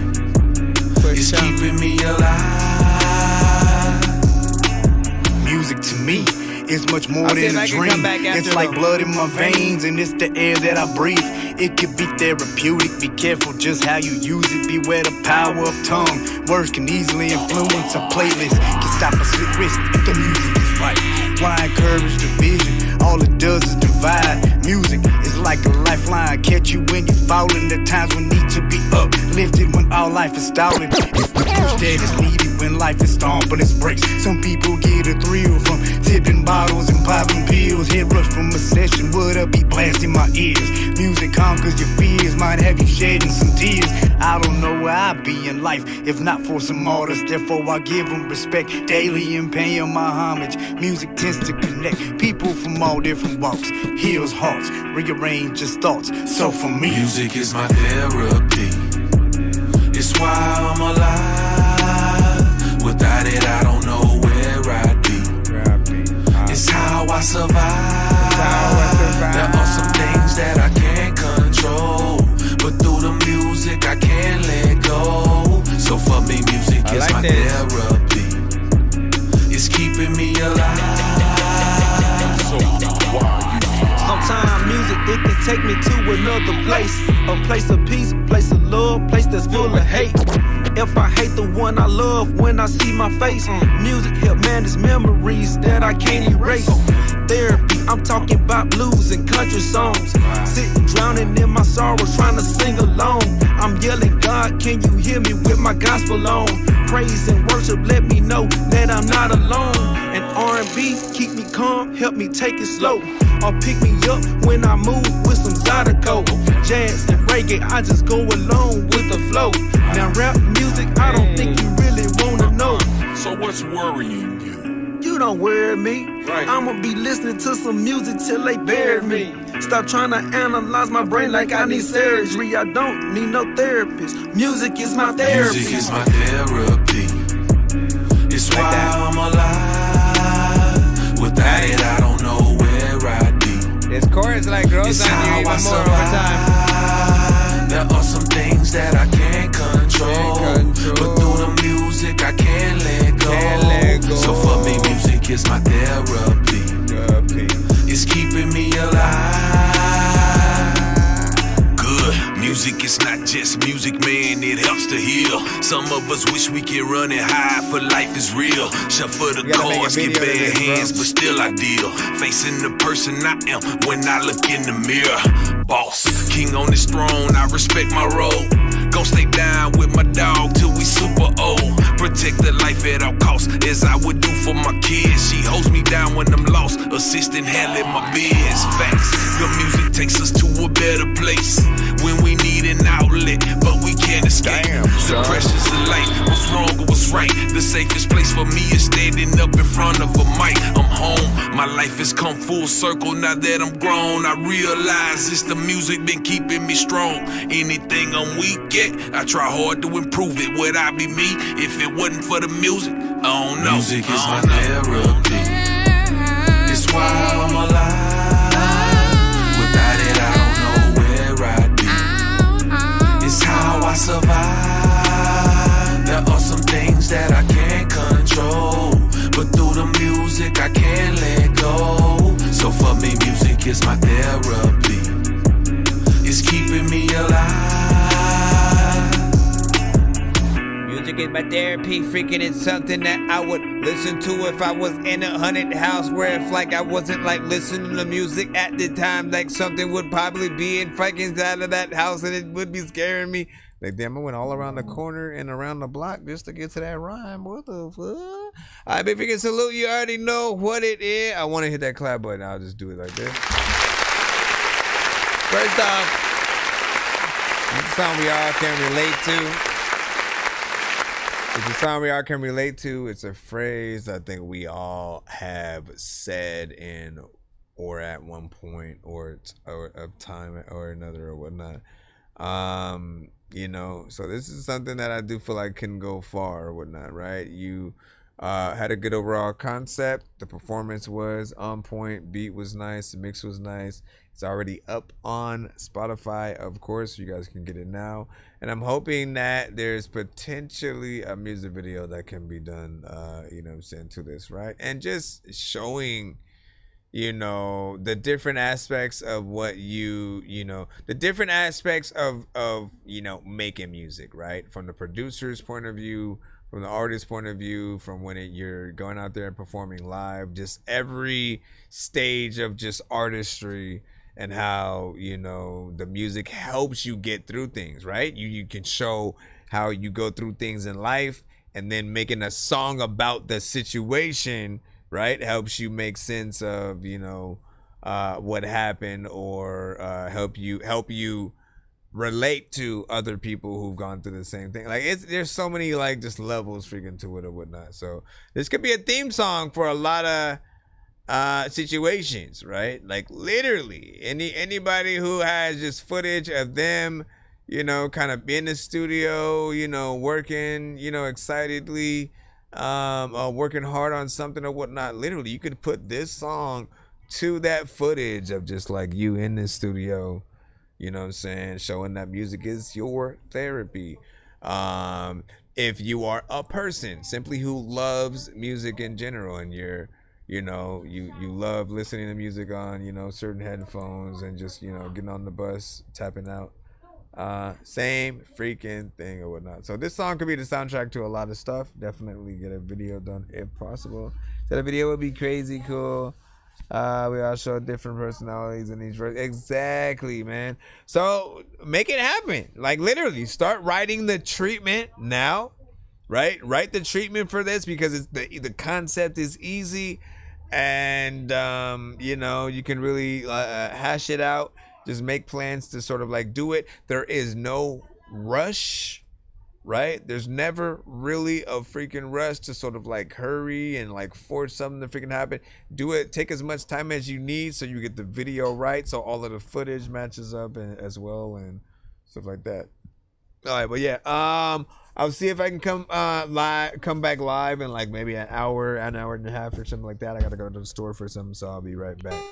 [SPEAKER 2] It's keeping me alive.
[SPEAKER 20] Music to me is much more than a dream. It's like blood in my veins, and it's the air that I breathe. It could be therapeutic. Be careful just how you use it. Beware the power of tongue. Words can easily influence a playlist. Can stop a slick wrist if the music is right. Why encourage division? All it does is divide. Music is like a lifeline. Catch you when you fall in the times when need to be uplifted. When all life is stalling. It's the push that is needed when life is stomping its brakes. Some people get a thrill from tipping bottles and popping pills. Head rush from a session would be blasting my ears. Music conquers your fears, might have you shedding some tears. I don't know where I'd be in life if not for some artists. Therefore I give them respect daily and pay them my homage. Music tends to connect people from all different walks, heals hearts, rearrange just thoughts. So for me,
[SPEAKER 2] music is my therapy. It's why I'm alive. Without it, I don't know where
[SPEAKER 7] another place. A place of peace, a place of love, place that's full of hate. If I hate the one I love when I see my face, music help manage memories that I can't erase. Therapy, I'm talking about blues and country songs. Sitting drowning in my sorrows, trying to sing along. I'm yelling, God, can you hear me with my gospel on? Praise and worship, let me know that I'm not alone. And R&B, keep me calm, help me take it slow. Or pick me up when I move with some Zydeco. Jazz and reggae, I just go along with the flow. Now rap music, I don't think you really wanna know.
[SPEAKER 1] So what's worrying you?
[SPEAKER 7] You don't worry me. Right. I'ma be listening to some music till they bury me. Stop trying to analyze my brain like I need surgery. I don't need no therapist. Music is my therapy.
[SPEAKER 1] Music is my therapy. It's why I'm alive. Without it, I don't know where I'd be.
[SPEAKER 5] This chorus like grows on you even more over time.
[SPEAKER 1] There are some things that I can't control. But through the music, I can't let go. So for me, music is my therapy. It's keeping me alive. Good. Music is not just music, man, it helps to heal. Some of us wish we could run and hide, for life is real. Shuffle the cards, get bad hands, but still I deal. Facing the person I am when I look in the mirror. Boss, king on this throne, I respect my role. Gon' stay down with my dog till we super old. Protect the life at all costs, as I would do for my kids. She holds me down when I'm lost, assisting handling my biz. Facts, good music takes us to a better place when we need an outlet, but we can't escape. The pressures of life, what's wrong or what's right? The safest place for me is standing up in front of a mic. I'm home, my life has come full circle now that I'm grown. I realize it's the music been keeping me strong. Anything I'm weak at, I try hard to improve it. Would I be me if it wasn't for the music? I don't know. Music is my therapy. It's why I'm alive. Without it, I don't know where I'd be. It's how I survive. There are some things that I can't control, but through the music, I can't let go. So for me, music is my therapy. It's keeping me alive.
[SPEAKER 5] Music is my therapy, freaking it's something that I would listen to if I was in a haunted house, where if like I wasn't like listening to music at the time, like something would probably be in fucking inside of that house and it would be scaring me. Like damn, I went all around the corner and around the block just to get to that rhyme. What the fuck? Alright, big freaking salute, you already know what it is. I want to hit that clap button, I'll just do it like this. First off, it's a song we all can relate to. It's a song we all can relate to. It's a phrase I think we all have said in or at one point or of time or another or whatnot. You know, so this is something that I do feel like can go far or whatnot, right? You had a good overall concept. The performance was on point. Beat was nice. The mix was nice. It's already up on Spotify, of course. You guys can get it now. And I'm hoping that there's potentially a music video that can be done, you know what I'm saying, to this, right? And just showing, you know, the different aspects of what you know, the different aspects of you know, making music, right? From the producer's point of view, from the artist's point of view, from when you're going out there and performing live, just every stage of just artistry. And how, you know, the music helps you get through things, right? You can show how you go through things in life, and then making a song about the situation, right, helps you make sense of, you know, what happened, or help you relate to other people who've gone through the same thing. Like there's so many like just levels freaking to it or whatnot. So this could be a theme song for a lot of situations, right? Like literally anybody who has just footage of them, you know, kind of in the studio, you know, working, you know, excitedly, working hard on something or whatnot. Literally, you could put this song to that footage of just like you in the studio, you know what I'm saying, showing that music is your therapy. If you are a person simply who loves music in general, and you're,
[SPEAKER 4] you know, you love listening to music on, you know, certain headphones and just, you know, getting on the bus, tapping out. Same freaking thing or whatnot. So this song could be the soundtrack to a lot of stuff. Definitely get a video done if possible. So the video would be crazy cool. We all show different personalities in each verse. Exactly, man. So make it happen. Like literally start writing the treatment now, right? Write the treatment for this because it's the concept is easy and you know, you can really hash it out. Just make plans to sort of like do it. There is no rush, right? There's never really a freaking rush to sort of like hurry and like force something to freaking happen. Do it. Take as much time as you need so you get the video right, so all of the footage matches up and, as well and stuff like that. All right, but yeah, I'll see if I can come back live in like maybe an hour and a half or something like that. I gotta go to the store for something, so I'll be right back.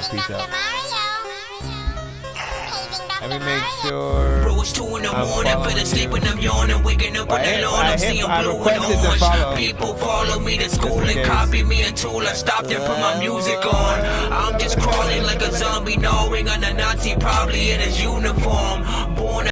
[SPEAKER 4] Peace out. Let me make sure.
[SPEAKER 11] Bro, it's 2 in the morning, fell asleep when I'm yawning, waking up on the lawn, I'm seeing blue and orange. People follow me to school and copy me until I stopped and put my music on. I'm just crawling like a zombie, gnawing on a Nazi, probably in his uniform. Born